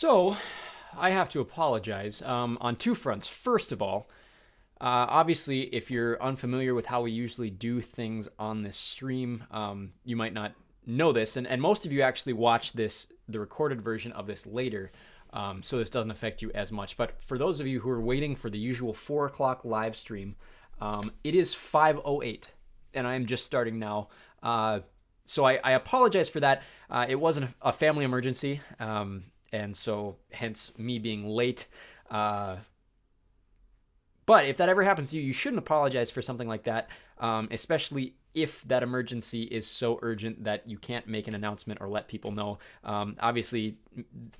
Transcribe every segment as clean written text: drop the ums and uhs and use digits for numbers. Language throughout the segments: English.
So, I have to apologize on two fronts. First of all, obviously, if you're unfamiliar with how we usually do things on this stream, you might not know this, and most of you actually watch the recorded version of this later, so this doesn't affect you as much. But for those of you who are waiting for the usual 4 o'clock live stream, it is 5:08, and I am just starting now. So I apologize for that. It wasn't a family emergency, and so hence me being late. But if that ever happens to you, you shouldn't apologize for something like that, especially if that emergency is so urgent that you can't make an announcement or let people know. Obviously,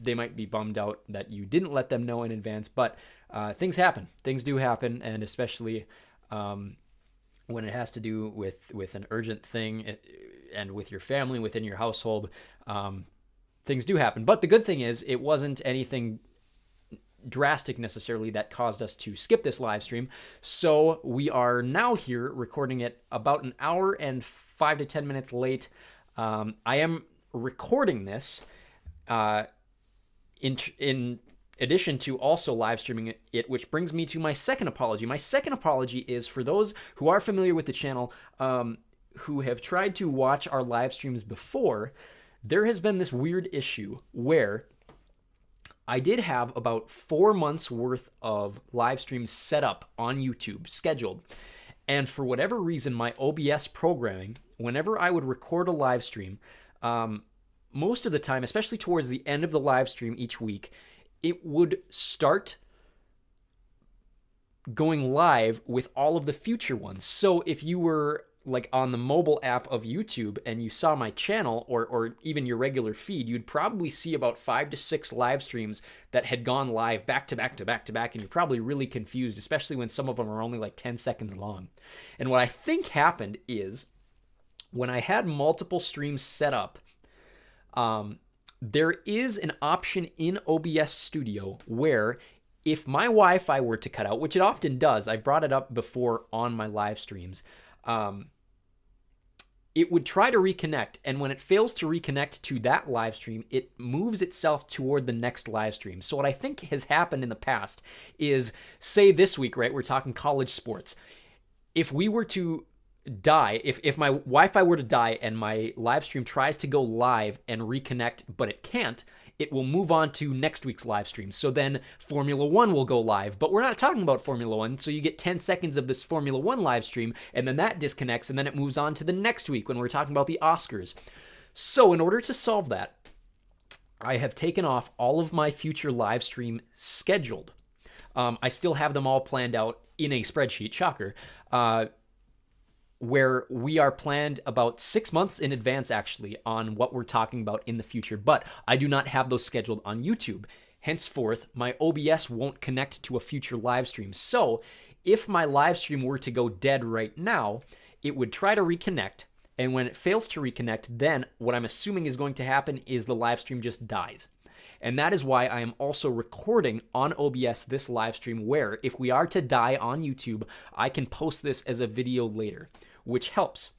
they might be bummed out that you didn't let them know in advance, but things happen. Things do happen, and especially when it has to do with an urgent thing and with your family, within your household, things do happen. But the good thing is it wasn't anything drastic necessarily that caused us to skip this live stream. So we are now here recording it about an hour and 5 to 10 minutes late. I am recording this in addition to also live streaming it, which brings me to my second apology. My second apology is for those who are familiar with the channel, who have tried to watch our live streams before. There has been this weird issue where I did have about 4 months worth of live streams set up on YouTube, scheduled. And for whatever reason, my OBS programming, whenever I would record a live stream, most of the time, especially towards the end of the live stream each week, it would start going live with all of the future ones. So if you were like on the mobile app of YouTube and you saw my channel or even your regular feed, you'd probably see about 5 to 6 live streams that had gone live back to back to back to back, and you're probably really confused, especially when some of them are only like 10 seconds long. And what I think happened is when I had multiple streams set up, there is an option in OBS Studio where if my Wi-Fi were to cut out, which it often does, I've brought it up before on my live streams, it would try to reconnect, and when it fails to reconnect to that live stream, it moves itself toward the next live stream. So what I think has happened in the past is, say this week, right, we're talking college sports. If we were to die, if my Wi-Fi were to die and my live stream tries to go live and reconnect, but it can't, it will move on to next week's live stream. So then Formula One will go live, but we're not talking about Formula One. So you get 10 seconds of this Formula One live stream, and then that disconnects, and then it moves on to the next week when we're talking about the Oscars. So in order to solve that, I have taken off all of my future live stream scheduled. I still have them all planned out in a spreadsheet, shocker, where we are planned about 6 months in advance, actually, on what we're talking about in the future. But I do not have those scheduled on YouTube. Henceforth, my OBS won't connect to a future live stream. So if my live stream were to go dead right now, it would try to reconnect. And when it fails to reconnect, then what I'm assuming is going to happen is the live stream just dies. And that is why I am also recording on OBS this live stream where if we are to die on YouTube, I can post this as a video later, which helps.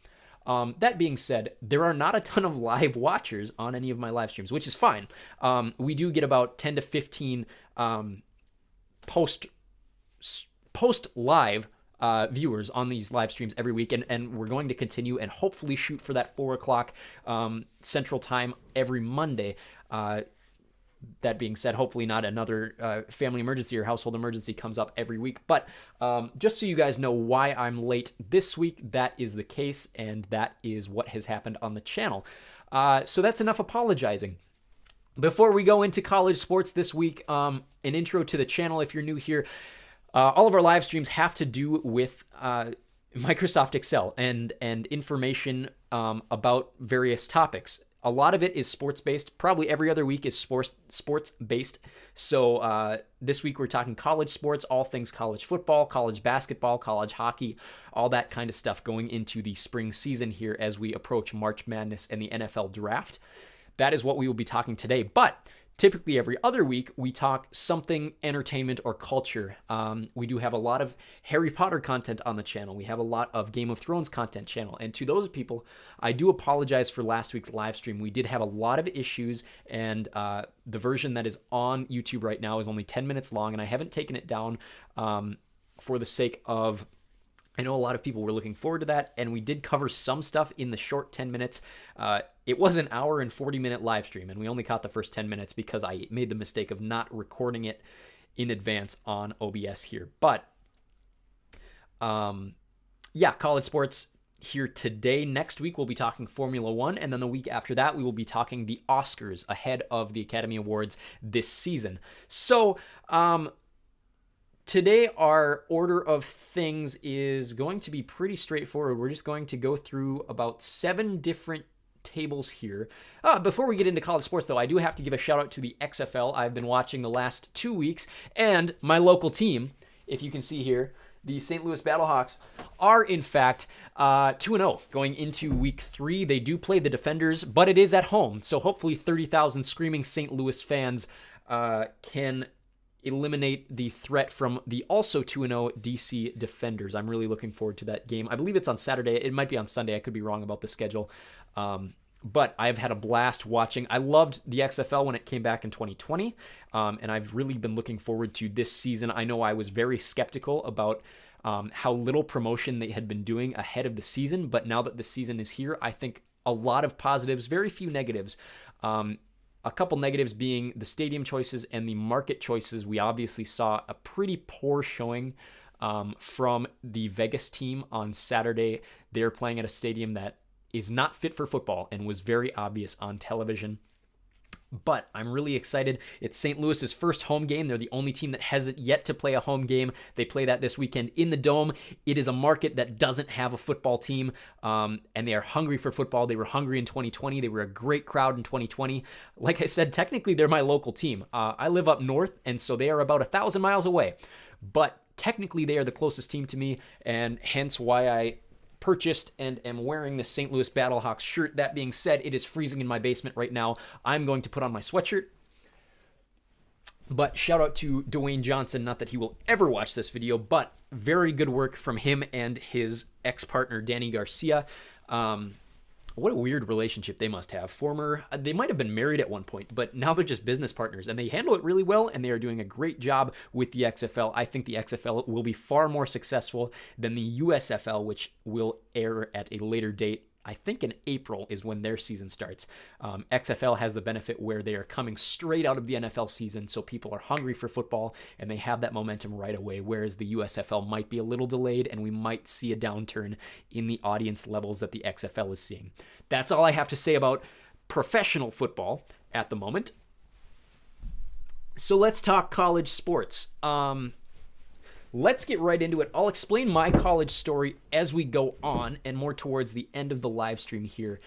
That being said, there are not a ton of live watchers on any of my live streams, which is fine. We do get about 10 to 15 post live viewers on these live streams every week, and we're going to continue and hopefully shoot for that 4 o'clock Central Time every Monday. That being said, hopefully not another family emergency or household emergency comes up every week. But just so you guys know why I'm late this week, that is the case, and that is what has happened on the channel. So that's enough apologizing. Before we go into college sports this week, an intro to the channel if you're new here. All of our live streams have to do with Microsoft Excel and information about various topics. A lot of it is sports-based. Probably every other week is sports-based. So this week we're talking college sports, all things college football, college basketball, college hockey, all that kind of stuff going into the spring season here as we approach March Madness and the NFL Draft. That is what we will be talking today. But typically every other week, we talk something entertainment or culture. We do have a lot of Harry Potter content on the channel. We have a lot of Game of Thrones content channel. And to those people, I do apologize for last week's live stream. We did have a lot of issues, and the version that is on YouTube right now is only 10 minutes long, and I haven't taken it down for the sake of... I know a lot of people were looking forward to that, and we did cover some stuff in the short 10 minutes. It was an hour and 40-minute live stream, and we only caught the first 10 minutes because I made the mistake of not recording it in advance on OBS here. But, yeah, college sports here today. Next week, we'll be talking Formula One, and then the week after that, we will be talking the Oscars ahead of the Academy Awards this season. So, today, our order of things is going to be pretty straightforward. We're just going to go through about 7 different tables here. Before we get into college sports, though, I do have to give a shout out to the XFL. I've been watching the last 2 weeks, and my local team, if you can see here, the St. Louis Battlehawks, are in fact 2-0 going into week 3. They do play the Defenders, but it is at home, so hopefully 30,000 screaming St. Louis fans can eliminate the threat from the also 2-0 DC Defenders. I'm really looking forward to that game. I believe it's on Saturday. It might be on Sunday. I could be wrong about the schedule. But I've had a blast watching. I loved the XFL when it came back in 2020, and I've really been looking forward to this season. I know I was very skeptical about how little promotion they had been doing ahead of the season, but now that the season is here, I think a lot of positives, very few negatives. A couple negatives being the stadium choices and the market choices. We obviously saw a pretty poor showing from the Vegas team on Saturday. They're playing at a stadium that is not fit for football and was very obvious on television. But I'm really excited. It's St. Louis's first home game. They're the only team that hasn't yet to play a home game. They play that this weekend in the Dome. It is a market that doesn't have a football team, and they are hungry for football. They were hungry in 2020. They were a great crowd in 2020. Like I said, technically they're my local team. I live up north, and so they are about 1,000 miles away. But technically they are the closest team to me, and hence why I purchased and am wearing the St. Louis Battlehawks shirt. That being said, it is freezing in my basement right now. I'm going to put on my sweatshirt. But shout out to Dwayne Johnson, not that he will ever watch this video, but very good work from him and his ex-partner, Danny Garcia. What a weird relationship they must have. They might have been married at one point, but now they're just business partners, and they handle it really well, and they are doing a great job with the XFL. I think the XFL will be far more successful than the USFL, which will air at a later date. I think in April is when their season starts. XFL has the benefit where they are coming straight out of the NFL season, so people are hungry for football, and they have that momentum right away, whereas the USFL might be a little delayed, and we might see a downturn in the audience levels that the XFL is seeing. That's all I have to say about professional football at the moment. So let's talk college sports. Let's get right into it. I'll explain my college story as we go on and more towards the end of the live stream here.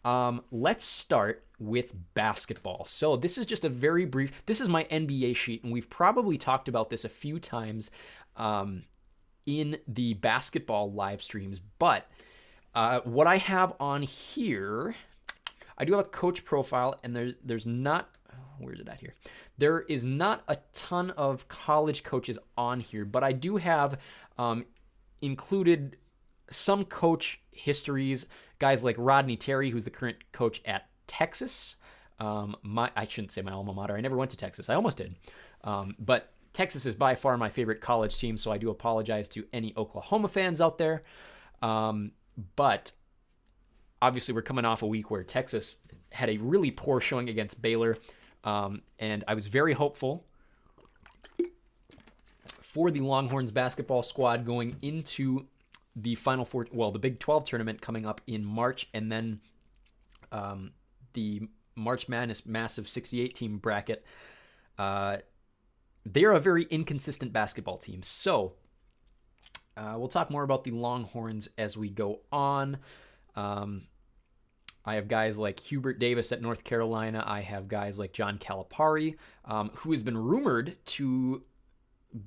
Let's start with basketball. So this is just a very brief, this is my NBA sheet, and we've probably talked about this a few times in the basketball live streams, but what I have on here, I do have a coach profile, and there's not, where is it at here? There is not a ton of college coaches on here, but I do have included some coach histories, guys like Rodney Terry, who's the current coach at Texas. I shouldn't say my alma mater. I never went to Texas. I almost did. But Texas is by far my favorite college team, so I do apologize to any Oklahoma fans out there. But obviously we're coming off a week where Texas had a really poor showing against Baylor. And I was very hopeful for the Longhorns basketball squad going into the Final Four, well, the Big 12 tournament coming up in March, and then the March Madness massive 68-team bracket. They are a very inconsistent basketball team. So we'll talk more about the Longhorns as we go on. I have guys like Hubert Davis at North Carolina. I have guys like John Calipari, who has been rumored to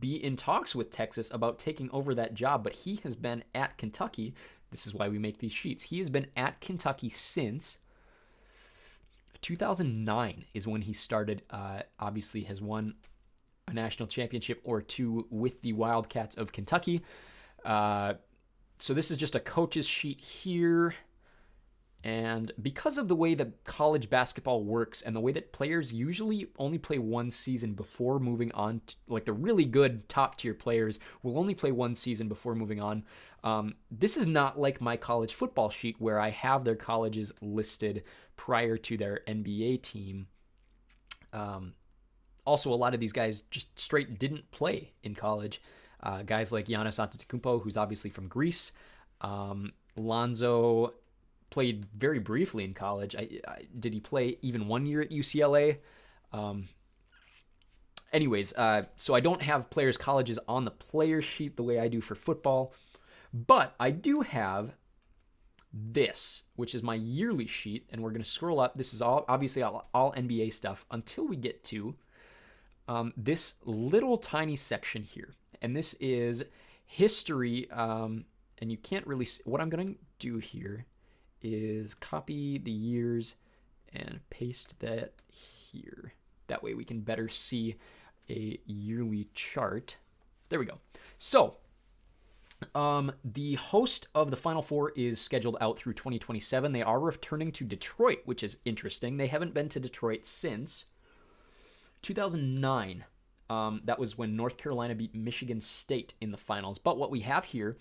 be in talks with Texas about taking over that job, but he has been at Kentucky. This is why we make these sheets. He has been at Kentucky since 2009 is when he started. Obviously has won a national championship or two with the Wildcats of Kentucky. So this is just a coach's sheet here. And because of the way that college basketball works and the way that players usually only play one season before moving on, like the really good top tier players will only play one season before moving on. This is not like my college football sheet where I have their colleges listed prior to their NBA team. Also, a lot of these guys just straight didn't play in college. Guys like Giannis Antetokounmpo, who's obviously from Greece. Lonzo played very briefly in college. Did he play even 1 year at UCLA? Anyways, so I don't have players' colleges on the player sheet the way I do for football, but I do have this, which is my yearly sheet, and we're going to scroll up. This is all obviously all NBA stuff until we get to this little tiny section here, and this is history, and you can't really see. What I'm going to do here is copy the years and paste that here. That way we can better see a yearly chart. There we go. So the host of the Final Four is scheduled out through 2027. They are returning to Detroit, which is interesting. They haven't been to Detroit since 2009. That was when North Carolina beat Michigan State in the finals. But what we have here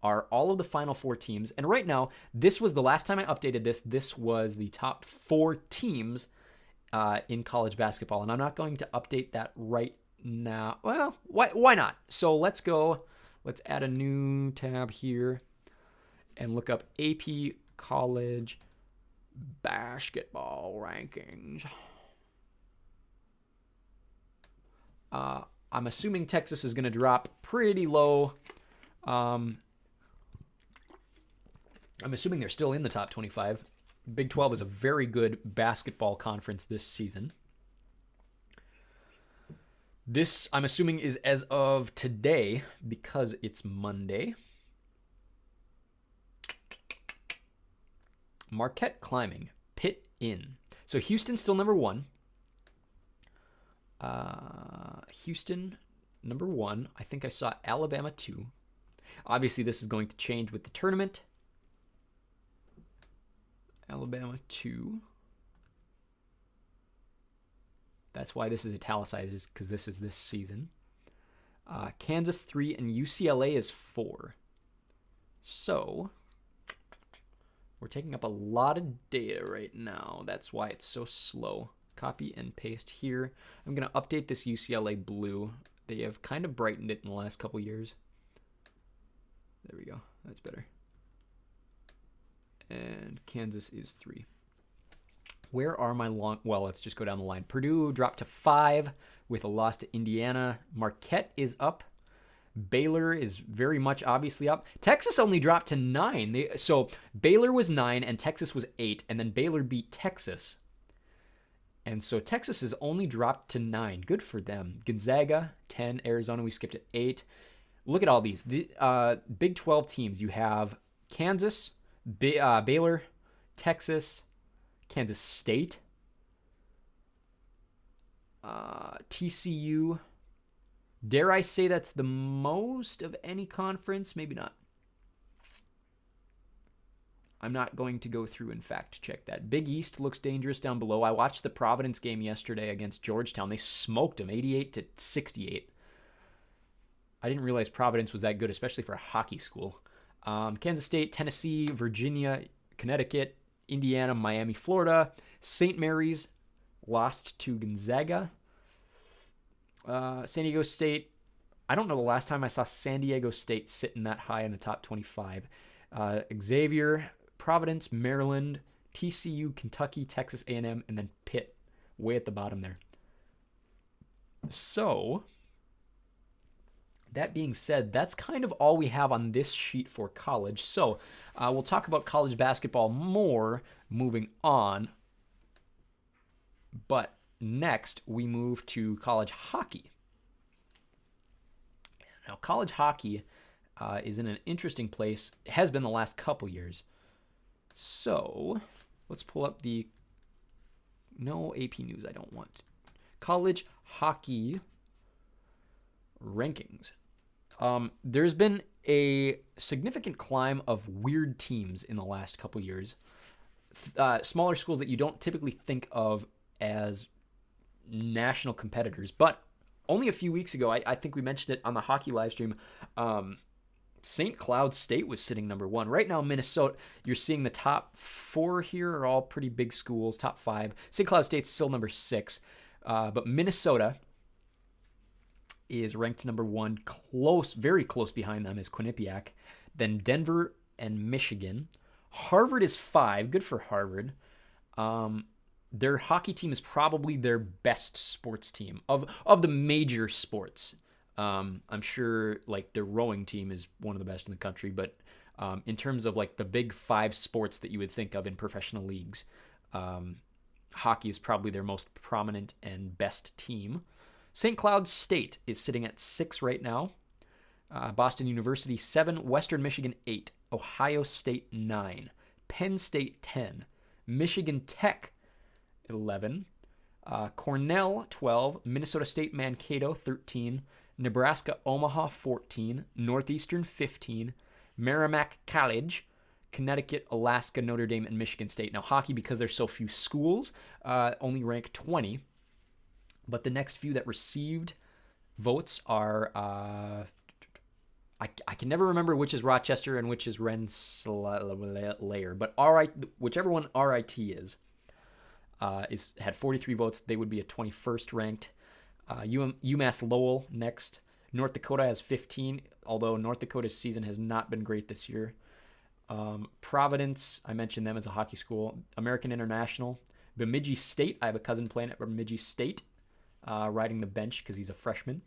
are all of the Final Four teams. And right now, this was the last time I updated this. This was the top 4 teams in college basketball. And I'm not going to update that right now. Well, why not? So let's go. Let's add a new tab here and look up AP college basketball rankings. I'm assuming Texas is going to drop pretty low. I'm assuming they're still in the top 25. Big 12 is a very good basketball conference this season. This, I'm assuming, is as of today because it's Monday. Marquette climbing. Pitt in. So Houston's still number 1. Houston, number 1. I think I saw Alabama 2. Obviously, this is going to change with the tournament. Alabama 2. That's why this is italicized, is because this is this season. Kansas 3 and UCLA is 4. So we're taking up a lot of data right now. That's why it's so slow. Copy and paste here. I'm going to update this UCLA blue. They have kind of brightened it in the last couple years. There we go. That's better. And Kansas is 3. Where are my long... Well, let's just go down the line. Purdue dropped to 5 with a loss to Indiana. Marquette is up. Baylor is very much obviously up. Texas only dropped to 9. So Baylor was 9 and Texas was 8. And then Baylor beat Texas. And so Texas has only dropped to 9. Good for them. Gonzaga, 10. Arizona, we skipped at 8. Look at all these. The Big 12 teams. You have Kansas, Baylor, Texas, Kansas State, TCU. Dare I say that's the most of any conference? Maybe not. I'm not going to go through and fact check that. Big East looks dangerous down below. I watched the Providence game yesterday against Georgetown. They smoked them 88-68. I didn't realize Providence was that good, especially for a hockey school. Kansas State, Tennessee, Virginia, Connecticut, Indiana, Miami, Florida. St. Mary's lost to Gonzaga. San Diego State. I don't know the last time I saw San Diego State sitting that high in the top 25. Xavier, Providence, Maryland, TCU, Kentucky, Texas A&M, and then Pitt way at the bottom there. So, that being said, that's kind of all we have on this sheet for college. So, we'll talk about college basketball more moving on. But next, we move to college hockey. Now, college hockey is in an interesting place. It has been the last couple years. So, let's pull up the No AP News I don't want. College hockey rankings. There's been a significant climb of weird teams in the last couple years. Smaller schools that you don't typically think of as national competitors, but only a few weeks ago, I think we mentioned it on the hockey live stream. St. Cloud State was sitting number 1. Right now, Minnesota, you're seeing the top 4 here are all pretty big schools, top 5. St. Cloud State's still number 6, but Minnesota is ranked number 1, close, very close behind them is Quinnipiac. Then Denver and Michigan. Harvard is 5, good for Harvard. Their hockey team is probably their best sports team of the major sports. I'm sure like their rowing team is one of the best in the country, but in terms of like the big 5 sports that you would think of in professional leagues, hockey is probably their most prominent and best team. St. Cloud State is sitting at 6 right now. Boston University 7, Western Michigan 8, Ohio State 9, Penn State 10, Michigan Tech 11, Cornell 12, Minnesota State Mankato 13, Nebraska Omaha 14, Northeastern 15, Merrimack College, Connecticut, Alaska, Notre Dame, and Michigan State. Now hockey, because there's so few schools, only rank 20. But the next few that received votes are, I can never remember which is Rochester and which is Rensselaer, but whichever one RIT is had 43 votes. They would be a 21st ranked. UMass Lowell next. North Dakota has 15, although North Dakota's season has not been great this year. Providence, I mentioned them as a hockey school. American International. Bemidji State, I have a cousin playing at Bemidji State. Riding the bench because he's a freshman.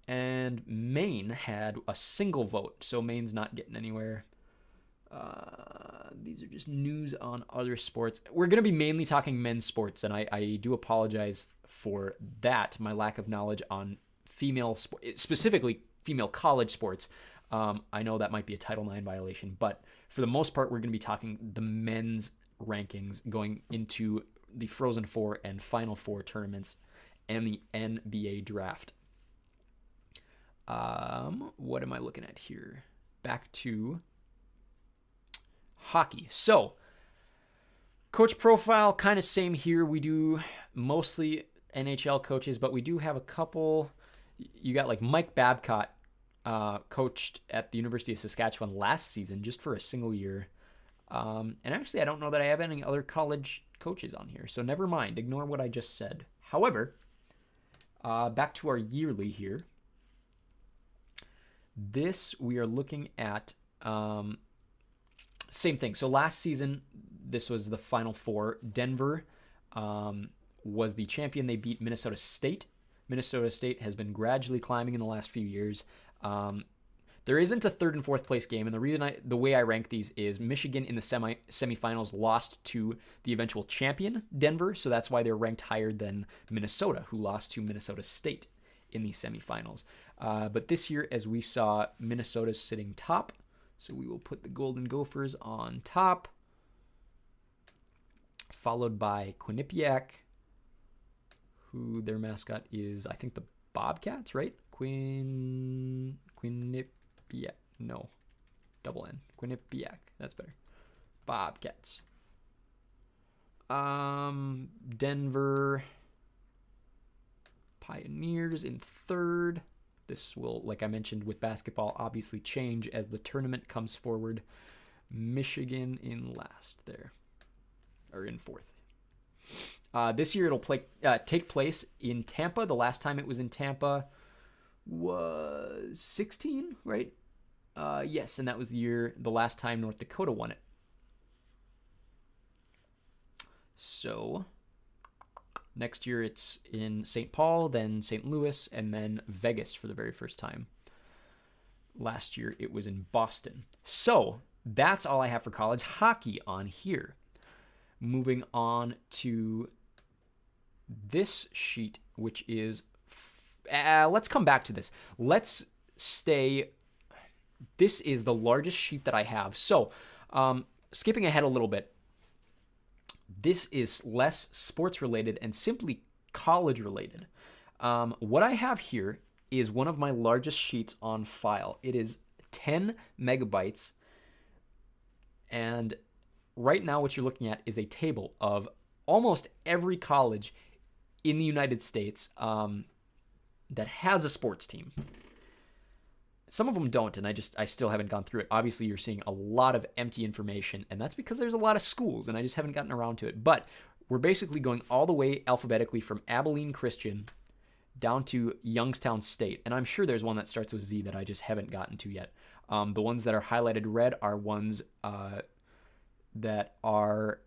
And Maine had a single vote, so Maine's not getting anywhere. These are just news on other sports. We're going to be mainly talking men's sports, and I do apologize for that, my lack of knowledge on female sport, specifically female college sports. I know that might be a Title IX violation, but for the most part, we're going to be talking the men's rankings going into the Frozen Four and Final Four tournaments and the NBA draft. What am I looking at here? Back to hockey. So, coach profile, kind of same here. We do mostly NHL coaches, but we do have a couple. You got like Mike Babcock, coached at the University of Saskatchewan last season just for a single year. And actually, I don't know that I have any other college coaches on here, so never mind. Ignore what I just said. However, back to our yearly here. This, we are looking at same thing. So last season, this was the Final Four. Denver was the champion. They beat Minnesota State. Minnesota State has been gradually climbing in the last few years. There isn't a third and fourth place game, and the way I rank these is Michigan in the semifinals lost to the eventual champion, Denver, so that's why they're ranked higher than Minnesota, who lost to Minnesota State in the semifinals. But this year, as we saw, Minnesota's sitting top, so we will put the Golden Gophers on top, followed by Quinnipiac, who their mascot is, I think, the Bobcats, right? Quinnipiac. No. Double N. Quinnipiac. That's better. Bobcats. Denver Pioneers in third. This will, like I mentioned with basketball, obviously change as the tournament comes forward. Michigan in last there. Or in fourth. This year it'll take place in Tampa. The last time it was in Tampa was 16, right? Yes, and that was the last time North Dakota won it. So next year it's in St. Paul, then St. Louis, and then Vegas for the very first time. Last year it was in Boston. So that's all I have for college hockey on here. Moving on to this sheet, which is, let's come back to this. This is the largest sheet that I have. So, skipping ahead a little bit, This is less sports related and simply college related. What I have here is one of my largest sheets on file. It is 10 megabytes. And right now what you're looking at is a table of almost every college in the United States that has a sports team. Some of them don't, and I still haven't gone through it. Obviously, you're seeing a lot of empty information, and that's because there's a lot of schools, and I just haven't gotten around to it. But we're basically going all the way alphabetically from Abilene Christian down to Youngstown State, and I'm sure there's one that starts with Z that I just haven't gotten to yet. The ones that are highlighted red are ones that are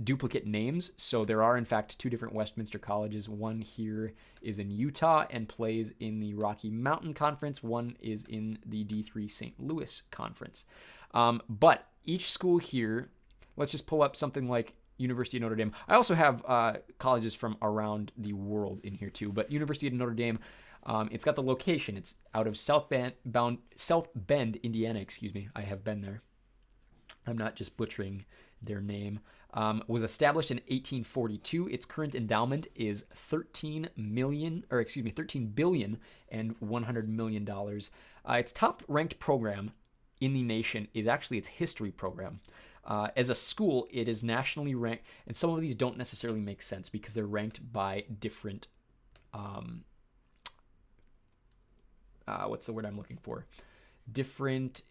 duplicate names. So there are, in fact, two different Westminster colleges. One here is in Utah and plays in the Rocky Mountain Conference. One is in the D3 St. Louis Conference. But each school here, let's just pull up something like University of Notre Dame. I also have colleges from around the world in here too, but University of Notre Dame, it's got the location. It's out of South Bend, Indiana, excuse me. I have been there. I'm not just butchering their name. Was established in 1842. Its current endowment is $13 billion and $100 million. Its top ranked program in the nation is actually its history program. As a school, it is nationally ranked, and some of these don't necessarily make sense because they're ranked by different, what's the word I'm looking for? Different,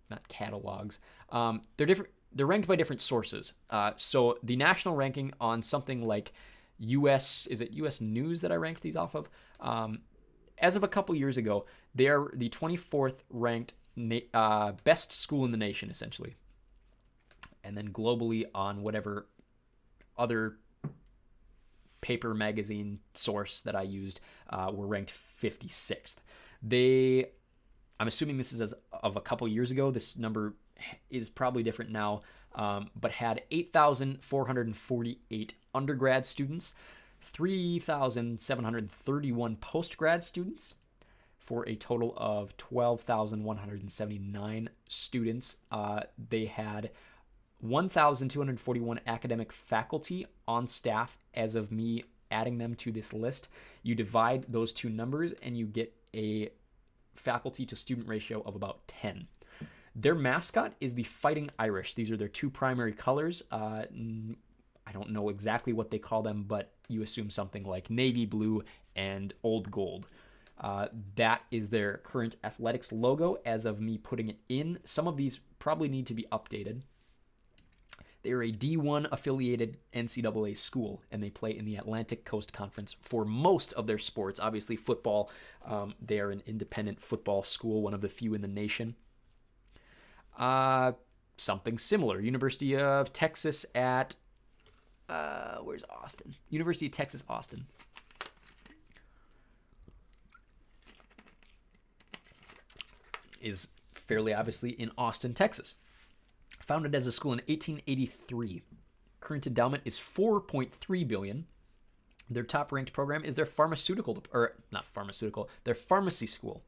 not catalogs. They're different. They're ranked by different sources. So the national ranking on something like US News that I ranked these off of? As of a couple years ago, they are the 24th ranked best school in the nation, essentially. And then globally on whatever other paper magazine source that I used, were ranked 56th. I'm assuming this is as of a couple years ago. This number is probably different now, but had 8,448 undergrad students, 3,731 postgrad students, for a total of 12,179 students. They had 1,241 academic faculty on staff as of me adding them to this list. You divide those two numbers and you get a faculty to student ratio of about 10. Their mascot is the Fighting Irish. These are their two primary colors. I don't know exactly what they call them, but you assume something like navy blue and old gold. That is their current athletics logo as of me putting it in. Some of these probably need to be updated. They're a D1 affiliated NCAA school, and they play in the Atlantic Coast Conference for most of their sports. Obviously, football, they are an independent football school, one of the few in the nation. Something similar. University of Texas at, where's Austin? University of Texas, Austin. Is fairly obviously in Austin, Texas. Founded as a school in 1883. Current endowment is $4.3 billion. Their top-ranked program is their their pharmacy school.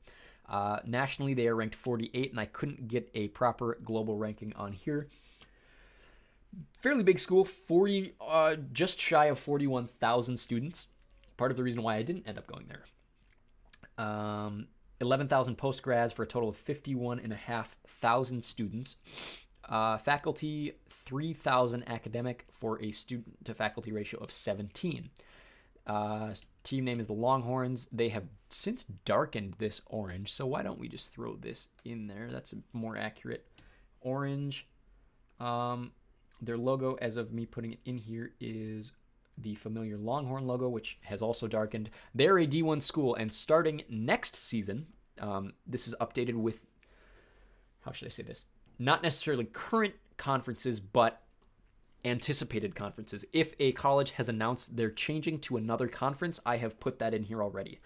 Nationally, they are ranked 48, and I couldn't get a proper global ranking on here. Fairly big school, just shy of 41,000 students. Part of the reason why I didn't end up going there. 11,000 postgrads for a total of 51,500 students. Faculty, 3,000 academic for a student-to-faculty ratio of 17. Team name is the Longhorns. They have since darkened this orange, so why don't we just throw this in there? That's a more accurate orange. Their logo, as of me putting it in here, is the familiar Longhorn logo, which has also darkened. They're a D1 school, and starting next season, this is updated with, how should I say this? Not necessarily current conferences, but anticipated conferences. If a college has announced they're changing to another conference, I have put that in here already.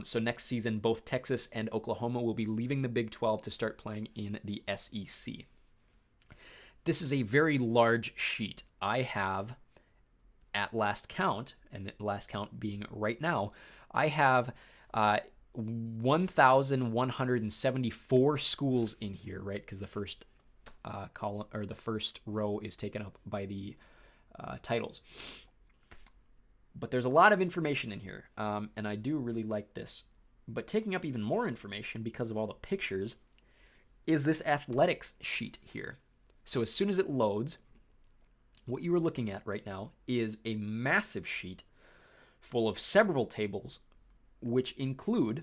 So next season, both Texas and Oklahoma will be leaving the Big 12 to start playing in the SEC. This is a very large sheet. I have, at last count, and the last count being right now, I have 1,174 schools in here, right? Because the first column or the first row is taken up by the titles. But there's a lot of information in here, and I do really like this. But taking up even more information because of all the pictures is this athletics sheet here. So as soon as it loads, what you are looking at right now is a massive sheet full of several tables, which include,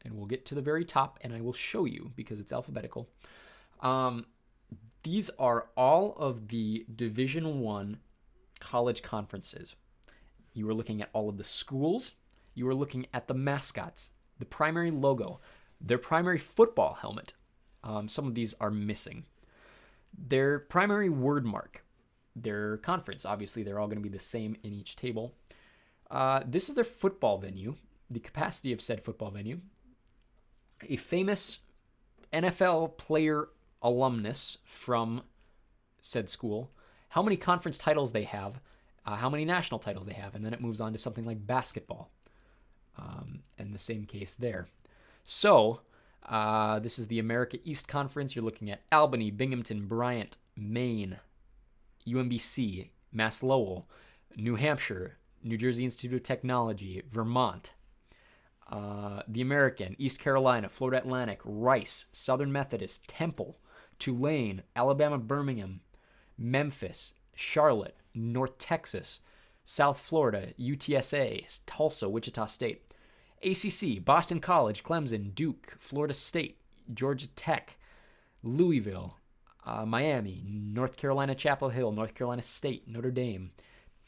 and we'll get to the very top and I will show you because it's alphabetical. These are all of the Division I college conferences. You are looking at all of the schools. You are looking at the mascots, the primary logo, their primary football helmet. Some of these are missing. Their primary word mark, their conference. Obviously, they're all going to be the same in each table. This is their football venue, the capacity of said football venue. A famous NFL player alumnus from said school, how many conference titles they have, how many national titles they have, and then it moves on to something like basketball. And the same case there. So, this is the America East Conference. You're looking at Albany, Binghamton, Bryant, Maine, UMBC, Mass Lowell, New Hampshire, New Jersey Institute of Technology, Vermont, the American, East Carolina, Florida Atlantic, Rice, Southern Methodist, Temple, Tulane, Alabama Birmingham, Memphis, Charlotte, North Texas, South Florida, UTSA, Tulsa, Wichita State, ACC, Boston College, Clemson, Duke, Florida State, Georgia Tech, Louisville, Miami, North Carolina Chapel Hill, North Carolina State, Notre Dame,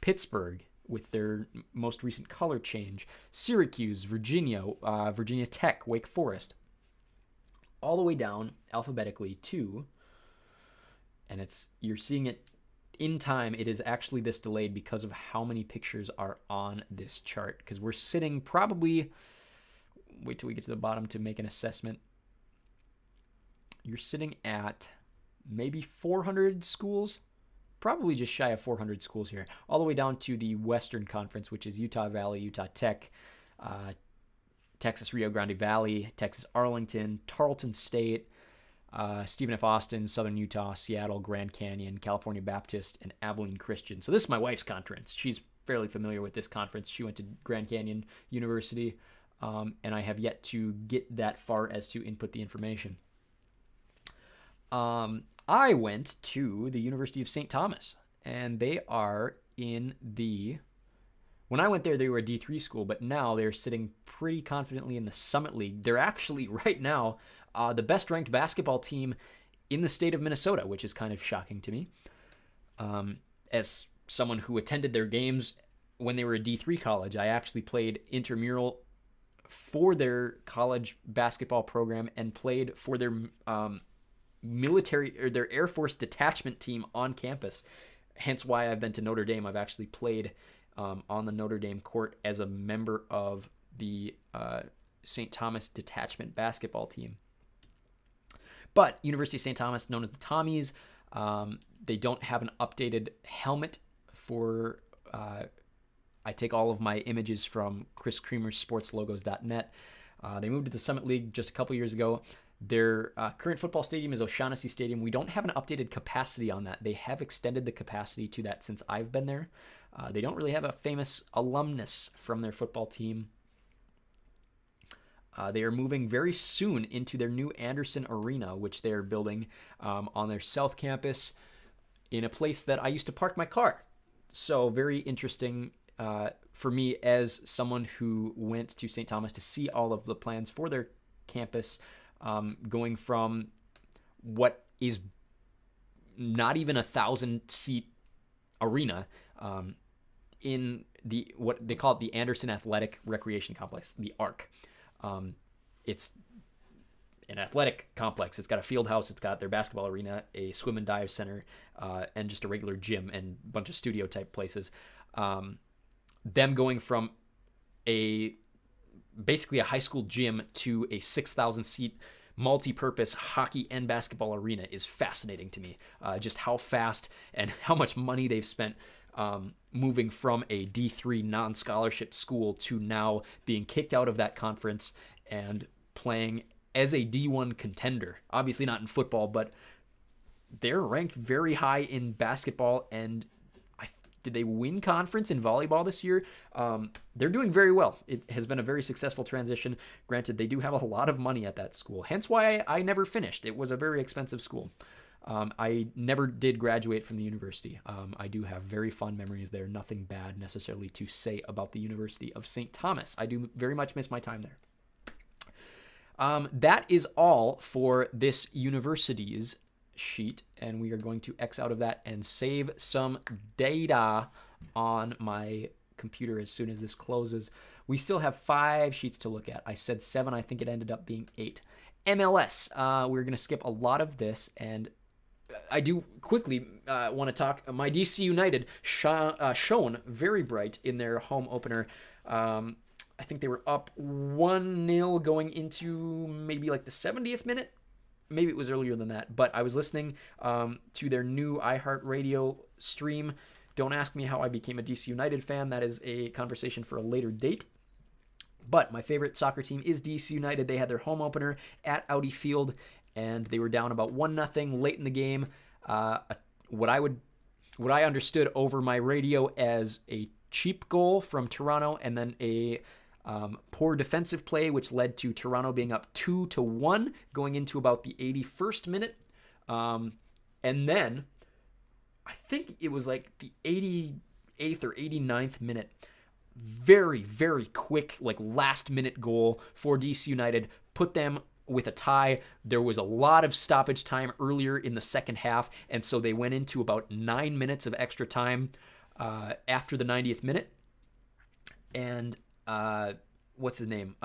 Pittsburgh with their most recent color change, Syracuse, Virginia, Virginia Tech, Wake Forest, all the way down alphabetically to, and you're seeing it in time. It is actually this delayed because of how many pictures are on this chart, because we're sitting probably, wait till we get to the bottom to make an assessment. You're sitting at maybe 400 schools, probably just shy of 400 schools here, all the way down to the Western Conference, which is Utah Valley, Utah Tech, Texas Rio Grande Valley, Texas Arlington, Tarleton State, Stephen F. Austin, Southern Utah, Seattle, Grand Canyon, California Baptist, and Abilene Christian. So this is my wife's conference. She's fairly familiar with this conference. She went to Grand Canyon University, and I have yet to get that far as to input the information. I went to the University of St. Thomas, and they are in the... When I went there, they were a D3 school, but now they're sitting pretty confidently in the Summit League. They're actually, right now, the best-ranked basketball team in the state of Minnesota, which is kind of shocking to me. As someone who attended their games when they were a D3 college, I actually played intramural for their college basketball program and played for their military or their Air Force detachment team on campus. Hence why I've been to Notre Dame. I've actually played on the Notre Dame court as a member of the St. Thomas detachment basketball team. But University of St. Thomas, known as the Tommies, they don't have an updated helmet for... I take all of my images from Chris Creamer's sportslogos.net. They moved to the Summit League just a couple years ago. Their current football stadium is O'Shaughnessy Stadium. We don't have an updated capacity on that. They have extended the capacity to that since I've been there. They don't really have a famous alumnus from their football team. They are moving very soon into their new Anderson Arena, which they're building on their South Campus in a place that I used to park my car. So very interesting for me as someone who went to St. Thomas to see all of the plans for their campus, going from what is not even 1,000-seat arena in the what they call it the Anderson Athletic Recreation Complex, the ARC. It's an athletic complex. It's got a field house. It's got their basketball arena, a swim and dive center, and just a regular gym and a bunch of studio type places. Them going from basically a high school gym to a 6,000 seat multi-purpose hockey and basketball arena is fascinating to me. Just how fast and how much money they've spent moving from a D3 non-scholarship school to now being kicked out of that conference and playing as a D1 contender. Obviously not in football, but they're ranked very high in basketball, and did they win conference in volleyball this year? They're doing very well. It has been a very successful transition. Granted, they do have a lot of money at that school, hence why I never finished. It was a very expensive school. I never did graduate from the university. I do have very fond memories there. Nothing bad necessarily to say about the University of St. Thomas. I do very much miss my time there. That is all for this university's sheet, and we are going to X out of that and save some data on my computer as soon as this closes. We still have 5 sheets to look at. I said 7. I think it ended up being 8. MLS. We're going to skip a lot of this, and I do quickly want to talk. My DC United shone very bright in their home opener. I think they were up 1-0 going into maybe like the 70th minute. Maybe it was earlier than that, but I was listening to their new iHeartRadio stream. Don't ask me how I became a DC United fan. That is a conversation for a later date. But my favorite soccer team is DC United. They had their home opener at Audi Field, and they were down about 1-0 late in the game. What I understood over my radio as a cheap goal from Toronto, and then a poor defensive play, which led to Toronto being up 2-1 going into about the 81st minute. And then I think it was like the 88th or 89th minute. Very, very quick, like last minute goal for DC United. Put them with a tie. There was a lot of stoppage time earlier in the second half, and so they went into about 9 minutes of extra time after the 90th minute. And what's his name?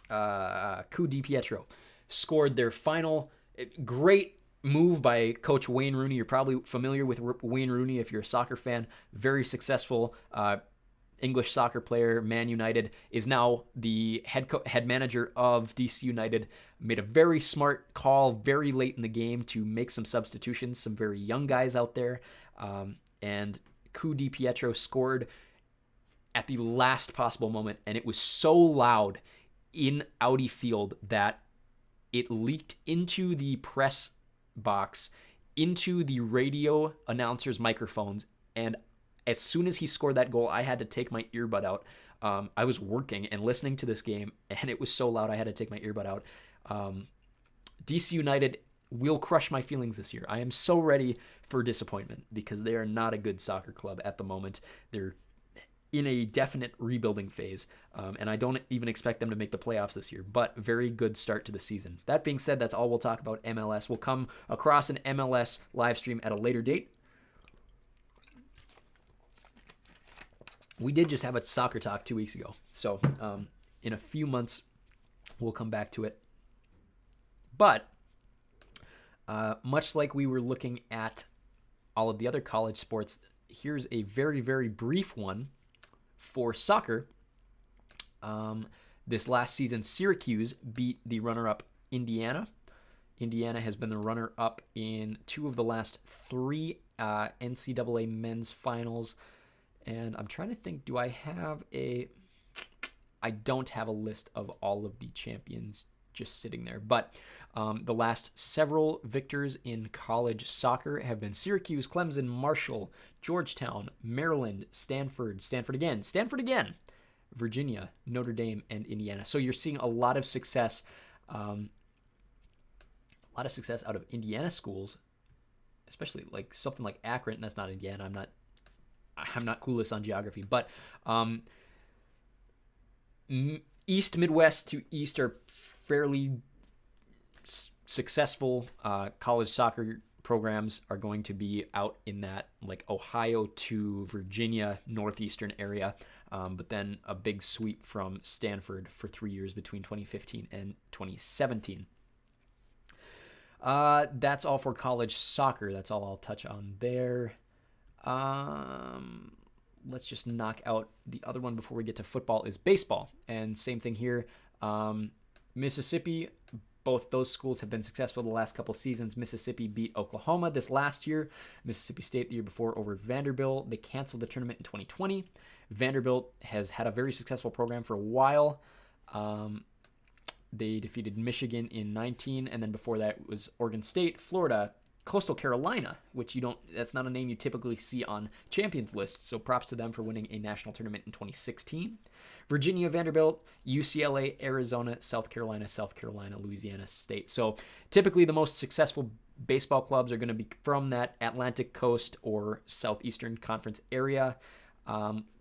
Ku Di Pietro scored their final. Great move by Coach Wayne Rooney. You're probably familiar with Wayne Rooney if you're a soccer fan. Very successful English soccer player. Man United is now the head manager of DC United. Made a very smart call very late in the game to make some substitutions, some very young guys out there. And Ku Di Pietro scored at the last possible moment, and it was so loud in Audi Field that it leaked into the press box, into the radio announcers' microphones, and as soon as he scored that goal, I had to take my earbud out. I was working and listening to this game, and it was so loud I had to take my earbud out. DC United will crush my feelings this year. I am so ready for disappointment because they are not a good soccer club at the moment. They're in a definite rebuilding phase, and I don't even expect them to make the playoffs this year, but very good start to the season. That being said, that's all we'll talk about MLS. We'll come across an MLS live stream at a later date. We did just have a soccer talk 2 weeks ago, so in a few months, we'll come back to it. But much like we were looking at all of the other college sports, here's a very, very brief one for soccer. This last season, Syracuse beat the runner-up Indiana. Indiana has been the runner-up in 2 of the last 3 NCAA men's finals. And I'm trying to think, do I have I don't have a list of all of the champions just sitting there. But the last several victors in college soccer have been Syracuse, Clemson, Marshall, Georgetown, Maryland, Stanford again, Virginia, Notre Dame, and Indiana. So you're seeing a lot of success, out of Indiana schools, especially like something like Akron. That's not Indiana. I'm not clueless on geography, but East, Midwest to East are fairly successful college soccer programs are going to be out in that like Ohio to Virginia northeastern area, but then a big sweep from Stanford for 3 years between 2015 and 2017. That's all for college soccer. That's all I'll touch on there. Let's just knock out the other one before we get to football is baseball. And same thing here. Mississippi Both those schools have been successful the last couple seasons. Mississippi beat Oklahoma this last year. Mississippi State the year before over Vanderbilt. They canceled the tournament in 2020. Vanderbilt has had a very successful program for a while. They defeated Michigan in 19, and then before that it was Oregon State, Florida, Coastal Carolina, which that's not a name you typically see on champions lists, so props to them for winning a national tournament in 2016. Virginia, Vanderbilt, UCLA, Arizona, South Carolina, Louisiana State. So typically the most successful baseball clubs are going to be from that Atlantic Coast or Southeastern Conference area,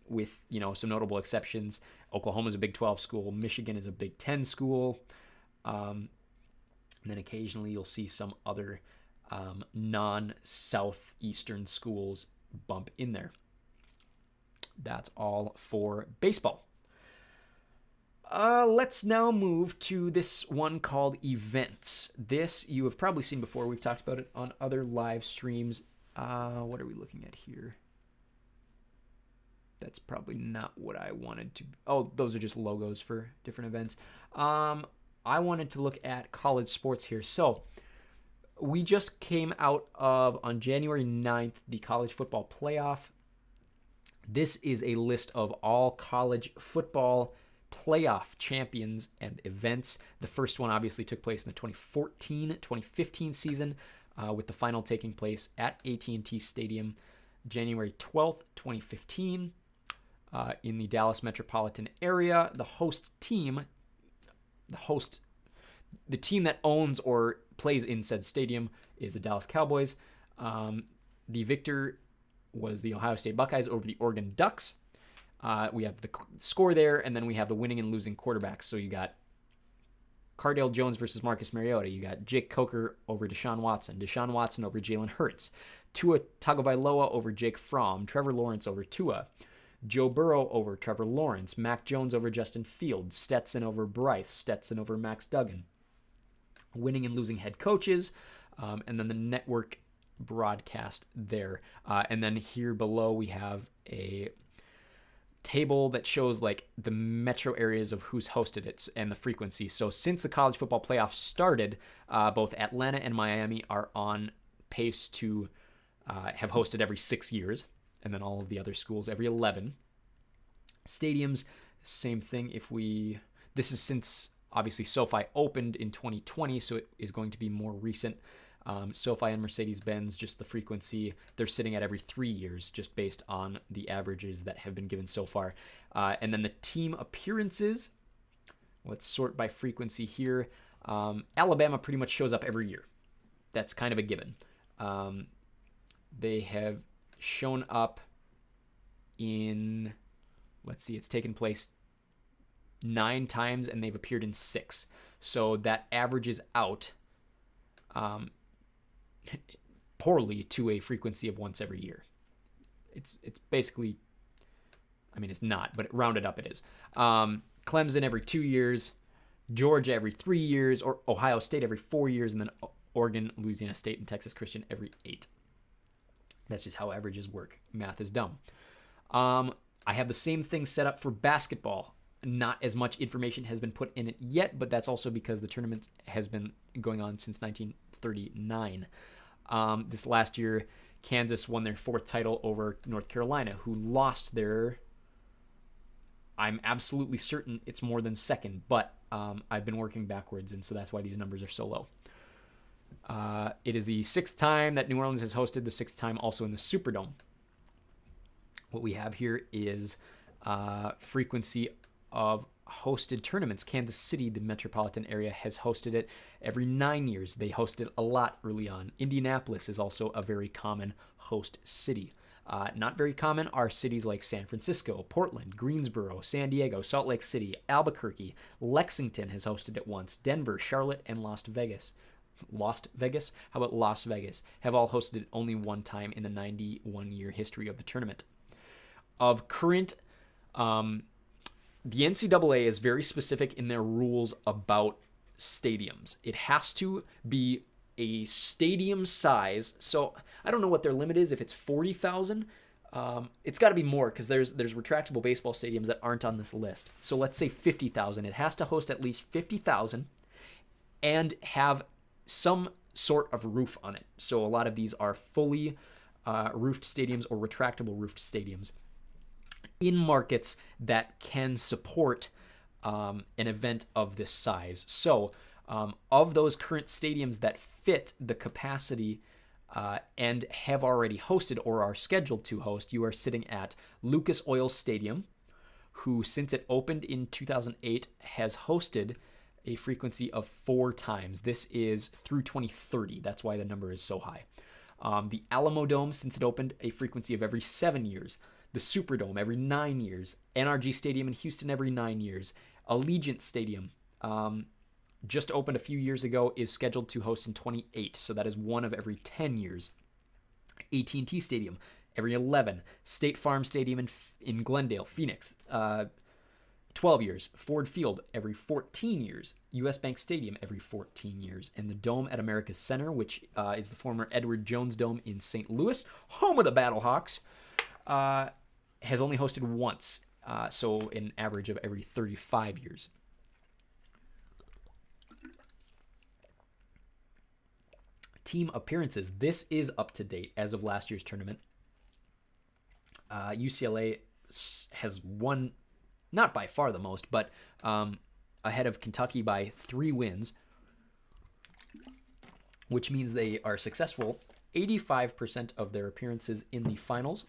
with some notable exceptions. Oklahoma's a Big 12 school. Michigan is a Big 10 school. And then occasionally you'll see some other non-Southeastern schools bump in there. That's all for baseball. Let's now move to this one called events. This you have probably seen before. We've talked about it on other live streams. What are we looking at here? That's probably not what I wanted to. Oh, those are just logos for different events. I wanted to look at college sports here. So we just came out of, on January 9th, the college football playoff. This is a list of all college football playoff champions and events. The first one obviously took place in the 2014-2015 season, with the final taking place at AT&T Stadium January 12th, 2015. In the Dallas metropolitan area. The team that owns or plays in said stadium is the Dallas Cowboys. The victor was the Ohio State Buckeyes over the Oregon Ducks. We have the score there, and then we have the winning and losing quarterbacks. So you got Cardale Jones versus Marcus Mariota. You got Jake Coker over Deshaun Watson over Jalen Hurts, Tua Tagovailoa over Jake Fromm, Trevor Lawrence over Tua, Joe Burrow over Trevor Lawrence, Mac Jones over Justin Fields, Stetson over Bryce, Stetson over Max Duggan. Winning and losing head coaches, and then the network broadcast there. And then here below we have a table that shows like the metro areas of who's hosted it and the frequency. So since the college football playoff started, both Atlanta and Miami are on pace to have hosted every 6 years. And then all of the other schools every 11. Stadiums, same thing. This is since obviously SoFi opened in 2020, so it is going to be more recent. SoFi and Mercedes-Benz, just the frequency, they're sitting at every 3 years, just based on the averages that have been given so far. And then the team appearances, let's sort by frequency here. Alabama pretty much shows up every year. That's kind of a given. They have shown up in, it's taken place 9 times and they've appeared in 6. So that averages out poorly to a frequency of once every year. It's basically, it's not, but rounded up it is. Clemson every 2 years, Georgia every 3 years, or Ohio State every 4 years, and then Oregon, Louisiana State, and Texas Christian every 8. That's just how averages work. Math is dumb. I have the same thing set up for basketball. Not as much information has been put in it yet, but that's also because the tournament has been going on since 1939. This last year, Kansas won their 4th title over North Carolina, who lost their, I'm absolutely certain it's more than 2nd, but I've been working backwards, and so that's why these numbers are so low. It is the 6th time that New Orleans has hosted, the 6th time also in the Superdome. What we have here is frequency of hosted tournaments. Kansas City, the metropolitan area, has hosted it every 9 years. They hosted a lot early on. Indianapolis is also a very common host city. Not very common are cities like San Francisco, Portland, Greensboro, San Diego, Salt Lake City, Albuquerque. Lexington has hosted it once. Denver, Charlotte, and Las Vegas. Lost Vegas? How about Las Vegas? Have all hosted it only one time in the 91-year history of the tournament. Of current, the NCAA is very specific in their rules about stadiums. It has to be a stadium size. So I don't know what their limit is. If it's 40,000, it's got to be more because there's retractable baseball stadiums that aren't on this list. So let's say 50,000. It has to host at least 50,000. and have some sort of roof on it. So a lot of these are fully roofed stadiums or retractable roofed stadiums in markets that can support an event of this size. So of those current stadiums that fit the capacity and have already hosted or are scheduled to host, you are sitting at Lucas Oil Stadium, who since it opened in 2008 has hosted a frequency of 4 times. This is through 2030. That's why the number is so high. The Alamo Dome, since it opened, a frequency of every 7 years. The Superdome every 9 years. NRG Stadium in Houston every 9 years. Allegiant Stadium, just opened a few years ago, is scheduled to host in 28, so that is one of every 10 years. AT&T Stadium every 11. State Farm Stadium in Glendale, Phoenix, 12 years. Ford Field every 14 years. US Bank Stadium every 14 years. And the Dome at America's Center, which is the former Edward Jones Dome in St. Louis, home of the Battlehawks, has only hosted once, so an average of every 35 years. Team appearances. This is up to date as of last year's tournament. UCLA has won, not by far the most, but ahead of Kentucky by 3 wins, which means they are successful 85% of their appearances in the finals.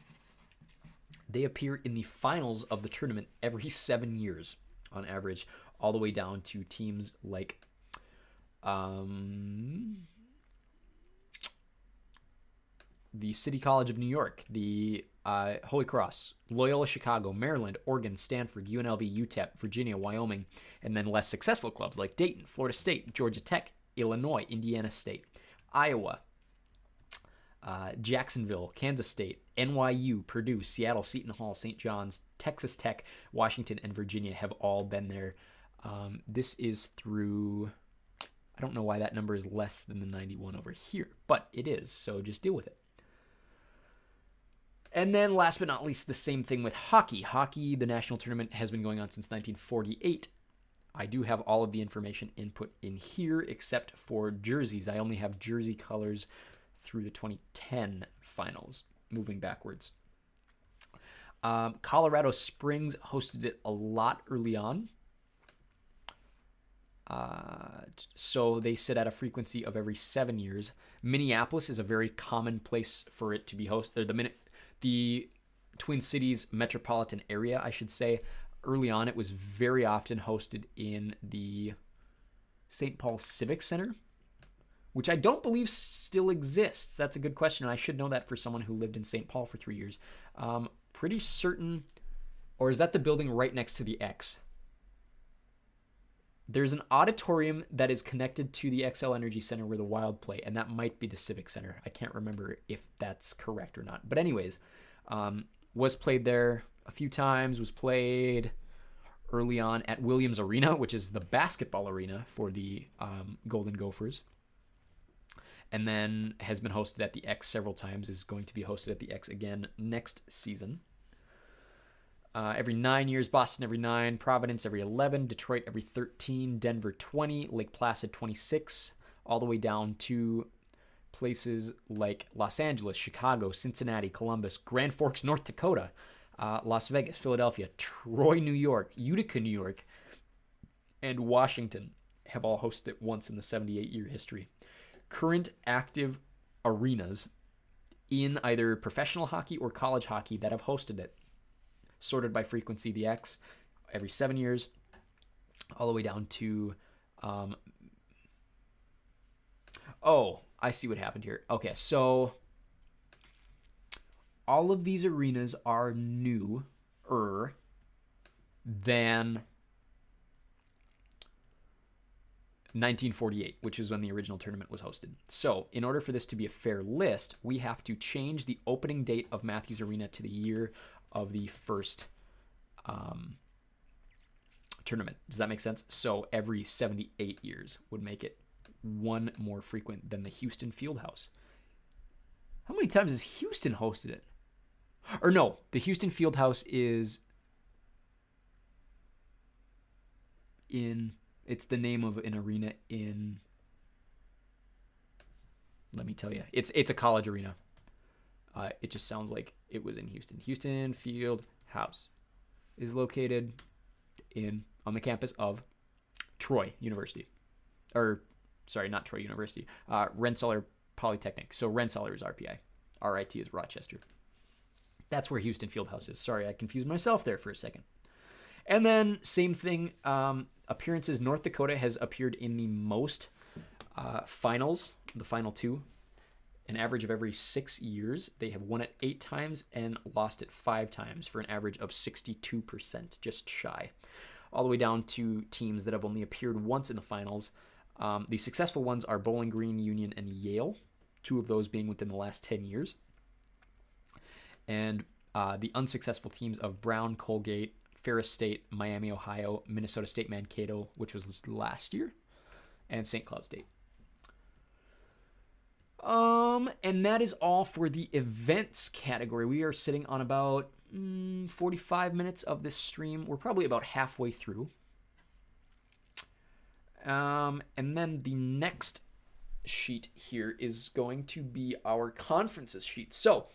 They appear in the finals of the tournament every 7 years on average, all the way down to teams like the City College of New York, the Holy Cross, Loyola Chicago, Maryland, Oregon, Stanford, UNLV, UTEP, Virginia, Wyoming, and then less successful clubs like Dayton, Florida State, Georgia Tech, Illinois, Indiana State, Iowa, Jacksonville, Kansas State, NYU, Purdue, Seattle, Seton Hall, St. John's, Texas Tech, Washington, and Virginia have all been there. This is through, I don't know why that number is less than the 91 over here, but it is, so just deal with it. And then last but not least, the same thing with hockey. Hockey, the national tournament, has been going on since 1948. I do have all of the information input in here except for jerseys. I only have jersey colors through the 2010 finals, moving backwards. Colorado Springs hosted it a lot early on. So they sit at a frequency of every 7 years. Minneapolis is a very common place for it to be hosted. The Twin Cities metropolitan area, I should say. Early on, it was very often hosted in the St. Paul Civic Center, which I don't believe still exists. That's a good question. I should know that for someone who lived in St. Paul for 3 years. Pretty certain, or is that the building right next to the X? There's an auditorium that is connected to the XL Energy Center where the Wild play, and that might be the Civic Center. I can't remember if that's correct or not. But anyways, was played there a few times, was played early on at Williams Arena, which is the basketball arena for the Golden Gophers, and then has been hosted at the X several times, is going to be hosted at the X again next season. Every 9 years, Boston every 9, Providence every 11, Detroit every 13, Denver 20, Lake Placid 26, all the way down to places like Los Angeles, Chicago, Cincinnati, Columbus, Grand Forks, North Dakota, Las Vegas, Philadelphia, Troy, New York, Utica, New York, and Washington have all hosted it once in the 78-year history. Current active arenas in either professional hockey or college hockey that have hosted it, sorted by frequency, the X, every 7 years, all the way down to, I see what happened here. Okay, so all of these arenas are newer than 1948, which is when the original tournament was hosted. So in order for this to be a fair list, we have to change the opening date of Matthews Arena to the year of the first tournament. Does that make sense? So every 78 years would make it one more frequent than the Houston Fieldhouse. How many times has Houston hosted it? Or no, the Houston Fieldhouse is in It's the name of an arena in... Let me tell you. It's a college arena. It just sounds like it was in Houston. Houston Field House is located on the campus of Troy University. Or, sorry, not Troy University. Rensselaer Polytechnic. So Rensselaer is RPI. RIT is Rochester. That's where Houston Fieldhouse is. Sorry, I confused myself there for a second. And then, same thing, appearances. North Dakota has appeared in the most finals, the final two, an average of every 6 years. They have won it 8 times and lost it 5 times for an average of 62%, just shy. All the way down to teams that have only appeared once in the finals. The successful ones are Bowling Green, Union, and Yale, 2 of those being within the last 10 years. And the unsuccessful teams of Brown, Colgate, Ferris State, Miami, Ohio, Minnesota State Mankato, which was last year, and St. Cloud State. And that is all for the events category. We are sitting on about 45 minutes of this stream. We're probably about halfway through. And then the next sheet here is going to be our conferences sheet. So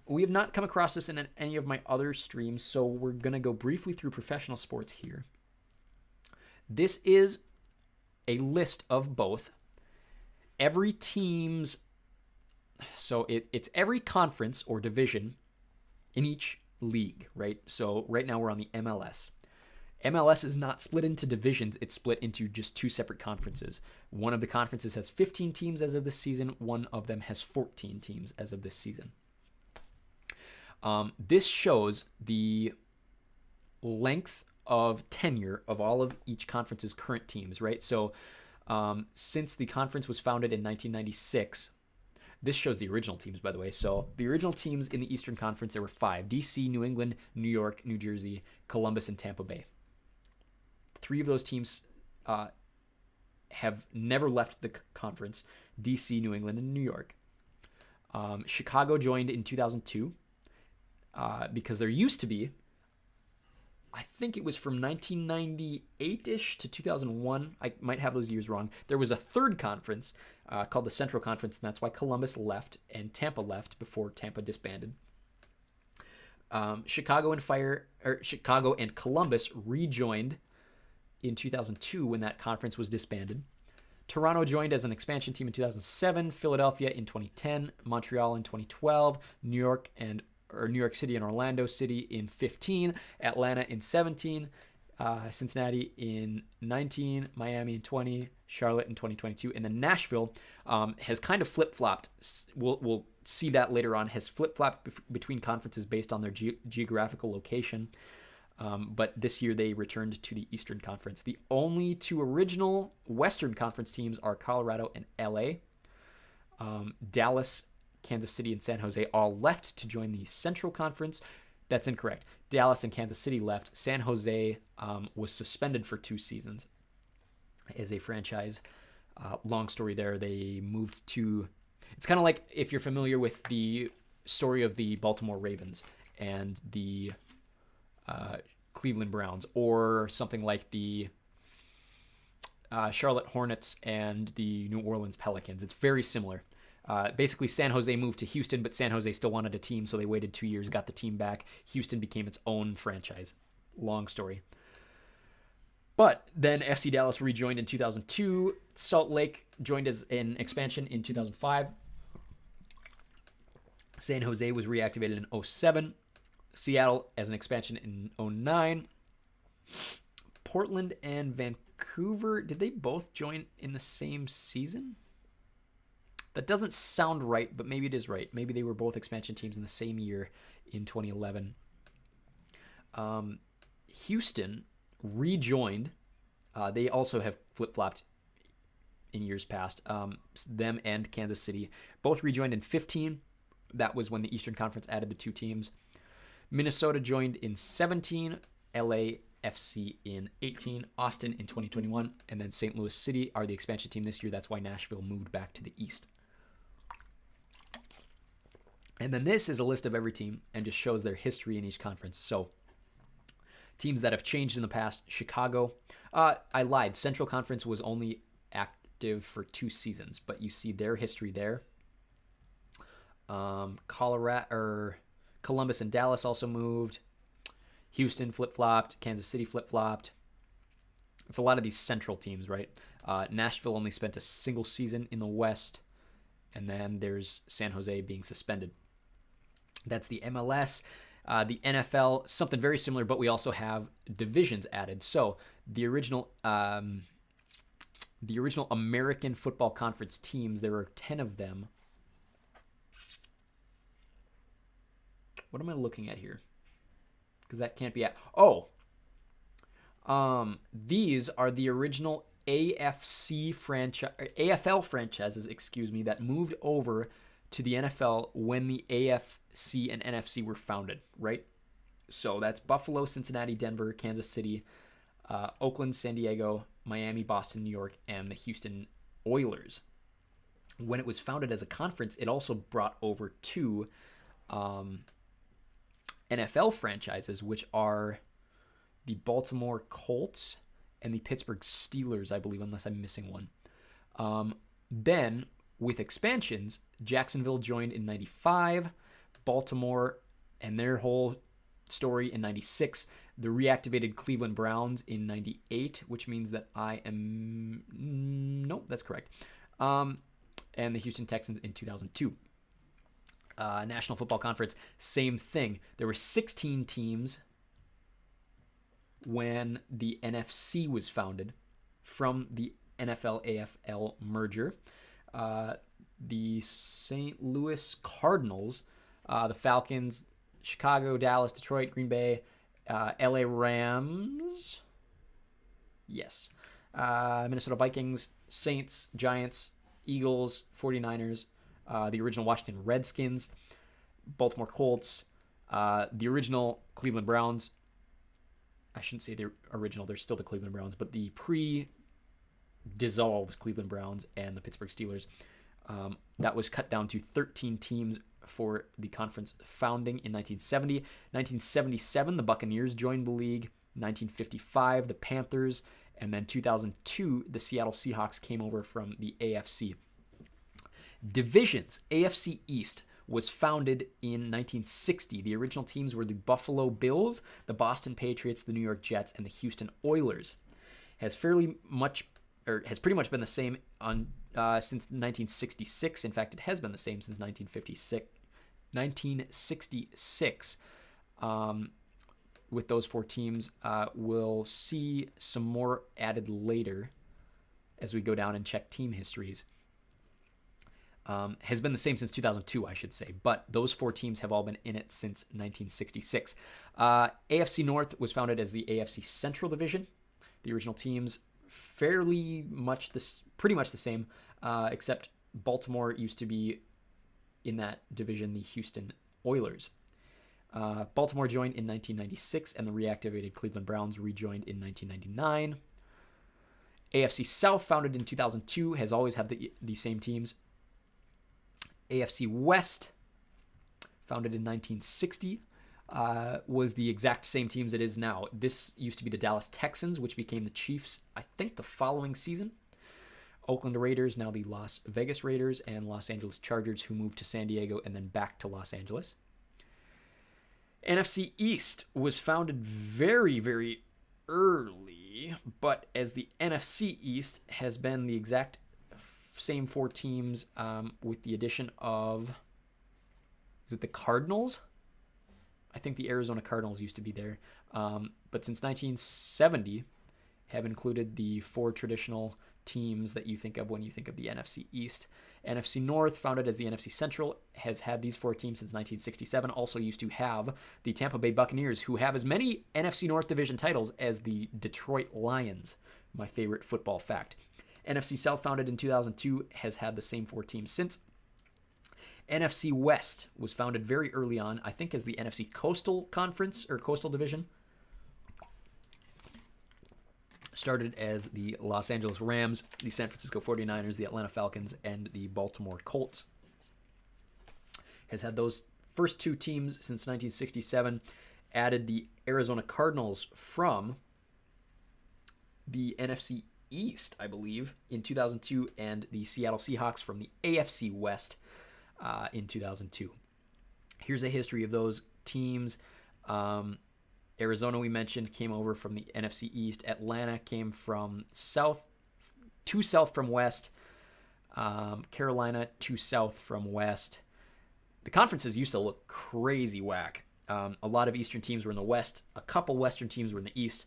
we have not come across this in any of my other streams, so we're going to go briefly through professional sports here. This is a list of both every team's, so it's every conference or division in each league, right? So right now we're on the MLS. MLS is not split into divisions. It's split into just 2 separate conferences. One of the conferences has 15 teams as of this season. One of them has 14 teams as of this season. This shows the length of tenure of all of each conference's current teams, right? So since the conference was founded in 1996, this shows the original teams, by the way. So the original teams in the Eastern Conference, there were 5: DC, New England, New York, New Jersey, Columbus, and Tampa Bay. 3 of those teams have never left the conference: DC, New England, and New York. Chicago joined in 2002 because there used to be, I think it was from 1998-ish to 2001. I might have those years wrong. There was a third conference called the Central Conference, and that's why Columbus left and Tampa left before Tampa disbanded. Chicago and Columbus rejoined in 2002 when that conference was disbanded. Toronto joined as an expansion team in 2007, Philadelphia in 2010, Montreal in 2012, New York City and Orlando City in 15, Atlanta in 17, Cincinnati in 19, Miami in 20, Charlotte in 2022, and then Nashville has kind of flip-flopped. We'll see that later on. Has flip-flopped between conferences based on their geographical location. But this year they returned to the Eastern Conference. The only 2 original Western Conference teams are Colorado and LA. Dallas, Kansas City, and San Jose all left to join the Central Conference. That's incorrect. Dallas and Kansas City left. San Jose was suspended for 2 seasons as a franchise. Long story there. They moved to... It's kind of like if you're familiar with the story of the Baltimore Ravens and the Cleveland Browns, or something like the Charlotte Hornets and the New Orleans Pelicans. It's very similar. Basically, San Jose moved to Houston, but San Jose still wanted a team, so they waited 2 years, got the team back. Houston became its own franchise. Long story. But then FC Dallas rejoined in 2002. Salt Lake joined as an expansion in 2005. San Jose was reactivated in 2007. Seattle as an expansion in 2009. Portland and Vancouver, did they both join in the same season? That doesn't sound right, but maybe it is right. Maybe they were both expansion teams in the same year in 2011. Houston rejoined. They also have flip-flopped in years past. Them and Kansas City both rejoined in 2015. That was when the Eastern Conference added the 2 teams. Minnesota joined in 2017. LAFC in 2018. Austin in 2021. And then St. Louis City are the expansion team this year. That's why Nashville moved back to the East. And then this is a list of every team and just shows their history in each conference. So teams that have changed in the past: Chicago, I lied. Central Conference was only active for 2 seasons, but you see their history there. Columbus and Dallas also moved. Houston flip-flopped. Kansas City flip-flopped. It's a lot of these central teams, right? Nashville only spent a single season in the West. And then there's San Jose being suspended. That's the MLS. The NFL, something very similar, but we also have divisions added. So the original American Football Conference teams, there were 10 of them. What am I looking at here? Because that can't be these are the original AFL franchises, that moved over to the NFL when the AFC and NFC were founded, right? So that's Buffalo, Cincinnati, Denver, Kansas City, Oakland, San Diego, Miami, Boston, New York, and the Houston Oilers. When it was founded as a conference, it also brought over 2 NFL franchises, which are the Baltimore Colts and the Pittsburgh Steelers, I believe, unless I'm missing one. Then, with expansions, Jacksonville joined in 95, Baltimore and their whole story in 96, the reactivated Cleveland Browns in 98, which means that nope, that's correct, and the Houston Texans in 2002. National Football Conference, same thing. There were 16 teams when the NFC was founded from the NFL-AFL merger. The St. Louis Cardinals, the Falcons, Chicago, Dallas, Detroit, Green Bay, LA Rams, yes, Minnesota Vikings, Saints, Giants, Eagles, 49ers, the original Washington Redskins, Baltimore Colts, the original Cleveland Browns. I shouldn't say they're original, they're still the Cleveland Browns, but the pre-dissolved Cleveland Browns and the Pittsburgh Steelers. That was cut down to 13 teams for the conference founding in 1970. 1977, the Buccaneers joined the league. 1955, the Panthers. And then 2002, the Seattle Seahawks came over from the AFC. Divisions. AFC East was founded in 1960. The original teams were the Buffalo Bills, the Boston Patriots, the New York Jets, and the Houston Oilers. Has pretty much been the same since 1966. In fact, it has been the same since 1966. With those 4 teams, we'll see some more added later as we go down and check team histories. Has been the same since 2002, I should say, but those 4 teams have all been in it since 1966. AFC North was founded as the AFC Central Division. The original teams pretty much the same, except Baltimore used to be in that division, the Houston Oilers. Baltimore joined in 1996, and the reactivated Cleveland Browns rejoined in 1999. AFC South, founded in 2002, has always had the same teams. AFC West, founded in 1960, was the exact same teams it is now. This used to be the Dallas Texans, which became the Chiefs, I think, the following season. Oakland Raiders, now the Las Vegas Raiders, and Los Angeles Chargers, who moved to San Diego and then back to Los Angeles. NFC East was founded very, very early, but as the NFC East has been the exact same 4 teams with the addition of, is it the Cardinals? I think the Arizona Cardinals used to be there. But since 1970, have included the 4 traditional teams that you think of when you think of the NFC East. NFC North, founded as the NFC Central, has had these 4 teams since 1967. Also used to have the Tampa Bay Buccaneers, who have as many NFC North division titles as the Detroit Lions. My favorite football fact. NFC South, founded in 2002, has had the same 4 teams since. NFC West was founded very early on, I think, as the NFC Coastal Conference or Coastal Division. Started as the Los Angeles Rams, the San Francisco 49ers, the Atlanta Falcons, and the Baltimore Colts. Has had those first 2 teams since 1967. Added the Arizona Cardinals from the NFC East, I believe, in 2002, and the Seattle Seahawks from the AFC West in 2002. Here's a history of those teams. Arizona, we mentioned, came over from the NFC East. Atlanta came from south from west. Carolina, to south from west. The conferences used to look crazy whack. A lot of Eastern teams were in the West. A couple Western teams were in the East.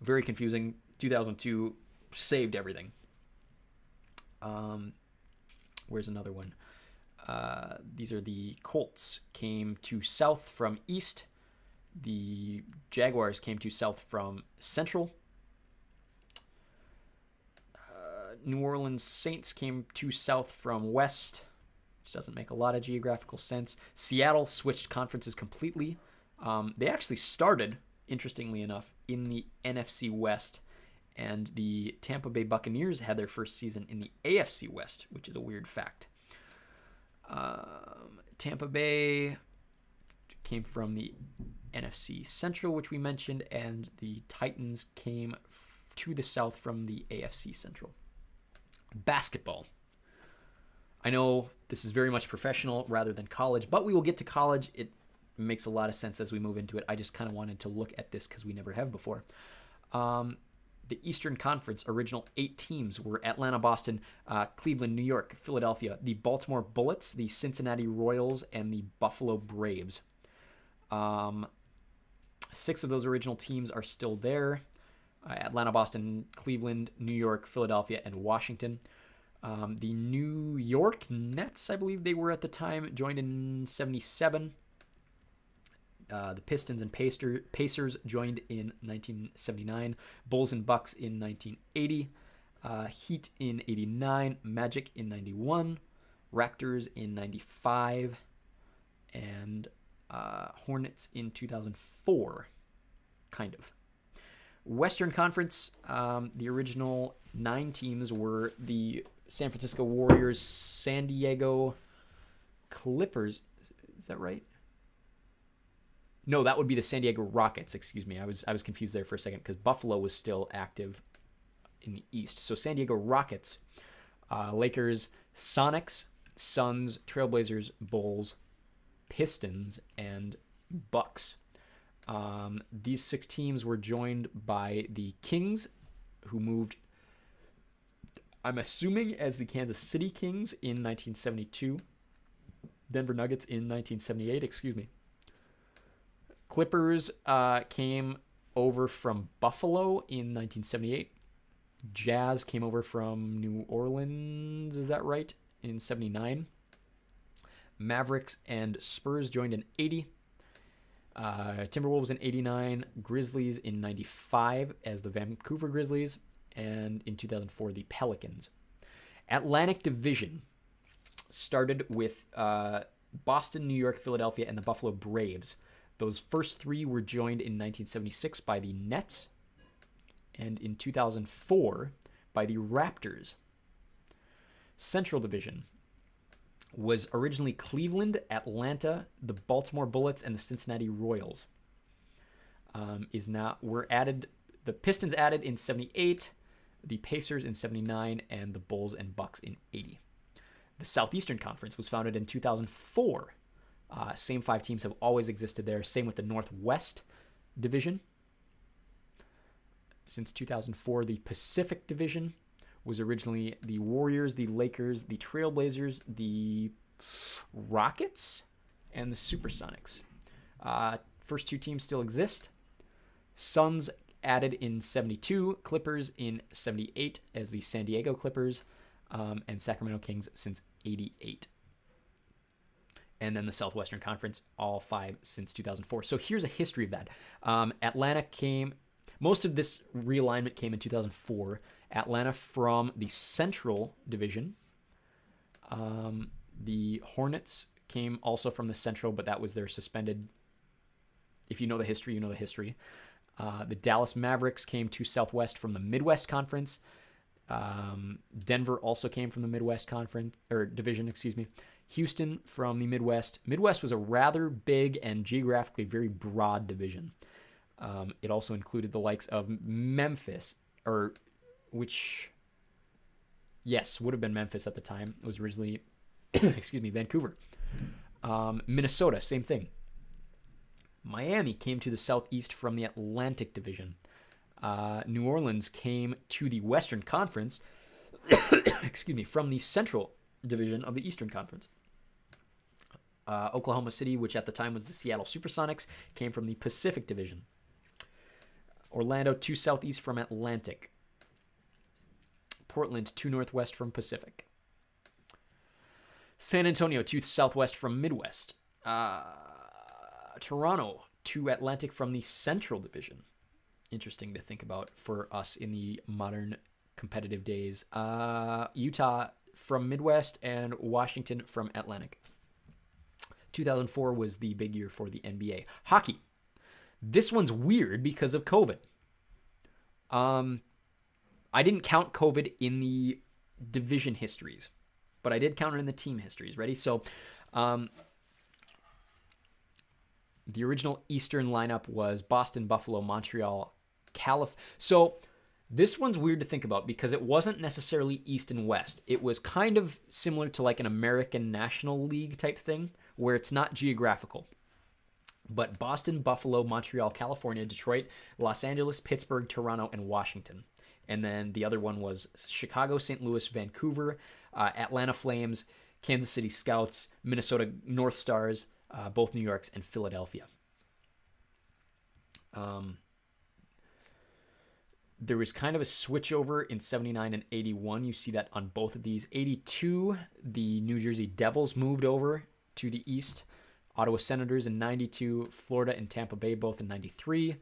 Very confusing. 2002 saved everything. Where's another one? These are the Colts. Came to south from east. The Jaguars came to south from central. New Orleans Saints came to south from west, which doesn't make a lot of geographical sense. Seattle switched conferences completely. They actually started, interestingly enough, in the NFC West, and the Tampa Bay Buccaneers had their first season in the AFC West, which is a weird fact. Tampa Bay came from the NFC Central, which we mentioned, and the Titans came to the south from the AFC Central. Basketball. I know this is very much professional rather than college, but we will get to college. It makes a lot of sense as we move into it. I just kind of wanted to look at this because we never have before. The Eastern Conference original 8 teams were Atlanta, Boston, Cleveland, New York, Philadelphia, the Baltimore Bullets, the Cincinnati Royals, and the Buffalo Braves. 6 of those original teams are still there. Atlanta, Boston, Cleveland, New York, Philadelphia, and Washington. The New York Nets, I believe they were at the time, joined in 77. The Pistons and Pacers joined in 1979. Bulls and Bucks in 1980. Heat in 89. Magic in 91. Raptors in 95. And Hornets in 2004. Kind of. Western Conference, the original 9 teams were the San Francisco Warriors, San Diego Clippers. Is that right? No, that would be the San Diego Rockets. Excuse me, I was confused there for a second because Buffalo was still active in the East. So San Diego Rockets, Lakers, Sonics, Suns, Trailblazers, Bulls, Pistons, and Bucks. These 6 teams were joined by the Kings, who moved, I'm assuming, as the Kansas City Kings in 1972. Denver Nuggets in 1978, excuse me. Clippers came over from Buffalo in 1978. Jazz came over from New Orleans, is that right, in 79. Mavericks and Spurs joined in 80. Timberwolves in 89, Grizzlies in 95 as the Vancouver Grizzlies, and in 2004 the Pelicans. Atlantic Division started with Boston, New York, Philadelphia, and the Buffalo Braves. Those first 3 were joined in 1976 by the Nets, and in 2004 by the Raptors. Central Division was originally Cleveland, Atlanta, the Baltimore Bullets, and the Cincinnati Royals. The Pistons added in 78, the Pacers in 79, and the Bulls and Bucks in 80. The Southeastern Conference was founded in 2004. Same 5 teams have always existed there. Same with the Northwest Division. Since 2004, the Pacific Division was originally the Warriors, the Lakers, the Trailblazers, the Rockets, and the Supersonics. First 2 teams still exist. Suns added in 72, Clippers in 78 as the San Diego Clippers, and Sacramento Kings since 88. And then the Southwestern Conference, all 5 since 2004. So here's a history of that. Most of this realignment came in 2004. Atlanta from the Central Division. The Hornets came also from the Central, but that was their suspended. If you know the history, you know the history. The Dallas Mavericks came to Southwest from the Midwest Conference. Denver also came from the Midwest Conference, or Division, excuse me. Houston from the Midwest. Midwest was a rather big and geographically very broad division. It also included the likes of Memphis, or which, yes, would have been Memphis at the time. It was originally, excuse me, Vancouver. Minnesota, same thing. Miami came to the Southeast from the Atlantic Division. New Orleans came to the Western Conference, excuse me, from the Central Division of the Eastern Conference. Oklahoma City, which at the time was the Seattle Supersonics, came from the Pacific Division. Orlando to Southeast from Atlantic. Portland to Northwest from Pacific. San Antonio to Southwest from Midwest. Toronto to Atlantic from the Central Division. Interesting to think about for us in the modern competitive days. Utah from Midwest and Washington from Atlantic. 2004 was the big year for the NBA. Hockey. This one's weird because of COVID. I didn't count COVID in the division histories, but I did count it in the team histories. Ready? So, the original Eastern lineup was Boston, Buffalo, Montreal, California. So this one's weird to think about because it wasn't necessarily East and West. It was kind of similar to like an American National League type thing where it's not geographical. But Boston, Buffalo, Montreal, California, Detroit, Los Angeles, Pittsburgh, Toronto, and Washington. And then the other one was Chicago, St. Louis, Vancouver, Atlanta Flames, Kansas City Scouts, Minnesota North Stars, both New Yorks, and Philadelphia. There was kind of a switchover in 79 and 81. You see that on both of these. 82, the New Jersey Devils moved over to the East. Ottawa Senators in 92, Florida and Tampa Bay both in 93.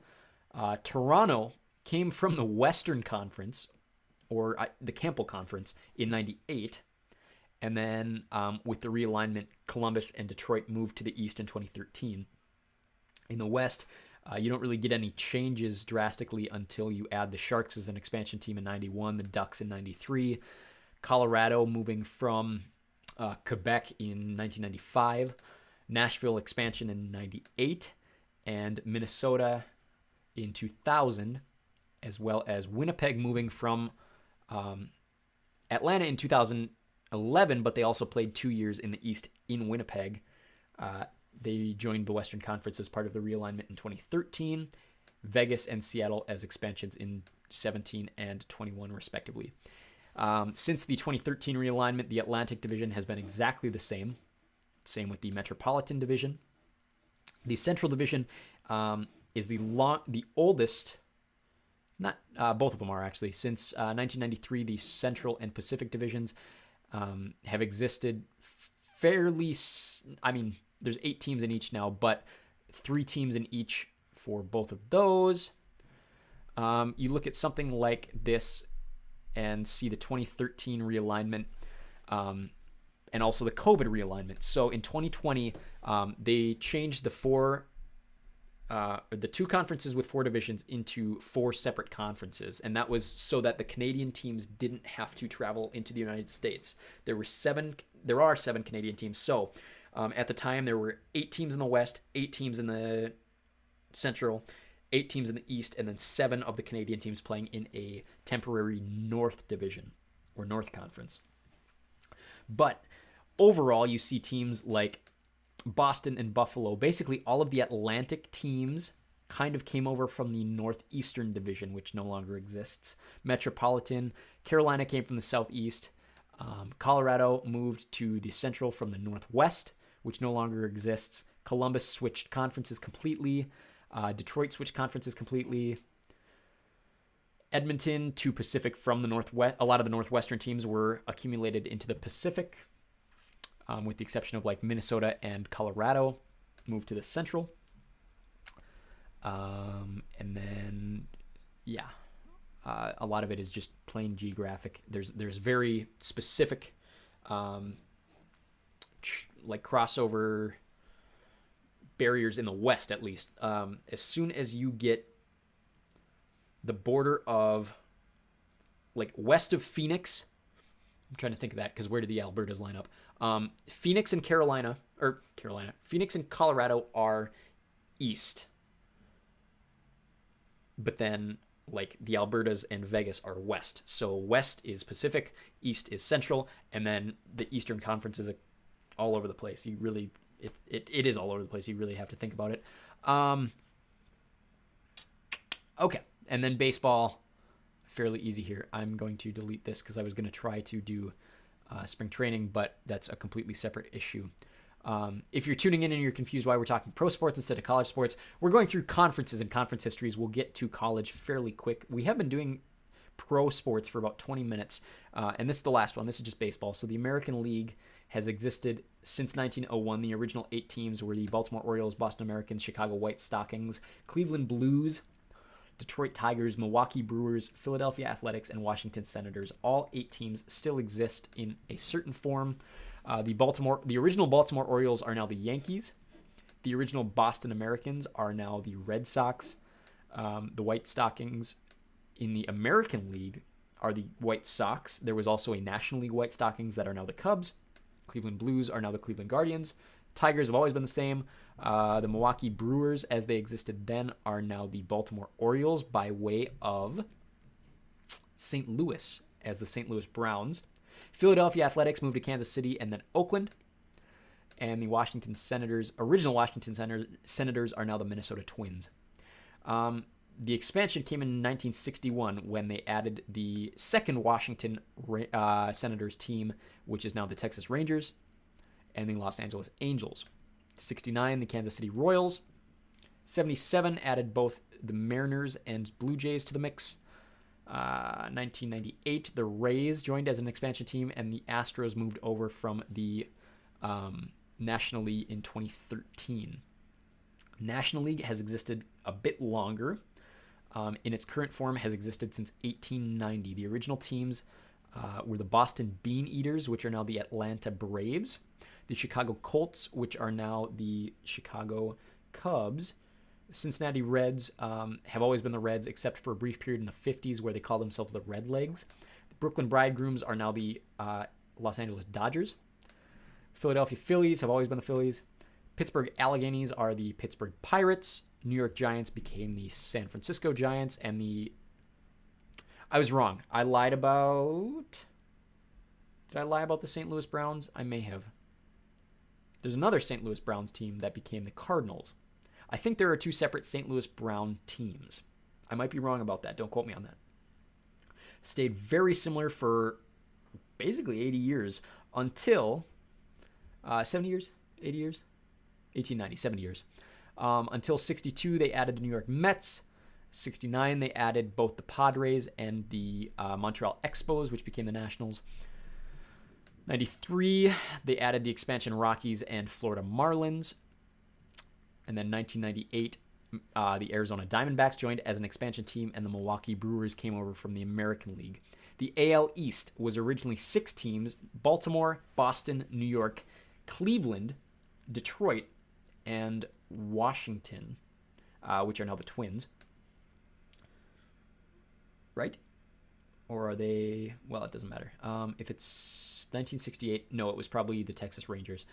Toronto came from the Western Conference, or the Campbell Conference, in 98. And then with the realignment, Columbus and Detroit moved to the East in 2013. In the West, you don't really get any changes drastically until you add the Sharks as an expansion team in 91, the Ducks in 93, Colorado moving from Quebec in 1995, Nashville expansion in 98, and Minnesota in 2000, as well as Winnipeg moving from Atlanta in 2011, but they also played 2 years in the East in Winnipeg. They joined the Western Conference as part of the realignment in 2013, Vegas and Seattle as expansions in 17 and 21, respectively. Since the 2013 realignment, the Atlantic Division has been exactly the same. Same with the Metropolitan Division. The Central Division is the oldest. Not both of them are actually. Since 1993, the Central and Pacific Divisions have existed fairly. I mean, there's 8 teams in each now, but 3 teams in each for both of those. You look at something like this and see the 2013 realignment and also the COVID realignment. So in 2020, they changed the 2 conferences with 4 divisions into 4 separate conferences. And that was so that the Canadian teams didn't have to travel into the United States. There are 7 Canadian teams. So at the time, there were 8 teams in the West, 8 teams in the Central, 8 teams in the East, and then 7 of the Canadian teams playing in a temporary North Division or North Conference. But overall, you see teams like Boston and Buffalo. Basically, all of the Atlantic teams kind of came over from the Northeastern Division, which no longer exists. Metropolitan, Carolina came from the Southeast. Colorado moved to the Central from the Northwest, which no longer exists. Columbus switched conferences completely. Detroit switched conferences completely. Edmonton to Pacific from the Northwest. A lot of the Northwestern teams were accumulated into the Pacific, with the exception of like Minnesota and Colorado moved to the Central. And then, yeah, a lot of it is just plain geographic. There's very specific, like crossover barriers in the West, at least. As soon as you get the border of, like, west of Phoenix, I'm trying to think of that because where do the Albertas line up? Phoenix and Phoenix and Colorado are east. But then like the Albertas and Vegas are west. So west is Pacific, east is central, and then the Eastern Conference is all over the place. You really, it is all over the place. You really have to think about it. Okay, and then baseball, fairly easy here. I'm going to delete this because I was going to try to do spring training, but that's a completely separate issue. If you're tuning in and you're confused why we're talking pro sports instead of college sports, we're going through conferences and conference histories. We'll get to college fairly quick. We have been doing pro sports for about 20 minutes, and this is the last one. This is just baseball. So the American League has existed since 1901. The original 8 teams were the Baltimore Orioles, Boston Americans, Chicago White Stockings, Cleveland Blues, Detroit Tigers, Milwaukee Brewers, Philadelphia Athletics, and Washington Senators. All 8 teams still exist in a certain form. The original Baltimore Orioles are now the Yankees. The original Boston Americans are now the Red Sox. The White Stockings in the American League are the White Sox. There was also a National League White Stockings that are now the Cubs. Cleveland Blues are now the Cleveland Guardians. Tigers have always been the same. The Milwaukee Brewers, as they existed then, are now the Baltimore Orioles by way of St. Louis as the St. Louis Browns. Philadelphia Athletics moved to Kansas City and then Oakland. And the Washington Senators, original Washington Senators, are now the Minnesota Twins. The expansion came in 1961 when they added the second Washington Senators team, which is now the Texas Rangers, and the Los Angeles Angels. 69, the Kansas City Royals. 77 added both the Mariners and Blue Jays to the mix. 1998, the Rays joined as an expansion team, and the Astros moved over from the National League in 2013. National League has existed a bit longer. In its current form, has existed since 1890. The original teams were the Boston Bean Eaters, which are now the Atlanta Braves, the Chicago Colts, which are now the Chicago Cubs. Cincinnati Reds have always been the Reds, except for a brief period in the 50s where they called themselves the Redlegs. The Brooklyn Bridegrooms are now the Los Angeles Dodgers. Philadelphia Phillies have always been the Phillies. Pittsburgh Alleghenies are the Pittsburgh Pirates. New York Giants became the San Francisco Giants, and I was wrong. I lied about... Did I lie about the St. Louis Browns? I may have. There's another St. Louis Browns team that became the Cardinals. I think there are 2 separate St. Louis Brown teams. I might be wrong about that. Don't quote me on that. Stayed very similar for basically 80 years until 70 years? 80 years? 1890, 70 years. Until 62, they added the New York Mets. 69, they added both the Padres and the Montreal Expos, which became the Nationals. 93, they added the expansion Rockies and Florida Marlins. And then 1998, the Arizona Diamondbacks joined as an expansion team, and the Milwaukee Brewers came over from the American League. The AL East was originally 6 teams: Baltimore, Boston, New York, Cleveland, Detroit, and Washington, which are now the Twins. Right? Or are they... Well, it doesn't matter. If it's 1968, no, it was probably the Texas Rangers.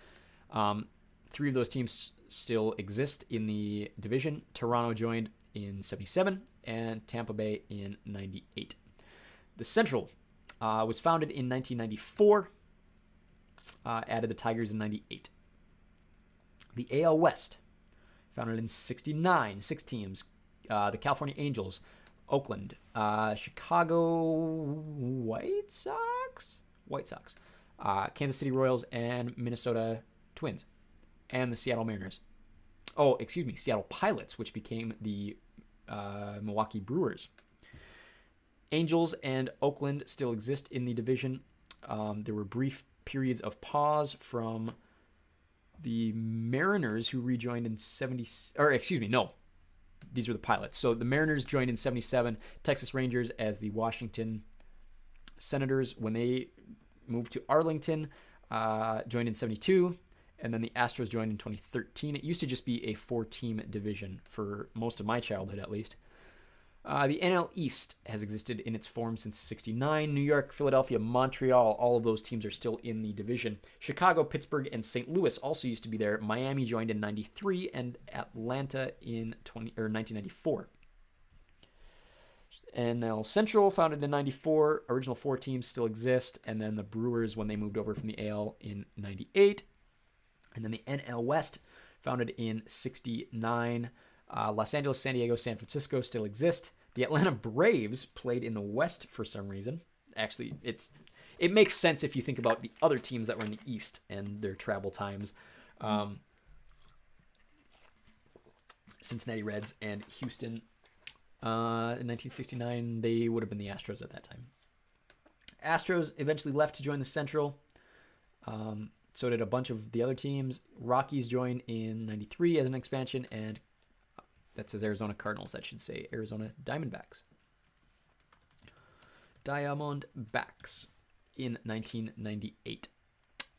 3 of those teams still exist in the division. Toronto joined in 77 and Tampa Bay in 98. The Central was founded in 1994, added the Tigers in 98. The AL West, founded in 69, 6 teams. The California Angels, Oakland, Chicago White Sox, Kansas City Royals, and Minnesota Twins. And the Seattle Mariners. Seattle Pilots, which became the Milwaukee Brewers. Angels and Oakland still exist in the division. There were brief periods of pause from the Mariners, who rejoined in 70... These were the Pilots. So the Mariners joined in 77. Texas Rangers as the Washington Senators, when they moved to Arlington, joined in 72. And then the Astros joined in 2013. It used to just be a 4-team division for most of my childhood, at least. The NL East has existed in its form since 69. New York, Philadelphia, Montreal, all of those teams are still in the division. Chicago, Pittsburgh, and St. Louis also used to be there. Miami joined in 93 and Atlanta in 1994. NL Central, founded in 94. Original 4 teams still exist. And then the Brewers, when they moved over from the AL in 98. And then the NL West, founded in 69. Los Angeles, San Diego, San Francisco still exist. The Atlanta Braves played in the West for some reason. Actually, it makes sense if you think about the other teams that were in the East and their travel times. Cincinnati Reds and Houston. In 1969, they would have been the Astros at that time. Astros eventually left to join the Central. So did a bunch of the other teams. Rockies joined in 93 as an expansion, and that says Arizona Cardinals. That should say Arizona Diamondbacks. Diamondbacks in 1998.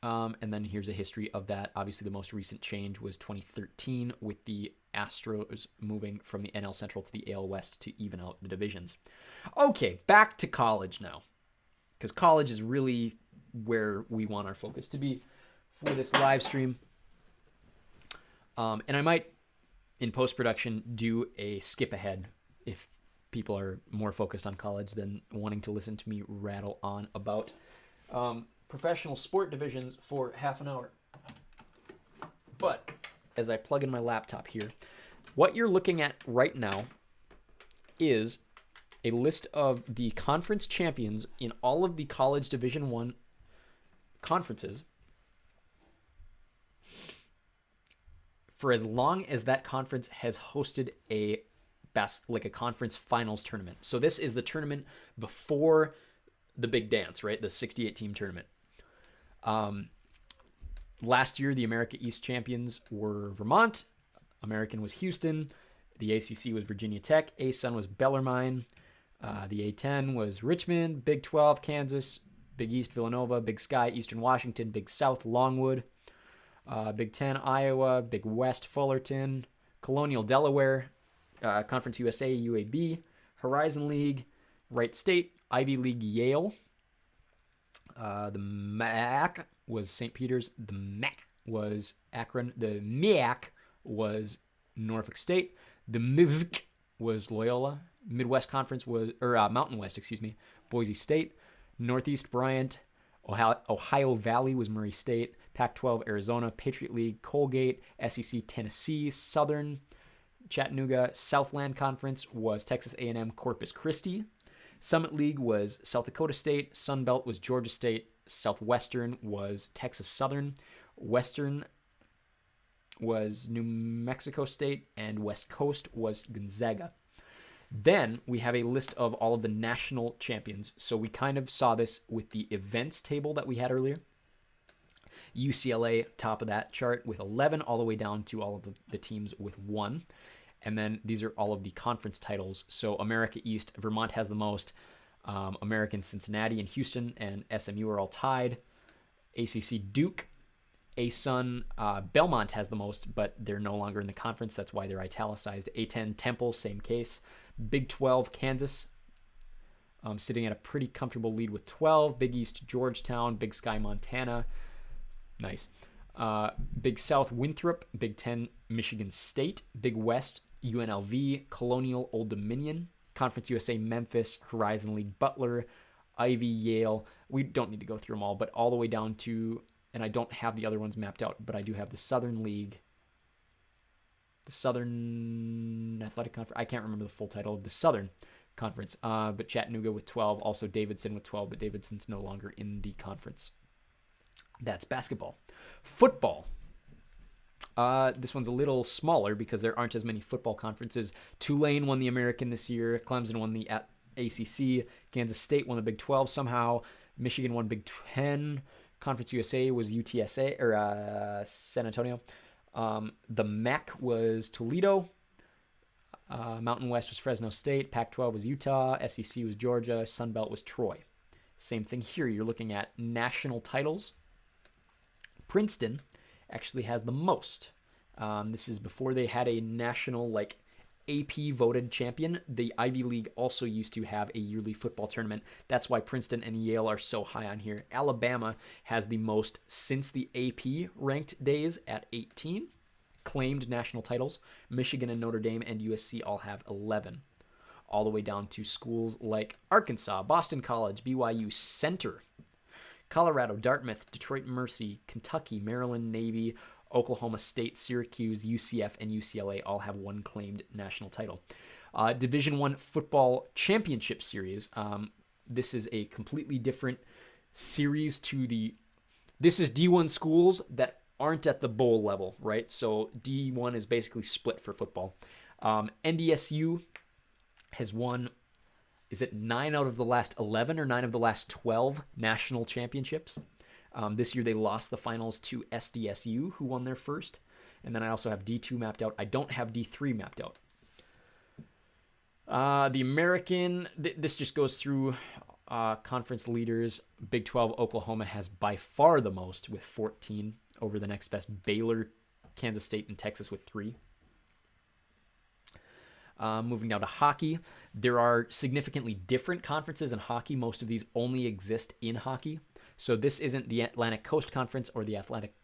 And then here's a history of that. Obviously, the most recent change was 2013 with the Astros moving from the NL Central to the AL West to even out the divisions. Okay, back to college now, because college is really where we want our focus to be for this live stream. And I might, in post-production, do a skip ahead if people are more focused on college than wanting to listen to me rattle on about professional sport divisions for half an hour. But as I plug in my laptop here, what you're looking at right now is a list of the conference champions in all of the college Division I conferences for as long as that conference has hosted a conference finals tournament. So this is the tournament before the big dance, right? The 68-team tournament. Last year, the America East champions were Vermont. American was Houston. The ACC was Virginia Tech. ASUN was Bellarmine. The A10 was Richmond. Big 12, Kansas. Big East, Villanova. Big Sky, Eastern Washington. Big South, Longwood. Big 10, Iowa. Big West, Fullerton. Colonial, Delaware. Conference USA, UAB. Horizon League, Wright State. Ivy League, Yale. The MAC was St. Peter's. The MAC was Akron. The MEAC was Norfolk State. The MIVC was Loyola. Midwest Conference was, Mountain West, Boise State. Northeast Bryant. Ohio Valley was Murray State. Pac-12 Arizona. Patriot League Colgate. SEC Tennessee. Southern Chattanooga. Southland Conference was Texas A&M Corpus Christi. Summit League was South Dakota State. Sun Belt was Georgia State. Southwestern was Texas Southern. Western was New Mexico State. And West Coast was Gonzaga. Then we have a list of all of the national champions. So we kind of saw this with the events table that we had earlier. UCLA, top of that chart with 11, all the way down to all of the teams with 1. And then these are all of the conference titles. So America East, Vermont has the most. American, Cincinnati, and Houston and SMU are all tied. ACC, Duke. ASUN, Belmont has the most, but they're no longer in the conference. That's why they're italicized. A10, Temple, same case. Big 12, Kansas, sitting at a pretty comfortable lead with 12. Big East, Georgetown. Big Sky, Montana. Nice. Big South, Winthrop. Big 10, Michigan State. Big West, UNLV, Colonial, Old Dominion. Conference USA, Memphis. Horizon League, Butler. Ivy, Yale. We don't need to go through them all, but all the way down to, and I don't have the other ones mapped out, but I do have the Southern League, the Southern Athletic Conference. I can't remember the full title of the Southern Conference, but Chattanooga with 12. Also Davidson with 12, but Davidson's no longer in the conference. That's basketball. Football. This one's a little smaller because there aren't as many football conferences. Tulane won the American this year. Clemson won the ACC. Kansas State won the Big 12 somehow. Michigan won Big 10. Conference USA was UTSA or San Antonio. The MAC was Toledo. Mountain West was Fresno State. Pac-12 was Utah. SEC was Georgia. Sun Belt was Troy. Same thing here. You're looking at national titles. Princeton actually has the most. This is before they had a national AP voted champion. The Ivy League also used to have a yearly football tournament. That's why Princeton and Yale are so high on here. Alabama has the most since the AP ranked days at 18 claimed national titles. Michigan and Notre Dame and USC all have 11. all the way down to schools like Arkansas, Boston College, BYU, Center, Colorado, Dartmouth, Detroit Mercy, Kentucky, Maryland, Navy, Oklahoma State, Syracuse, UCF, and UCLA all have one claimed national title. Division I football championship series. This is a completely different series to the... This is D1 schools that aren't at the bowl level, right? So D1 is basically split for football. NDSU has won, is it 9 out of the last 11 or 9 of the last 12 national championships? This year they lost the finals to SDSU, who won their first. And then I also have D2 mapped out. I don't have D3 mapped out. The American, this just goes through conference leaders. Big 12, Oklahoma has by far the most with 14 over the next best. Baylor, Kansas State, and Texas with 3. Moving down to hockey, there are significantly different conferences in hockey. Most of these only exist in hockey. So this isn't the Atlantic Coast Conference or the Atlantic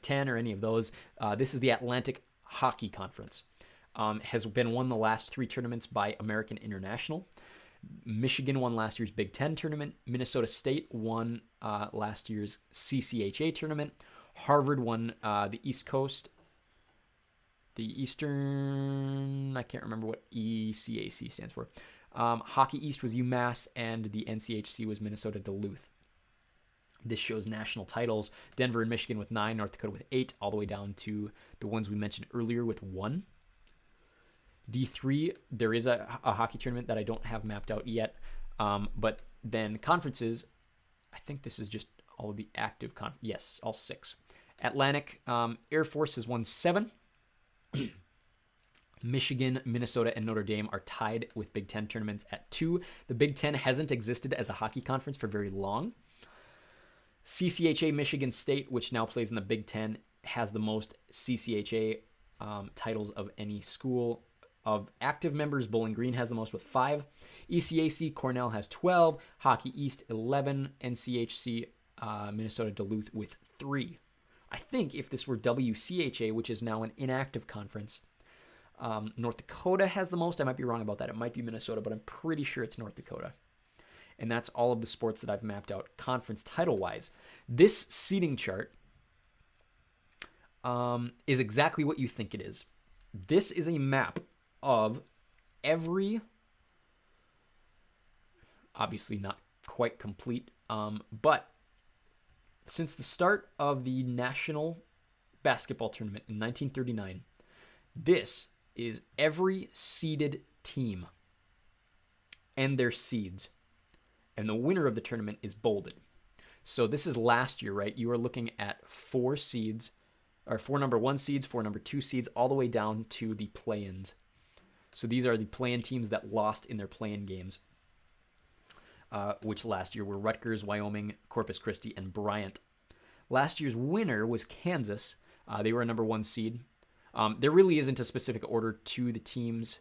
10 or any of those. This is the Atlantic Hockey Conference. Has been won the last 3 tournaments by American International. Michigan won last year's Big Ten tournament. Minnesota State won last year's CCHA tournament. Harvard won the East Coast. The Eastern, I can't remember what ECAC stands for. Hockey East was UMass, and the NCHC was Minnesota Duluth. This shows national titles. Denver and Michigan with 9, North Dakota with 8, all the way down to the ones we mentioned earlier with 1. D3, there is a hockey tournament that I don't have mapped out yet. But then conferences, I think this is just all of the active yes, all 6. Atlantic, Air Force has won 7. Michigan, Minnesota, and Notre Dame are tied with Big Ten tournaments at 2. The Big Ten hasn't existed as a hockey conference for very long. CCHA Michigan State, which now plays in the Big Ten, has the most CCHA titles of any school. Of active members, Bowling Green has the most with 5. ECAC, Cornell has 12. Hockey East, 11. NCHC, Minnesota Duluth with 3. I think if this were WCHA, which is now an inactive conference, North Dakota has the most. I might be wrong about that. It might be Minnesota, but I'm pretty sure it's North Dakota. And that's all of the sports that I've mapped out conference title-wise. This seating chart is exactly what you think it is. This is a map of every, obviously not quite complete, but since the start of the National Basketball Tournament in 1939, this is every seeded team and their seeds. And the winner of the tournament is bolded. So this is last year, right? You are looking at 4 seeds, or 4 number 1 seeds, 4 number 2 seeds, all the way down to the play-ins. So these are the play-in teams that lost in their play-in games, which last year were Rutgers, Wyoming, Corpus Christi, and Bryant. Last year's winner was Kansas. They were a number 1 seed. There really isn't a specific order to the teams.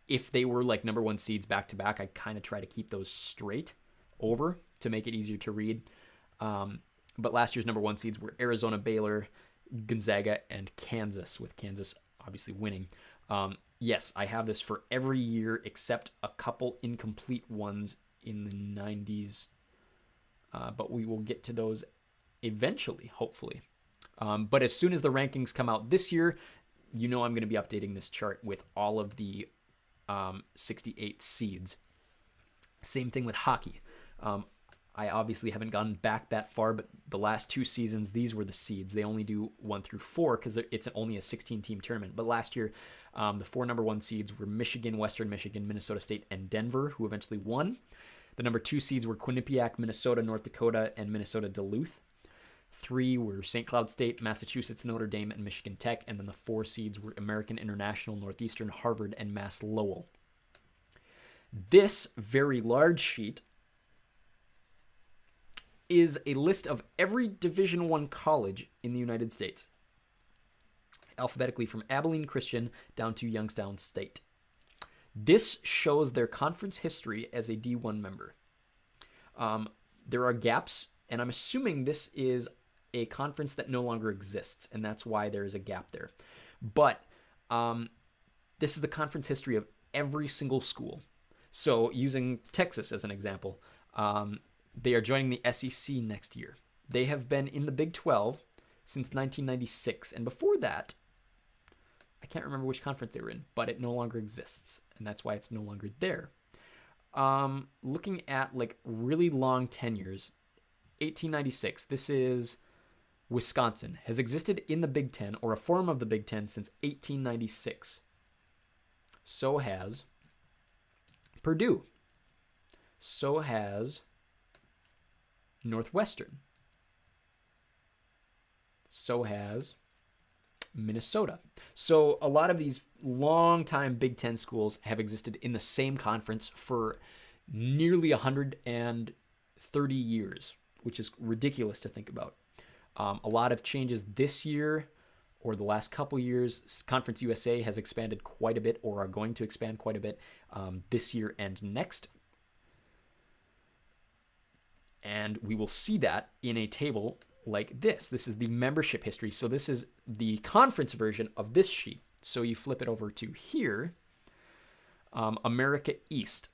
If they were like number 1 seeds back to back, I kind of try to keep those straight over to make it easier to read. But last year's number 1 seeds were Arizona, Baylor, Gonzaga, and Kansas, with Kansas obviously winning. Yes, I have this for every year except a couple incomplete ones in the 90s. But we will get to those eventually, hopefully. But as soon as the rankings come out this year, you know I'm going to be updating this chart with all of the 68 seeds. Same thing with hockey. I obviously haven't gone back that far, but the last 2 seasons, these were the seeds. They only do 1 through 4 because it's only a 16-team tournament. But last year, the 4 number 1 seeds were Michigan, Western Michigan, Minnesota State, and Denver, who eventually won. The number 2 seeds were Quinnipiac, Minnesota, North Dakota, and Minnesota Duluth. 3 were St. Cloud State, Massachusetts, Notre Dame, and Michigan Tech. And then the 4 seeds were American International, Northeastern, Harvard, and Mass Lowell. This very large sheet is a list of every Division I college in the United States, alphabetically from Abilene Christian down to Youngstown State. This shows their conference history as a D1 member. There are gaps, and I'm assuming this is a conference that no longer exists, and that's why there is a gap there. But This is the conference history of every single school. So using Texas as an example, they are joining the SEC next year. They have been in the Big 12 since 1996. And before that, I can't remember which conference they were in, but it no longer exists. And that's why it's no longer there. Looking at like really long tenures, 1896, this is Wisconsin, has existed in the Big Ten or a form of the Big Ten since 1896. So has Purdue. So has Northwestern. So has Minnesota. So a lot of these long-time Big Ten schools have existed in the same conference for nearly 130 years, which is ridiculous to think about. A lot of changes this year or the last couple years. Conference USA has expanded quite a bit or are going to expand quite a bit this year and next. And we will see that in a table like this. This is the membership history. So this is the conference version of this sheet. So you flip it over to here, America East.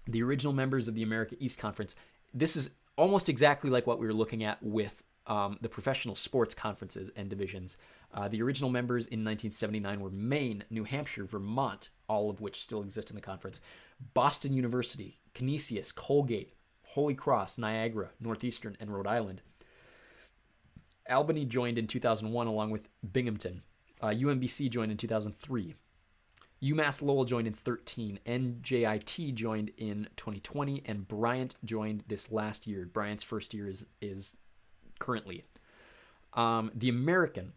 The original members of the America East Conference. This is almost exactly like what we were looking at with the professional sports conferences and divisions. The original members in 1979 were Maine, New Hampshire, Vermont, all of which still exist in the conference, Boston University, Canisius, Colgate, Holy Cross, Niagara, Northeastern, and Rhode Island. Albany joined in 2001 along with Binghamton. UMBC joined in 2003. UMass Lowell joined in 2013. NJIT joined in 2020, and Bryant joined this last year. Bryant's first year is currently. The American,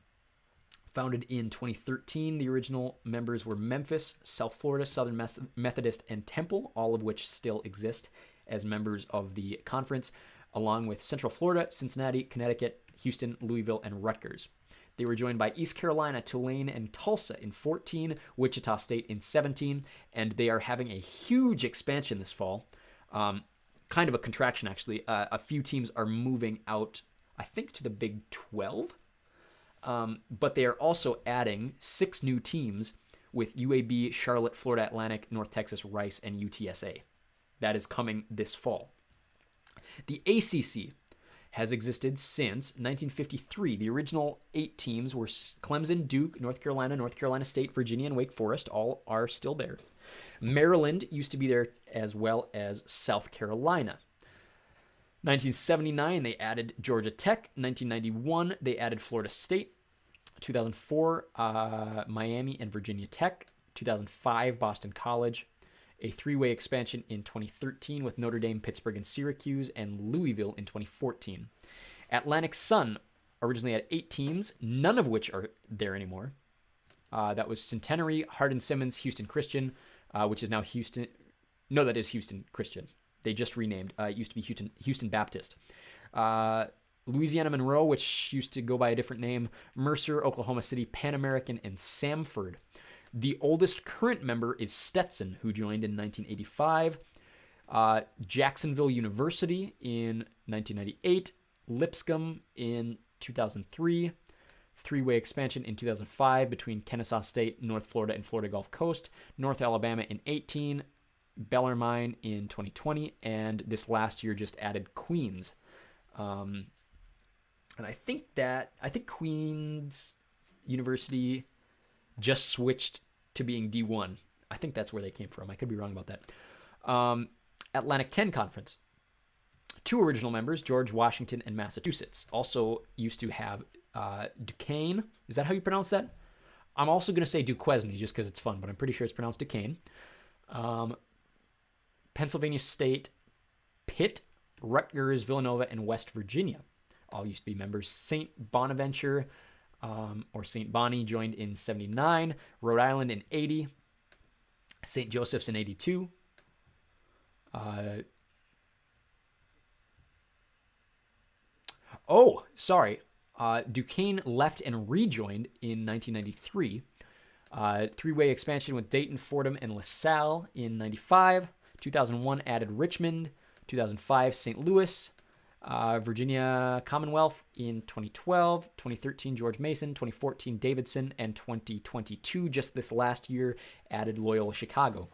founded in 2013. The original members were Memphis, South Florida, Southern Methodist, and Temple, all of which still exist as members of the conference, along with Central Florida, Cincinnati, Connecticut, Houston, Louisville, and Rutgers. They were joined by East Carolina, Tulane, and Tulsa in 2014, Wichita State in 2017, and they are having a huge expansion this fall. Kind of a contraction, actually. A few teams are moving out, I think, to the Big 12, but they are also adding 6 new teams with UAB, Charlotte, Florida Atlantic, North Texas, Rice, and UTSA. That is coming this fall. The ACC has existed since 1953. The original 8 teams were Clemson, Duke, North Carolina State, Virginia, and Wake Forest. All are still there. Maryland used to be there, as well as South Carolina. 1979, they added Georgia Tech. 1991, they added Florida State. 2004, Miami and Virginia Tech. 2005, Boston College. A 3-way expansion in 2013 with Notre Dame, Pittsburgh, and Syracuse, and Louisville in 2014. Atlantic Sun originally had 8 teams, none of which are there anymore. That was Centenary, Hardin-Simmons, Houston Christian, which is now Houston. No, that is Houston Christian. They just renamed. It used to be Houston Baptist. Louisiana Monroe, which used to go by a different name. Mercer, Oklahoma City, Pan American, and Samford. The oldest current member is Stetson, who joined in 1985. Jacksonville University in 1998. Lipscomb in 2003. 3-way expansion in 2005 between Kennesaw State, North Florida, and Florida Gulf Coast. North Alabama in 2018. Bellarmine in 2020. And this last year just added Queens. And I think Queens University just switched to being D1. I think that's where they came from. I could be wrong about that. Atlantic 10 Conference. 2 original members, George Washington and Massachusetts. Also used to have Duquesne. Is that how you pronounce that? I'm also going to say Duquesne just because it's fun, but I'm pretty sure it's pronounced Duquesne. Pennsylvania State, Pitt, Rutgers, Villanova, and West Virginia. All used to be members. St. Bonaventure, or St. Bonnie, joined in 79. Rhode Island in 80. St. Joseph's in 82. Duquesne left and rejoined in 1993. 3-way expansion with Dayton, Fordham, and LaSalle in 95. 2001 added Richmond. 2005, St. Louis. Virginia Commonwealth in 2012, 2013 George Mason, 2014 Davidson, and 2022, just this last year, added Loyola Chicago.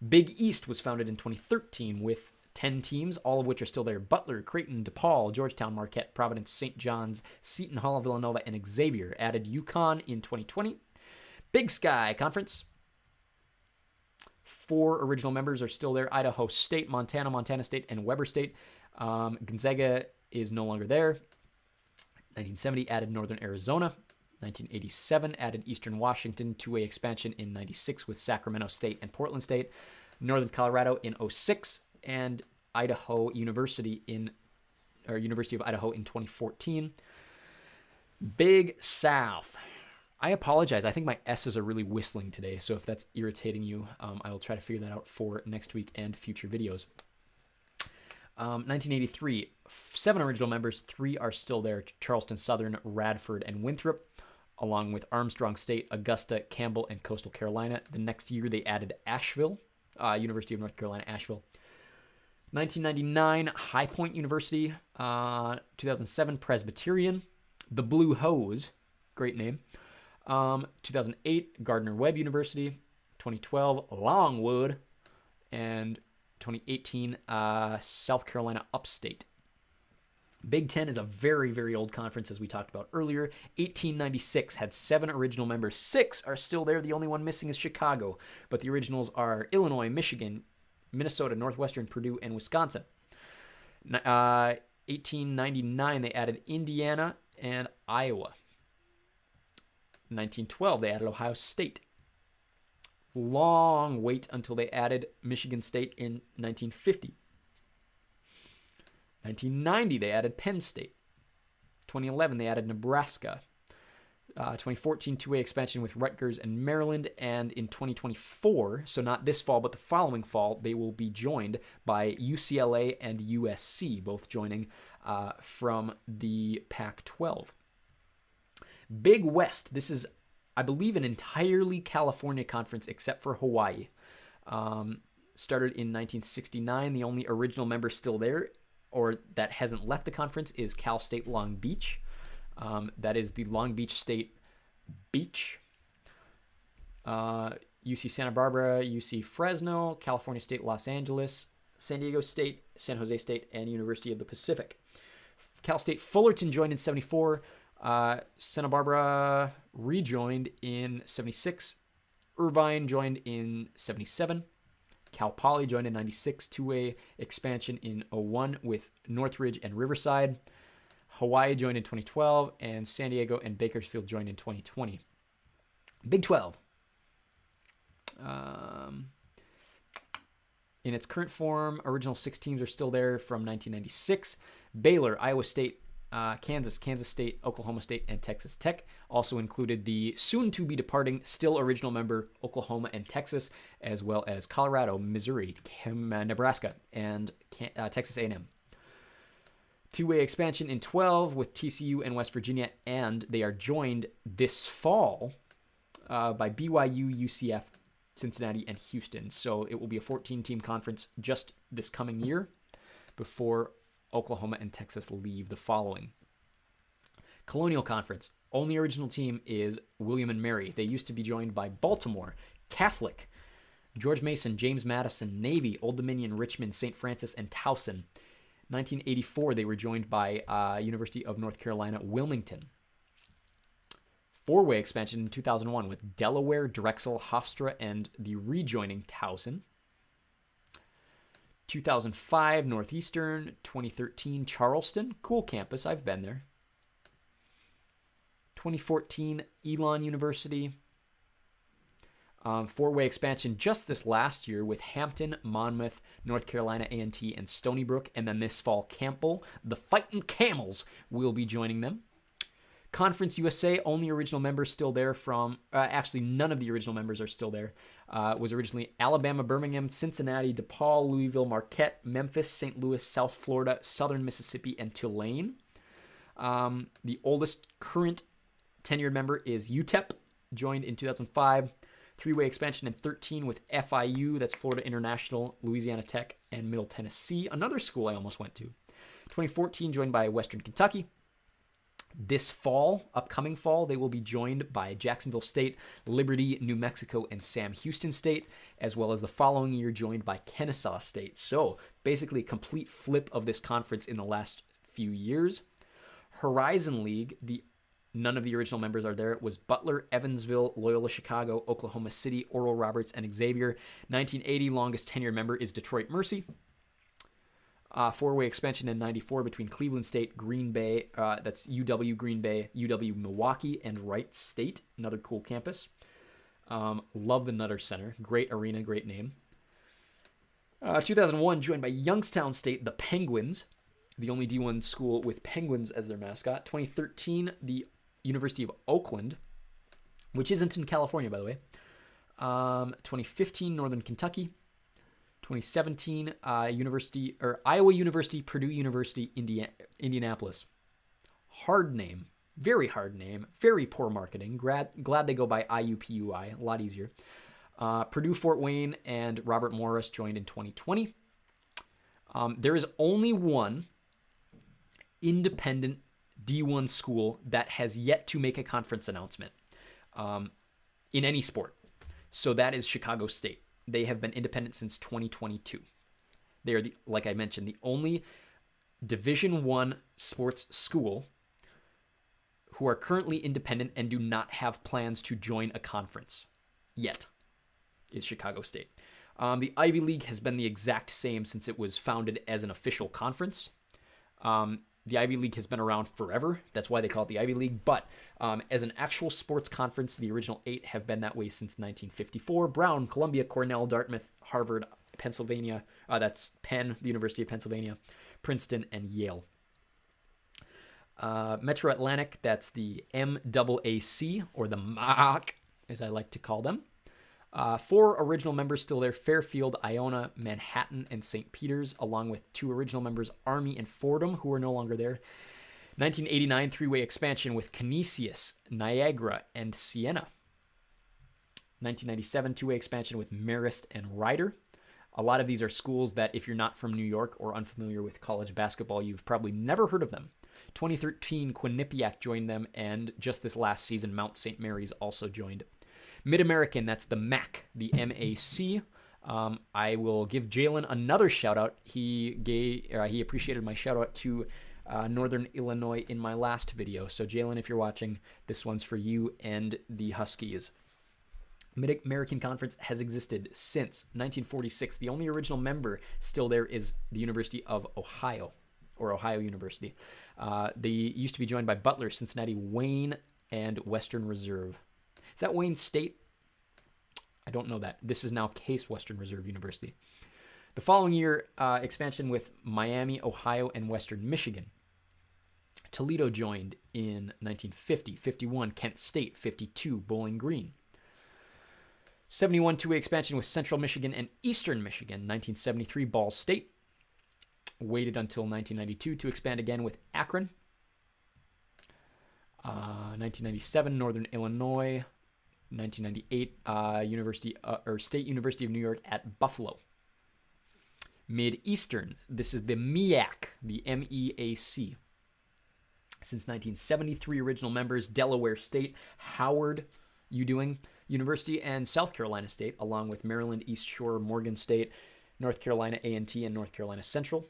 Big East was founded in 2013 with 10 teams, all of which are still there. Butler, Creighton, DePaul, Georgetown, Marquette, Providence, St. John's, Seton Hall, Villanova, and Xavier. Added UConn in 2020. Big Sky Conference. 4 original members are still there. Idaho State, Montana, Montana State, and Weber State. Gonzaga is no longer there. 1970 added Northern Arizona. 1987 added Eastern Washington, two-way expansion in 96 with Sacramento State and Portland State. Northern Colorado in 06 and University of Idaho in 2014. Big South. I apologize. I think my S's are really whistling today, so if that's irritating you, I will try to figure that out for next week and future videos. 1983, 7 original members, 3 are still there. Charleston Southern, Radford, and Winthrop, along with Armstrong State, Augusta, Campbell, and Coastal Carolina. The next year, they added Asheville, University of North Carolina, Asheville. 1999, High Point University. 2007, Presbyterian. The Blue Hose, great name. 2008, Gardner-Webb University. 2012, Longwood. And 2018, South Carolina Upstate. Big Ten is a very, very old conference, as we talked about earlier. 1896 had 7 original members. 6 are still there. The only one missing is Chicago. But the originals are Illinois, Michigan, Minnesota, Northwestern, Purdue, and Wisconsin. 1899, they added Indiana and Iowa. 1912, they added Ohio State. Long wait until they added Michigan State in 1950. 1990, they added Penn State. 2011, they added Nebraska. 2014, two-way expansion with Rutgers and Maryland. And in 2024, so not this fall, but the following fall, they will be joined by UCLA and USC, both joining from the Pac-12. Big West. This is, I believe, an entirely California conference except for Hawaii. Started in 1969. The only original member still there, or that hasn't left the conference, is Cal State Long Beach. That is the Long Beach State Beach. UC Santa Barbara, UC Fresno, California State Los Angeles, San Diego State, San Jose State, and University of the Pacific. Cal State Fullerton joined in 74. Santa Barbara rejoined in 76. Irvine joined in 77. Cal Poly joined in 96. Two-way expansion in 01 with Northridge and Riverside. Hawaii joined in 2012, and San Diego and Bakersfield joined in 2020. Big 12. In its current form, original 6 teams are still there from 1996. Baylor, Iowa State, Kansas, Kansas State, Oklahoma State, and Texas Tech. Also included the soon-to-be departing, still original member, Oklahoma and Texas, as well as Colorado, Missouri, Nebraska, and Texas A&M. Two-way expansion in 12 with TCU and West Virginia, and they are joined this fall by BYU, UCF, Cincinnati, and Houston. So it will be a 14-team conference just this coming year before Oklahoma and Texas leave the following. Colonial Conference. Only original team is William and Mary. They used to be joined by Baltimore, Catholic, George Mason, James Madison, Navy, Old Dominion, Richmond, St. Francis, and Towson. 1984, they were joined by University of North Carolina, Wilmington. Four-way expansion in 2001 with Delaware, Drexel, Hofstra, and the rejoining Towson. 2005, Northeastern. 2013, Charleston. Cool campus. I've been there. 2014, Elon University. Four-way expansion just this last year with Hampton, Monmouth, North Carolina A&T, and Stony Brook. And then this fall, Campbell, the Fightin' Camels, will be joining them. Conference USA, only original members still there from... actually, none of the original members are still there. Was originally Alabama, Birmingham, Cincinnati, DePaul, Louisville, Marquette, Memphis, St. Louis, South Florida, Southern Mississippi, and Tulane. The oldest current tenured member is UTEP, joined in 2005. Three-way expansion in 13 with FIU, that's Florida International, Louisiana Tech, and Middle Tennessee, another school I almost went to. 2014, joined by Western Kentucky. This fall, upcoming fall, they will be joined by Jacksonville State, Liberty, New Mexico, and Sam Houston State, as well as the following year joined by Kennesaw State. So basically a complete flip of this conference in the last few years. Horizon League, none of the original members are there. It was Butler, Evansville, Loyola Chicago, Oklahoma City, Oral Roberts, and Xavier. 1980, longest tenured member is Detroit Mercy. Four-way expansion in 94 between Cleveland State, Green Bay, that's UW Green Bay, UW Milwaukee, and Wright State, another cool campus. Love the Nutter Center. Great arena, great name. 2001, joined by Youngstown State, the Penguins, the only D1 school with penguins as their mascot. 2013, the University of Oakland, which isn't in California, by the way. 2015, Northern Kentucky. 2017, Iowa University, Purdue University, Indianapolis. Hard name, very hard name, very poor marketing. Glad they go by IUPUI, a lot easier. Purdue, Fort Wayne, and Robert Morris joined in 2020. There is only one independent D1 school that has yet to make a conference announcement in any sport. So that is Chicago State. They have been independent since 2022. They are, like I mentioned, the only Division I sports school who are currently independent and do not have plans to join a conference yet, is Chicago State. The Ivy League has been the exact same since it was founded as an official conference. The Ivy League has been around forever. That's why they call it the Ivy League. But as an actual sports conference, the original 8 have been that way since 1954. Brown, Columbia, Cornell, Dartmouth, Harvard, Pennsylvania. That's Penn, the University of Pennsylvania, Princeton, and Yale. Metro Atlantic, that's the MAAC, or the MAAC, as I like to call them. 4 original members still there: Fairfield, Iona, Manhattan, and St. Peter's, along with 2 original members, Army and Fordham, who are no longer there. 1989, 3-way expansion with Canisius, Niagara, and Siena. 1997, 2-way expansion with Marist and Ryder. A lot of these are schools that, if you're not from New York or unfamiliar with college basketball, you've probably never heard of them. 2013, Quinnipiac joined them, and just this last season, Mount St. Mary's also joined. Mid-American, that's the MAC, the MAC. I will give Jalen another shout-out. He appreciated my shout-out to Northern Illinois in my last video. So, Jalen, if you're watching, this one's for you and the Huskies. Mid-American Conference has existed since 1946. The only original member still there is the University of Ohio, or Ohio University. They used to be joined by Butler, Cincinnati, Wayne, and Western Reserve. Is that Wayne State? I don't know that. This is now Case Western Reserve University. The following year, expansion with Miami, Ohio, and Western Michigan. Toledo joined in 1950. 51, Kent State. 52, Bowling Green. 71, 2-way expansion with Central Michigan and Eastern Michigan. 1973, Ball State. Waited until 1992 to expand again with Akron. 1997, Northern Illinois. 1998, State University of New York at Buffalo. Mid-Eastern, this is the MEAC, the MEAC. Since 1973, original members: Delaware State, Howard University, and South Carolina State, along with Maryland, East Shore, Morgan State, North Carolina A&T, and North Carolina Central.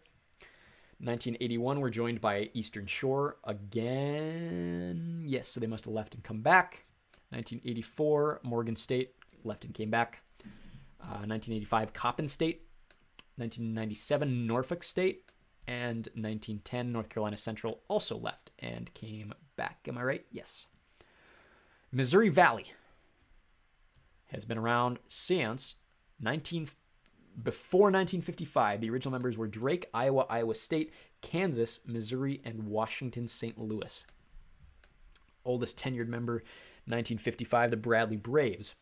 1981, we're joined by Eastern Shore again. Yes, so they must have left and come back. 1984, Morgan State left and came back. 1985, Coppin State. 1997, Norfolk State. And 1910, North Carolina Central also left and came back. Am I right? Yes. Missouri Valley has been around since before 1955. The original members were Drake, Iowa, Iowa State, Kansas, Missouri, and Washington, St. Louis. Oldest tenured member, 1955, the Bradley Braves.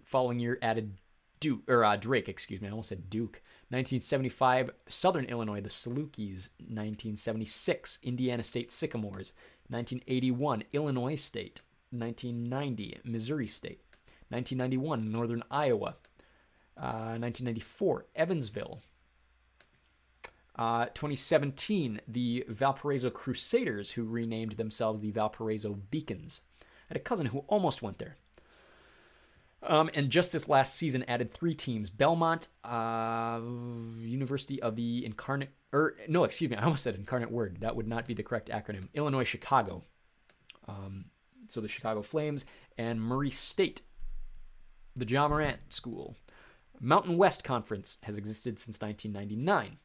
Following year added Drake, excuse me, I almost said Duke. 1975, Southern Illinois, the Salukis. 1976, Indiana State Sycamores. 1981, Illinois State. 1990, Missouri State. 1991, Northern Iowa. 1994, Evansville. 2017, the Valparaiso Crusaders, who renamed themselves the Valparaiso Beacons. I had a cousin who almost went there. And just this last season added 3 teams. Belmont, University of the Incarnate... no, excuse me, I almost said Incarnate Word. That would not be the correct acronym. Illinois Chicago. So the Chicago Flames. And Murray State, the John Morant School. Mountain West Conference has existed since 1999.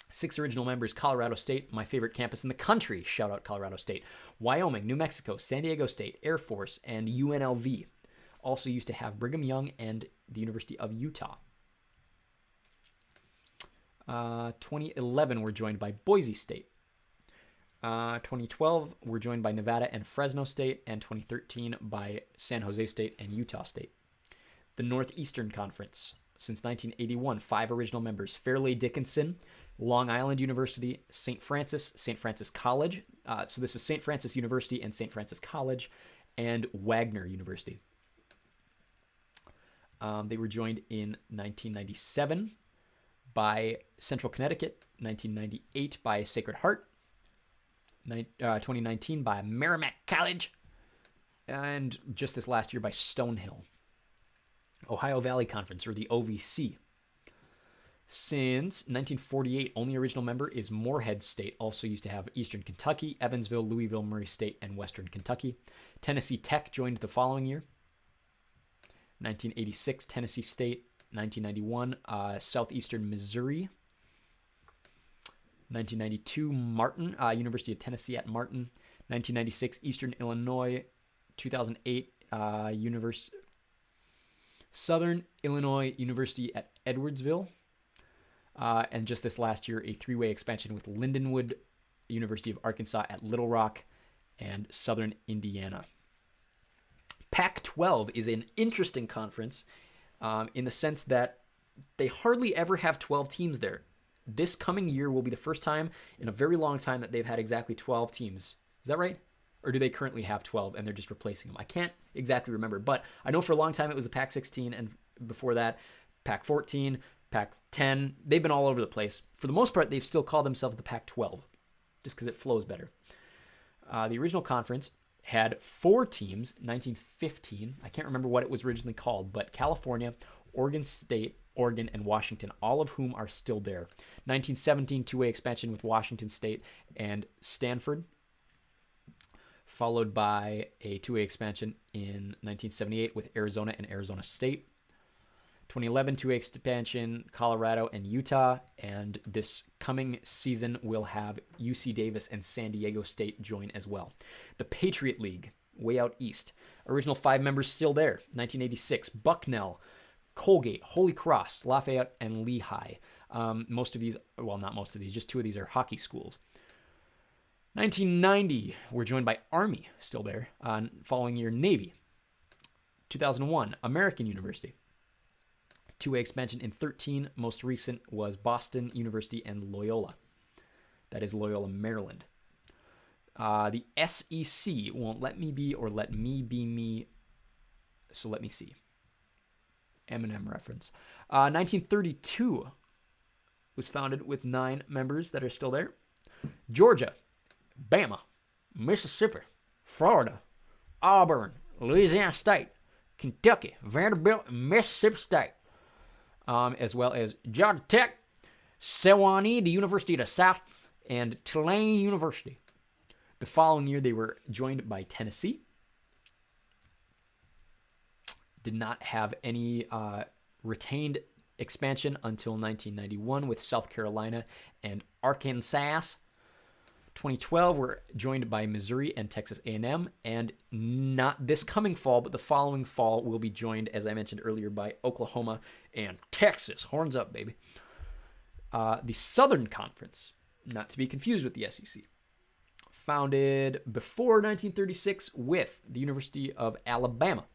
6 original members: Colorado State, my favorite campus in the country. Shout out Colorado State. Wyoming, New Mexico, San Diego State, Air Force, and UNLV. Also used to have Brigham Young and the University of Utah. 2011, we're joined by Boise State. 2012, we're joined by Nevada and Fresno State. And 2013 by San Jose State and Utah State. The Northeastern Conference. Since 1981, 5 original members: Fairleigh Dickinson, Long Island University, St. Francis College. So this is St. Francis University and St. Francis College, and Wagner University. They were joined in 1997 by Central Connecticut, 1998 by Sacred Heart, 2019 by Merrimack College, and just this last year by Stonehill. Ohio Valley Conference, or the OVC. Since 1948, only original member is Morehead State, also used to have Eastern Kentucky, Evansville, Louisville, Murray State, and Western Kentucky. Tennessee Tech joined the following year. 1986, Tennessee State. 1991, Southeastern Missouri. 1992, Martin, University of Tennessee at Martin. 1996, Eastern Illinois. 2008, Southern Illinois University at Edwardsville. And just this last year, a 3-way expansion with Lindenwood, University of Arkansas at Little Rock, and Southern Indiana. Pac-12 is an interesting conference in the sense that they hardly ever have 12 teams there. This coming year will be the first time in a very long time that they've had exactly 12 teams. Is that right? Or do they currently have 12 and they're just replacing them? I can't exactly remember, but I know for a long time it was the Pac-16, and before that, Pac-14, Pac-10. They've been all over the place. For the most part, they've still called themselves the Pac-12, just because it flows better. The original conference had 4 teams, 1915. I can't remember what it was originally called, but California, Oregon State, Oregon, and Washington, all of whom are still there. 1917, 2-way expansion with Washington State and Stanford, followed by a 2-way expansion in 1978 with Arizona and Arizona State. 2011, 2-way expansion, Colorado and Utah, and this coming season we'll have UC Davis and San Diego State join as well. The Patriot League, way out east. Original 5 members still there. 1986, Bucknell, Colgate, Holy Cross, Lafayette, and Lehigh. Most of these, well, not most of these, just 2 of these are hockey schools. 1990, we're joined by Army, still there. Following year, Navy. 2001, American University. 2-way expansion in 13. Most recent was Boston University and Loyola. That is Loyola, Maryland. The SEC won't let me be or let me be me. So let me see. Eminem reference. 1932 was founded with 9 members that are still there. Georgia, Bama, Mississippi, Florida, Auburn, Louisiana State, Kentucky, Vanderbilt, and Mississippi State. As well as Georgia Tech, Sewanee, the University of the South, and Tulane University. The following year, they were joined by Tennessee. Did not have any retained expansion until 1991 with South Carolina and Arkansas. 2012, we're joined by Missouri and Texas A&M, and not this coming fall, but the following fall, we'll be joined, as I mentioned earlier, by Oklahoma and Texas. Horns up, baby. The Southern Conference, not to be confused with the SEC, founded before 1936 with the University of Alabama,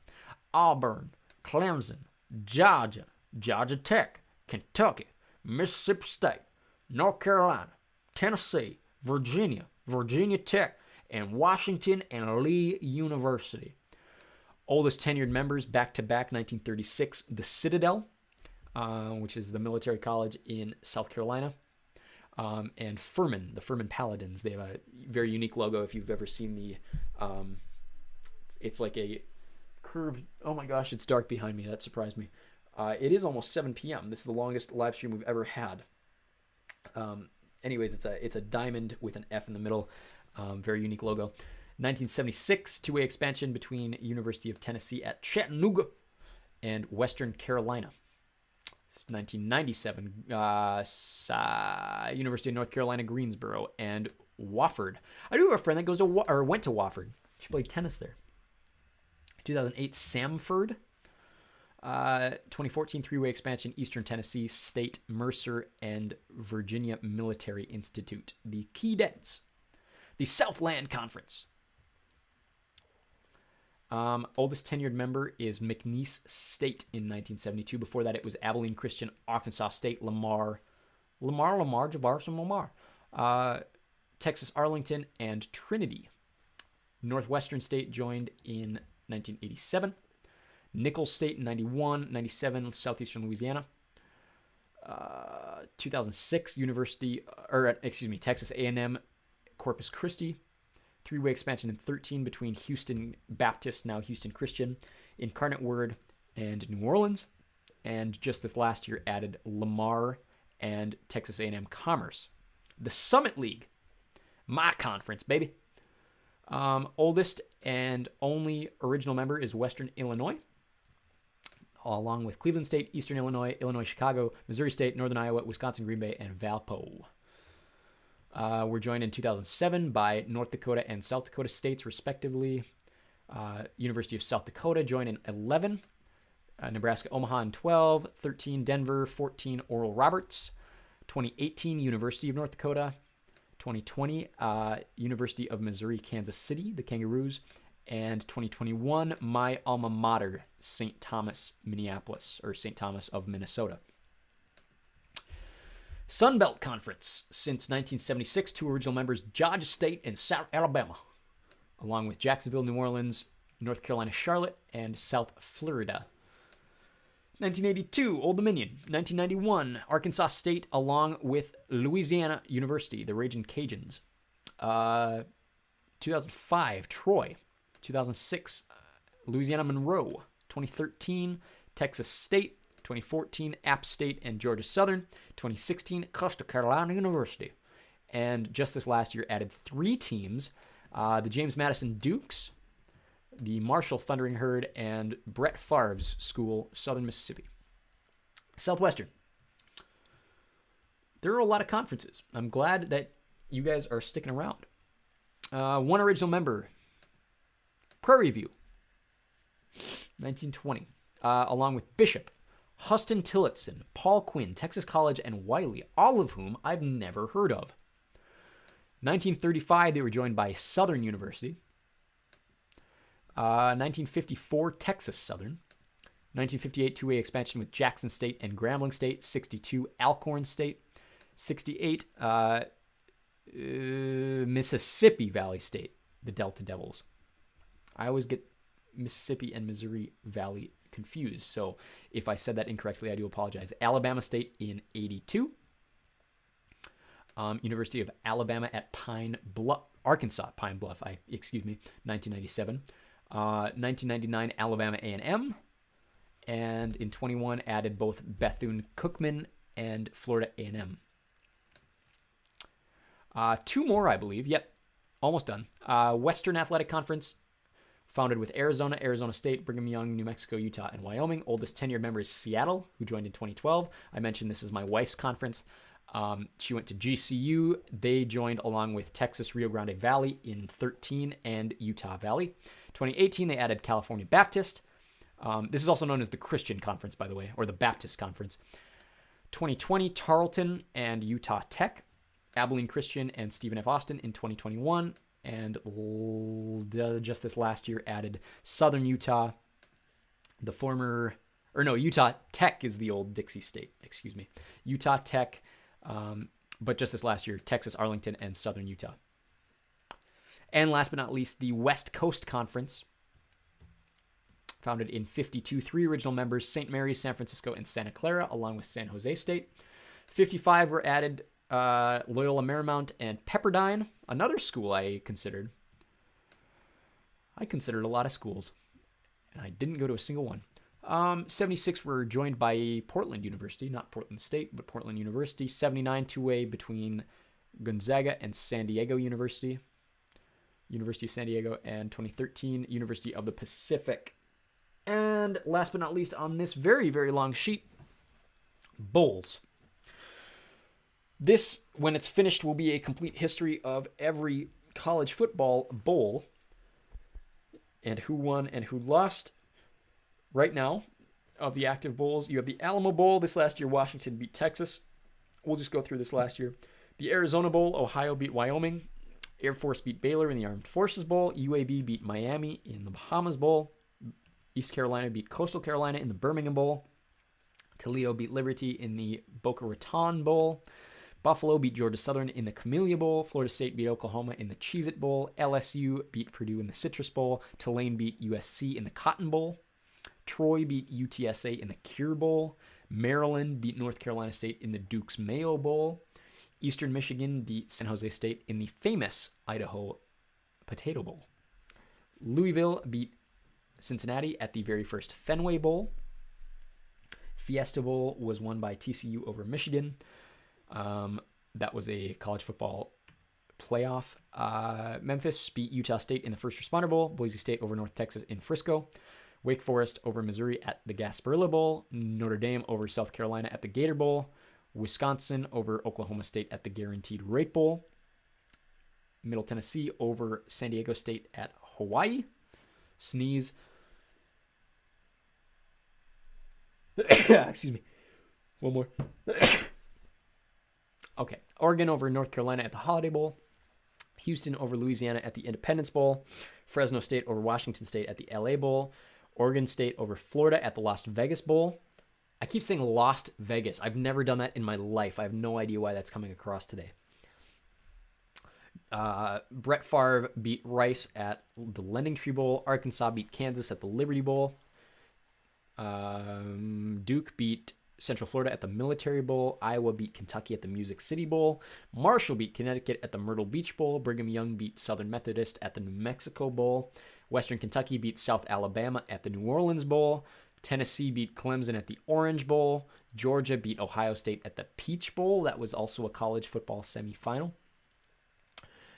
Auburn, Clemson, Georgia, Georgia Tech, Kentucky, Mississippi State, North Carolina, Tennessee, Virginia, Virginia Tech, and Washington and Lee University. Oldest tenured members back-to-back, 1936, the Citadel, which is the military college in South Carolina. and Furman, the Furman Paladins. They have a very unique logo. If you've ever seen the, it's like a curved. Oh my gosh, it's dark behind me. That surprised me. It is almost 7 p.m. This is the longest live stream we've ever had. Anyways, it's a diamond with an F in the middle. Very unique logo. 1976, two-way expansion between University of Tennessee at Chattanooga and Western Carolina. 1997, University of North Carolina, Greensboro, and Wofford. I do have a friend that went to Wofford. She played tennis there. 2008, Samford. 2014, three-way expansion, Eastern Tennessee State, Mercer, and Virginia Military Institute. The Keydets. The Southland Conference. Oldest tenured member is McNeese State in 1972. Before that, it was Abilene Christian, Arkansas State, Lamar, Texas Arlington, and Trinity. Northwestern State joined in 1987. Nichols State in 91, 97, Southeastern Louisiana. 2006, Texas A&M, Corpus Christi. Three-way expansion in 13 between Houston Baptist, now Houston Christian, Incarnate Word, and New Orleans. And just this last year added Lamar and Texas A&M Commerce. The Summit League, my conference, baby. Oldest and only original member is Western Illinois, along with Cleveland State, Eastern Illinois, Illinois Chicago, Missouri State, Northern Iowa, Wisconsin Green Bay, and Valpo. We're joined in 2007 by North Dakota and South Dakota states, respectively. University of South Dakota joined in 11. Nebraska Omaha in 12. 13 Denver. 14 Oral Roberts. 2018 University of North Dakota. 2020 University of Missouri Kansas City, the Kangaroos. And 2021 my alma mater, St. Thomas, Minneapolis, or St. Thomas of Minnesota. Sun Belt Conference. Since 1976, two original members, Georgia State and South Alabama, along with Jacksonville, New Orleans, North Carolina, Charlotte, and South Florida. 1982, Old Dominion. 1991, Arkansas State, along with Louisiana University, the Ragin' Cajuns. 2005, Troy. 2006, Louisiana Monroe. 2013, Texas State. 2014, App State and Georgia Southern. 2016, Coastal Carolina University. And just this last year added three teams, the James Madison Dukes, the Marshall Thundering Herd, and Brett Favre's school, Southern Mississippi. Southwestern. There are a lot of conferences. I'm glad that you guys are sticking around. One original member, Prairie View, 1920, along with Bishop, Huston Tillotson, Paul Quinn, Texas College, and Wiley, all of whom I've never heard of. 1935, they were joined by Southern University. 1954, Texas Southern. 1958, two-way expansion with Jackson State and Grambling State. 62, Alcorn State. 68, Mississippi Valley State, the Delta Devils. I always get Mississippi and Missouri Valley confused, so if I said that incorrectly, I do apologize. Alabama State in 82. University of Alabama at Arkansas Pine Bluff, 1997. 1999, Alabama A&M. And in 21, added both Bethune-Cookman and Florida A&M. Two more, I believe. Yep, almost done. Western Athletic Conference, founded with Arizona, Arizona State, Brigham Young, New Mexico, Utah, and Wyoming. Oldest tenured member is Seattle, who joined in 2012. I mentioned this is my wife's conference. She went to GCU. They joined along with Texas Rio Grande Valley in 13 and Utah Valley. 2018, they added California Baptist. This is also known as the Christian Conference, by the way, or the Baptist Conference. 2020, Tarleton and Utah Tech. Abilene Christian and Stephen F. Austin in 2021. And just this last year added Southern Utah, Utah Tech is the old Dixie State, Utah Tech, but just this last year, Texas, Arlington, and Southern Utah. And last but not least, the West Coast Conference, founded in 52, three original members, St. Mary's, San Francisco, and Santa Clara, along with San Jose State. 55 were added Loyola Marymount, and Pepperdine, another school I considered. I considered a lot of schools, and I didn't go to a single one. 76 were joined by Portland University, not Portland State, but Portland University. 79 two-way between Gonzaga and San Diego University. University of San Diego, and 2013 University of the Pacific. And last but not least on this very, very long sheet, bowls. This, when it's finished, will be a complete history of every college football bowl and who won and who lost. Right now, of the active bowls, you have the Alamo Bowl. This last year, Washington beat Texas. We'll just go through this last year. The Arizona Bowl, Ohio beat Wyoming. Air Force beat Baylor in the Armed Forces Bowl. UAB beat Miami in the Bahamas Bowl. East Carolina beat Coastal Carolina in the Birmingham Bowl. Toledo beat Liberty in the Boca Raton Bowl. Buffalo beat Georgia Southern in the Camellia Bowl. Florida State beat Oklahoma in the Cheez-It Bowl. LSU beat Purdue in the Citrus Bowl. Tulane beat USC in the Cotton Bowl. Troy beat UTSA in the Cure Bowl. Maryland beat North Carolina State in the Duke's Mayo Bowl. Eastern Michigan beat San Jose State in the famous Idaho Potato Bowl. Louisville beat Cincinnati at the very first Fenway Bowl. Fiesta Bowl was won by TCU over Michigan. That was a college football playoff. Memphis beat Utah State in the First Responder Bowl. Boise State over North Texas in Frisco. Wake Forest over Missouri at the Gasparilla Bowl. Notre Dame over South Carolina at the Gator Bowl. Wisconsin over Oklahoma State at the Guaranteed Rate Bowl. Middle Tennessee over San Diego State at Hawaii. Sneeze. Excuse me. One more. Okay. Oregon over North Carolina at the Holiday Bowl. Houston over Louisiana at the Independence Bowl. Fresno State over Washington State at the LA Bowl. Oregon State over Florida at the Las Vegas Bowl. I keep saying Lost Vegas. I've never done that in my life. I have no idea why that's coming across today. Brett Favre beat Rice at the Lending Tree Bowl. Arkansas beat Kansas at the Liberty Bowl. Duke beat Central Florida at the Military Bowl. Iowa beat Kentucky at the Music City Bowl. Marshall beat Connecticut at the Myrtle Beach Bowl. Brigham Young beat Southern Methodist at the New Mexico Bowl. Western Kentucky beat South Alabama at the New Orleans Bowl. Tennessee beat Clemson at the Orange Bowl. Georgia beat Ohio State at the Peach Bowl. That was also a college football semifinal.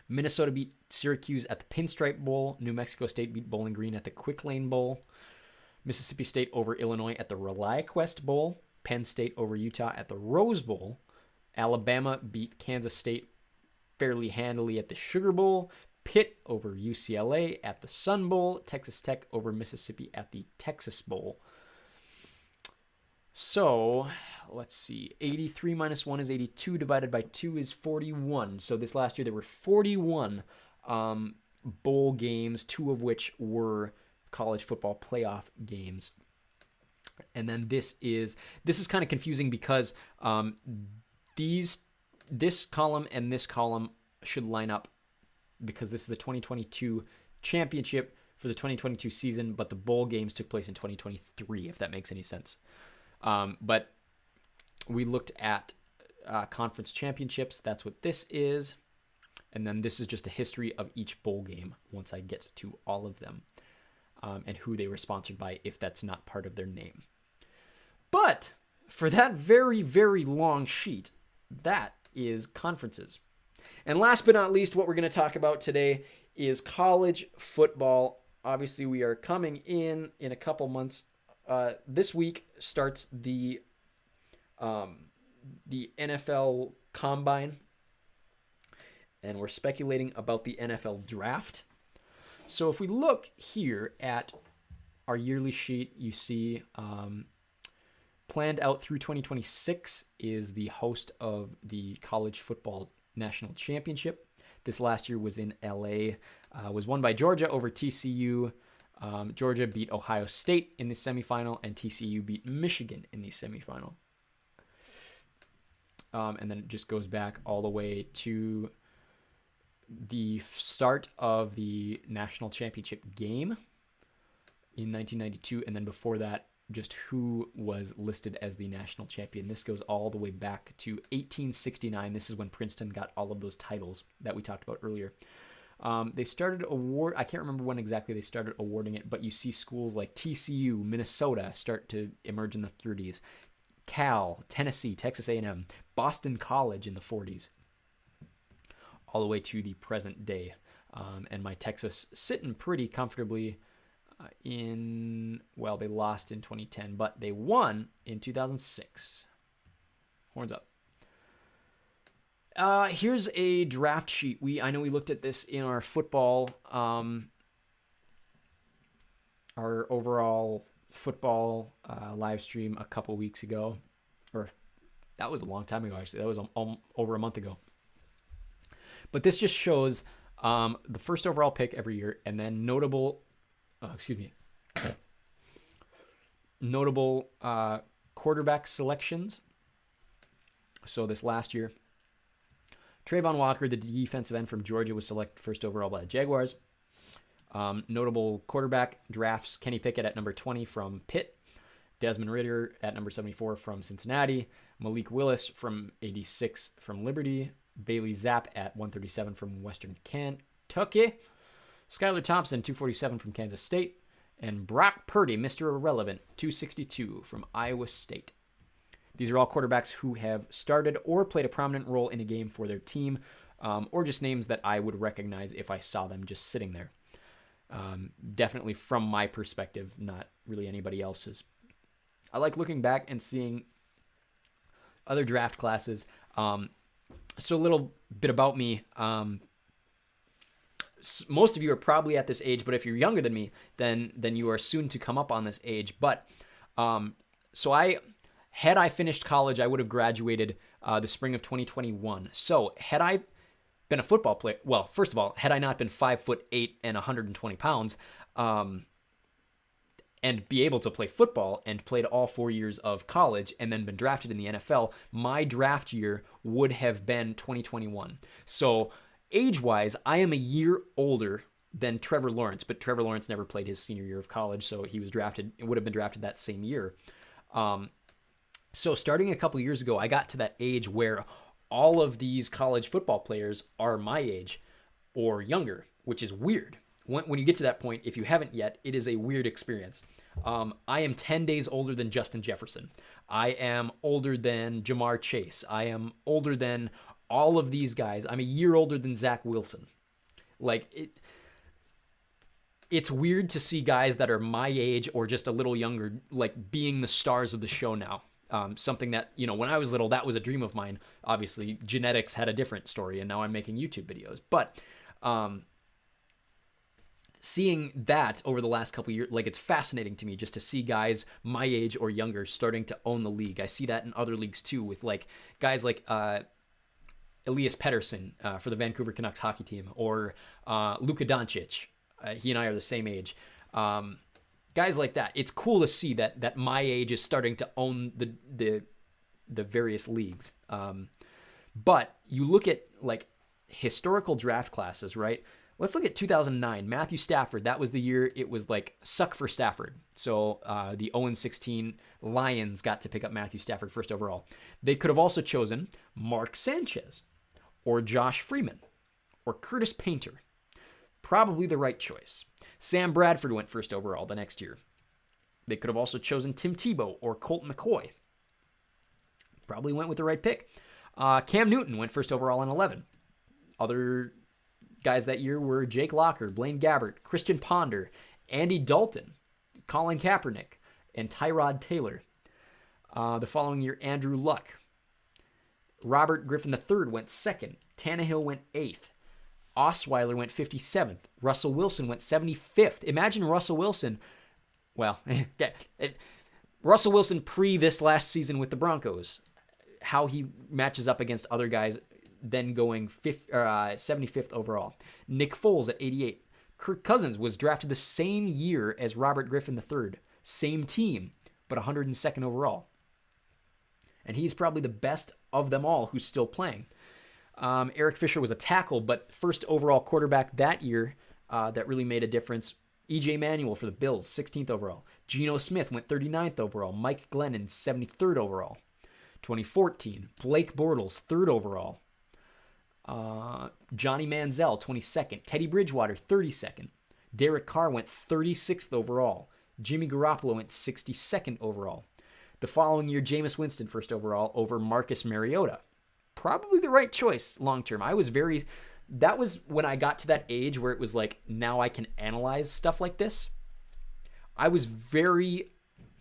Minnesota beat Syracuse at the Pinstripe Bowl. New Mexico State beat Bowling Green at the Quick Lane Bowl. Mississippi State over Illinois at the ReliaQuest Bowl. Penn State over Utah at the Rose Bowl. Alabama beat Kansas State fairly handily at the Sugar Bowl. Pitt over UCLA at the Sun Bowl. Texas Tech over Mississippi at the Texas Bowl. So, let's see. 83 minus 1 is 82. Divided by 2 is 41. So this last year there were 41 bowl games, 2 of which were college football playoff games. And then this is kind of confusing because this column and this column should line up because this is the 2022 championship for the 2022 season, but the bowl games took place in 2023, if that makes any sense. But we looked at conference championships. That's what this is. And then this is just a history of each bowl game once I get to all of them and who they were sponsored by if that's not part of their name. But for that very, very long sheet, that is conferences. And last but not least, what we're going to talk about today is college football. Obviously, we are coming in a couple months. This week starts the NFL Combine, and we're speculating about the NFL Draft. So if we look here at our yearly sheet, you see planned out through 2026 is the host of the College Football National Championship. This last year was in LA, was won by Georgia over TCU. Georgia beat Ohio State in the semifinal, and TCU beat Michigan in the semifinal. And then it just goes back all the way to the start of the national championship game in 1992, and then before that, just who was listed as the national champion. This goes all the way back to 1869. This is when Princeton got all of those titles that we talked about earlier. They started I can't remember when exactly they started awarding it, but you see schools like TCU, Minnesota start to emerge in the 30s. Cal, Tennessee, Texas A&M, Boston College in the 40s, all the way to the present day. And my Texas sitting pretty comfortably they lost in 2010, but they won in 2006. Horns up. Here's a draft sheet. I know we looked at this in our football, our overall football live stream a couple weeks ago, or that was a long time ago, actually. That was over a month ago. But this just shows the first overall pick every year, and then notable quarterback selections. So this last year, Trayvon Walker, the defensive end from Georgia, was selected first overall by the Jaguars. Notable quarterback drafts: Kenny Pickett at number 20 from Pitt, Desmond Ridder at number 74 from Cincinnati, Malik Willis from 86 from Liberty, Bailey Zapp at 137 from Western Kentucky, Skylar Thompson, 247 from Kansas State, and Brock Purdy, Mr. Irrelevant, 262 from Iowa State. These are all quarterbacks who have started or played a prominent role in a game for their team, or just names that I would recognize if I saw them just sitting there. Definitely from my perspective, not really anybody else's. I like looking back and seeing other draft classes. So a little bit about me. Most of you are probably at this age, but if you're younger than me, then you are soon to come up on this age. But had I finished college, I would have graduated the spring of 2021. So had I been a football player, well, first of all, had I not been 5'8" and 120 pounds, and be able to play football and played all 4 years of college and then been drafted in the NFL, my draft year would have been 2021. So age-wise, I am a year older than Trevor Lawrence, but Trevor Lawrence never played his senior year of college, so he was drafted. It would have been drafted that same year. So starting a couple years ago, I got to that age where all of these college football players are my age or younger, which is weird. When you get to that point, if you haven't yet, it is a weird experience. I am 10 days older than Justin Jefferson. I am older than Jamar Chase. I am older than all of these guys. I'm a year older than Zach Wilson. It's weird to see guys that are my age or just a little younger, being the stars of the show now. Something that, when I was little, that was a dream of mine. Obviously, genetics had a different story, and now I'm making YouTube videos. But seeing that over the last couple of years, it's fascinating to me just to see guys my age or younger starting to own the league. I see that in other leagues too, with guys like Elias Pettersson for the Vancouver Canucks hockey team, or Luka Doncic. He and I are the same age. Guys like that. It's cool to see that my age is starting to own the various leagues. But you look at historical draft classes, right? Let's look at 2009. Matthew Stafford. That was the year it was suck for Stafford. So the 0-16 Lions got to pick up Matthew Stafford first overall. They could have also chosen Mark Sanchez or Josh Freeman or Curtis Painter. Probably the right choice. Sam Bradford went first overall the next year. They could have also chosen Tim Tebow or Colt McCoy. Probably went with the right pick. Cam Newton went first overall in 11. Other guys that year were Jake Locker, Blaine Gabbert, Christian Ponder, Andy Dalton, Colin Kaepernick, and Tyrod Taylor. The following year, Andrew Luck. Robert Griffin III went second. Tannehill went 8th. Osweiler went 57th. Russell Wilson went 75th. Imagine Russell Wilson. Well, Russell Wilson pre this last season with the Broncos. How he matches up against other guys, then going 75th overall. Nick Foles at 88. Kirk Cousins was drafted the same year as Robert Griffin III. Same team, but 102nd overall. And he's probably the best of them all who's still playing. Eric Fisher was a tackle, but first overall quarterback that year that really made a difference E.J. Manuel for the Bills, 16th overall. Geno Smith went 39th overall. Mike Glennon, 73rd overall. 2014, Blake Bortles, 3rd overall. Johnny Manziel, 22nd. Teddy Bridgewater, 32nd. Derek Carr went 36th overall. Jimmy Garoppolo went 62nd overall. The following year, Jameis Winston, 1st overall, over Marcus Mariota. Probably the right choice long term. That was when I got to that age where it was like, now I can analyze stuff like this. I was very,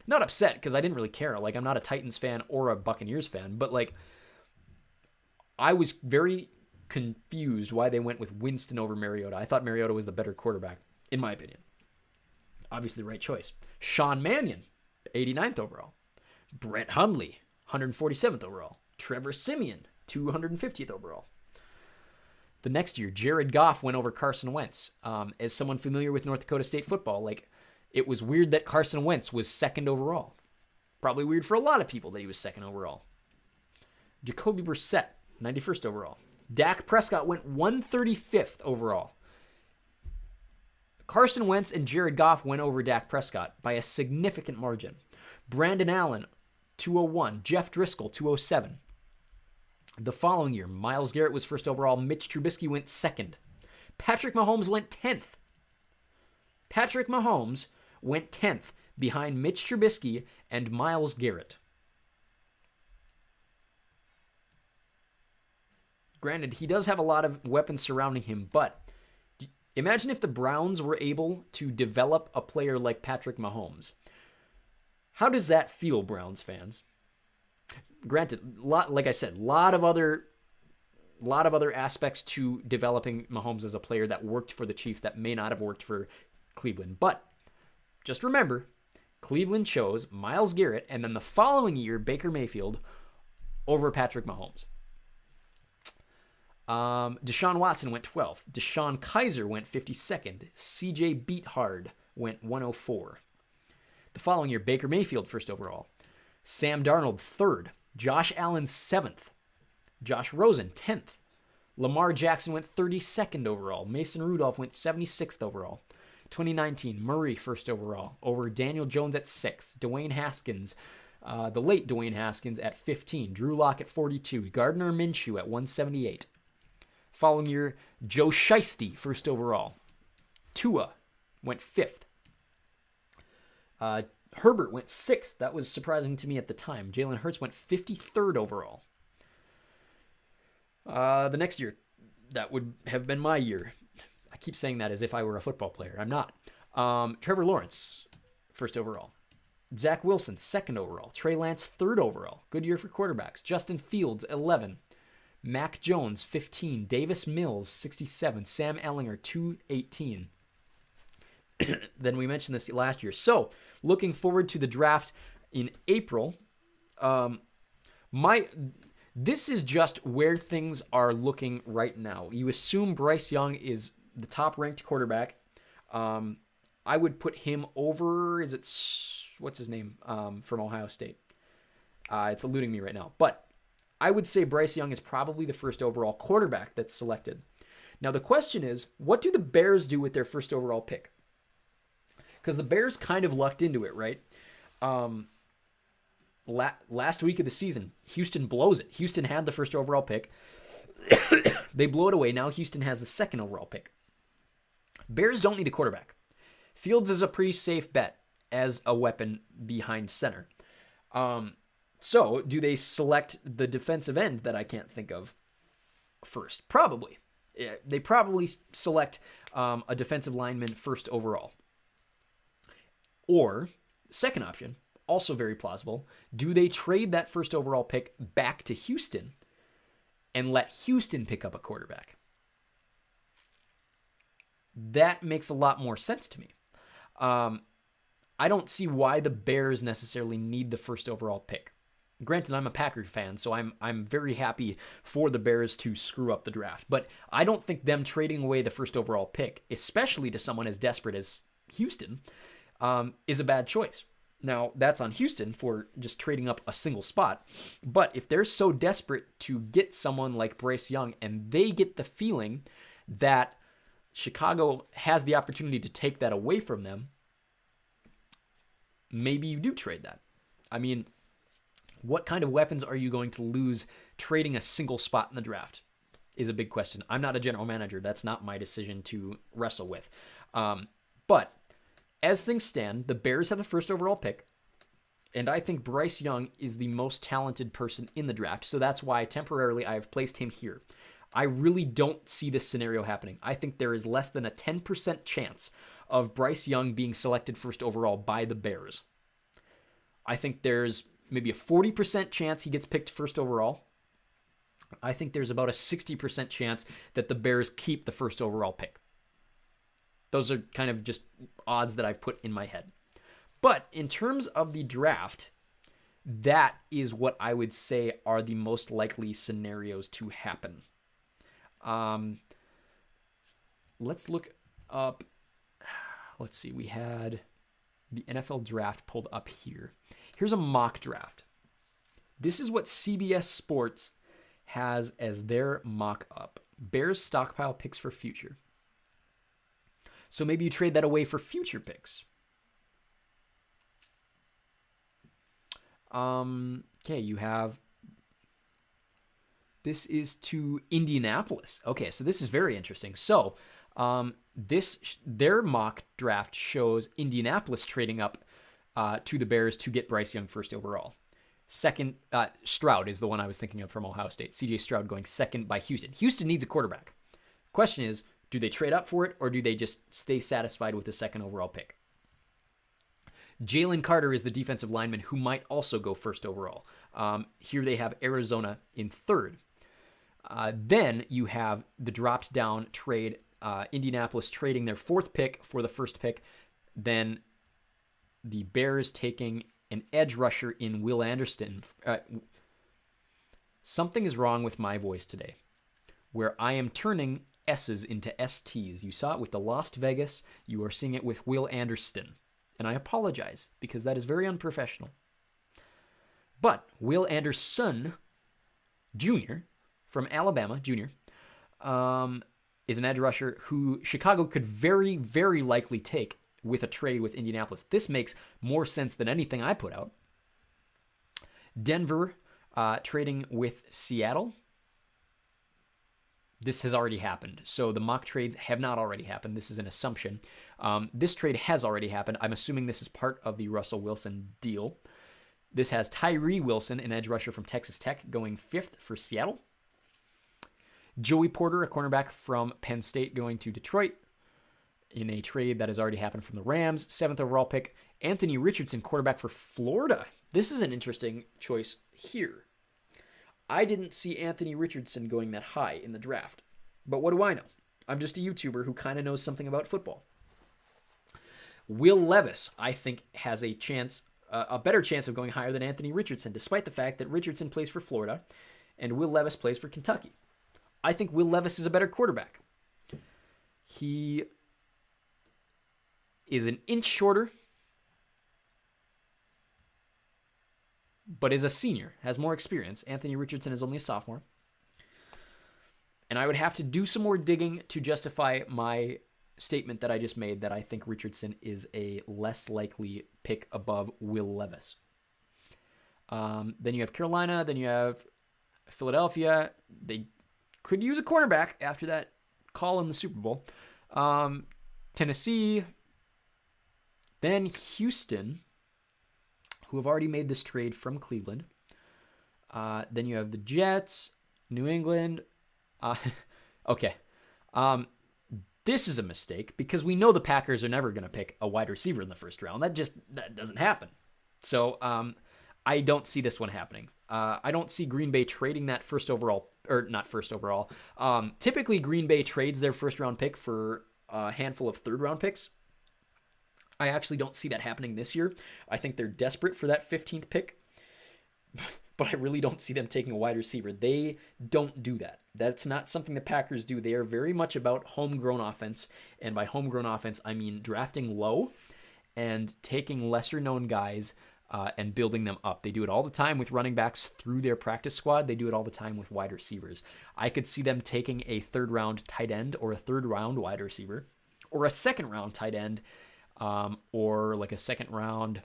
not upset because I didn't really care. Like, I'm not a Titans fan or a Buccaneers fan, but like, I was very confused why they went with Winston over Mariota. I thought Mariota was the better quarterback, in my opinion. Obviously the right choice. Sean Mannion, 89th overall. Brett Hundley, 147th overall. Trevor Siemian, 250th overall. The next year, Jared Goff went over Carson Wentz. As someone familiar with North Dakota State football, like, it was weird that Carson Wentz was 2nd overall. Probably weird for a lot of people that he was 2nd overall. Jacoby Brissett, 91st overall. Dak Prescott went 135th overall. Carson Wentz and Jared Goff went over Dak Prescott by a significant margin. Brandon Allen, 201. Jeff Driscoll, 207. The following year, Myles Garrett was 1st overall. Mitch Trubisky went 2nd. Patrick Mahomes went 10th. Patrick Mahomes went 10th behind Mitch Trubisky and Myles Garrett. Granted, he does have a lot of weapons surrounding him, but imagine if the Browns were able to develop a player like Patrick Mahomes. How does that feel, Browns fans? Granted, like I said, a lot of other aspects to developing Mahomes as a player that worked for the Chiefs that may not have worked for Cleveland. But just remember, Cleveland chose Myles Garrett and then the following year, Baker Mayfield over Patrick Mahomes. Deshaun Watson went 12th. Deshaun Kaiser went 52nd. CJ Beathard went 104. The following year, Baker Mayfield, 1st overall. Sam Darnold, 3rd. Josh Allen, 7th. Josh Rosen, 10th. Lamar Jackson went 32nd overall. Mason Rudolph went 76th overall. 2019, Murray, 1st overall, over Daniel Jones at 6. Dwayne Haskins, the late Dwayne Haskins, at 15. Drew Lock at 42. Gardner Minshew at 178. Following year, Joe Shiesty, 1st overall. Tua went 5th. Herbert went 6th. That was surprising to me at the time. Jalen Hurts went 53rd overall. The next year, that would have been my year. I keep saying that as if I were a football player. I'm not. Trevor Lawrence, 1st overall. Zach Wilson, 2nd overall. Trey Lance, 3rd overall. Good year for quarterbacks. Justin Fields, 11. Mac Jones, 15. Davis Mills, 67. Sam Ehlinger, 218. Then we mentioned this last year. So, looking forward to the draft in April. This is just where things are looking right now. You assume Bryce Young is the top-ranked quarterback. I would put him over, what's his name, from Ohio State? It's eluding me right now. But I would say Bryce Young is probably the 1st overall quarterback that's selected. Now, the question is, what do the Bears do with their 1st overall pick? Because the Bears kind of lucked into it, right? Last week of the season, Houston blows it. Houston had the 1st overall pick. They blow it away. Now Houston has the 2nd overall pick. Bears don't need a quarterback. Fields is a pretty safe bet as a weapon behind center. So, do they select the defensive end that I can't think of first? Probably. Yeah, they probably select a defensive lineman 1st overall. Or, second option, also very plausible, do they trade that 1st overall pick back to Houston and let Houston pick up a quarterback? That makes a lot more sense to me. I don't see why the Bears necessarily need the 1st overall pick. Granted, I'm a Packers fan, so I'm very happy for the Bears to screw up the draft. But I don't think them trading away the 1st overall pick, especially to someone as desperate as Houston, is a bad choice. Now, that's on Houston for just trading up a single spot. But if they're so desperate to get someone like Bryce Young and they get the feeling that Chicago has the opportunity to take that away from them, maybe you do trade that. I mean, what kind of weapons are you going to lose trading a single spot in the draft is a big question. I'm not a general manager. That's not my decision to wrestle with. But as things stand, the Bears have the first overall pick, and I think Bryce Young is the most talented person in the draft, so that's why temporarily I have placed him here. I really don't see this scenario happening. I think there is less than a 10% chance of Bryce Young being selected first overall by the Bears. I think there's maybe a 40% chance he gets picked first overall. I think there's about a 60% chance that the Bears keep the first overall pick. Those are kind of just odds that I've put in my head. But in terms of the draft, that is what I would say are the most likely scenarios to happen. Let's look up. Let's see. We had the NFL draft pulled up here. Here's a mock draft. This is what CBS Sports has as their mock up. Bears stockpile picks for future. So maybe you trade that away for future picks. Okay, you have. This is to Indianapolis. Okay, so this is very interesting. So, their mock draft shows Indianapolis trading up to the Bears to get Bryce Young first overall. Second, Stroud is the one I was thinking of from Ohio State. C.J. Stroud going second by Houston. Houston needs a quarterback. Question is, do they trade up for it, or do they just stay satisfied with the second overall pick? Jalen Carter is the defensive lineman who might also go first overall. Here they have Arizona in third. Then you have the dropped down trade, Indianapolis trading their fourth pick for the first pick. Then the Bears taking an edge rusher in Will Anderson. Something is wrong with my voice today, where I am turning S's into STs. You saw it with the Las Vegas. You are seeing it with Will Anderson. And I apologize, because that is very unprofessional. But Will Anderson Jr., from Alabama, Jr., is an edge rusher who Chicago could very, very likely take with a trade with Indianapolis. This makes more sense than anything I put out. Denver trading with Seattle. This has already happened. So the mock trades have not already happened. This is an assumption. This trade has already happened. I'm assuming this is part of the Russell Wilson deal. This has Tyree Wilson, an edge rusher from Texas Tech, going fifth for Seattle. Joey Porter, a cornerback from Penn State, going to Detroit in a trade that has already happened from the Rams. Seventh overall pick, Anthony Richardson, quarterback for Florida. This is an interesting choice here. I didn't see Anthony Richardson going that high in the draft. But what do I know? I'm just a YouTuber who kind of knows something about football. Will Levis, I think, has a chance, a better chance of going higher than Anthony Richardson, despite the fact that Richardson plays for Florida and Will Levis plays for Kentucky. I think Will Levis is a better quarterback. He is an inch shorter, but is a senior, has more experience. Anthony Richardson is only a sophomore. And I would have to do some more digging to justify my statement that I just made that I think Richardson is a less likely pick above Will Levis. Then you have Carolina. Then you have Philadelphia. They could use a cornerback after that call in the Super Bowl. Tennessee. Then Houston, who have already made this trade from Cleveland. Then you have the Jets, New England. Okay. This is a mistake because we know the Packers are never going to pick a wide receiver in the first round. That doesn't happen. So I don't see this one happening. I don't see Green Bay trading that first overall, or not first overall. Typically, Green Bay trades their first round pick for a handful of third round picks. I actually don't see that happening this year. I think they're desperate for that 15th pick, but I really don't see them taking a wide receiver. They don't do that. That's not something the Packers do. They are very much about homegrown offense, and by homegrown offense, I mean drafting low and taking lesser-known guys and building them up. They do it all the time with running backs through their practice squad. They do it all the time with wide receivers. I could see them taking a third-round tight end or a third-round wide receiver or a second-round tight end or like a second-round.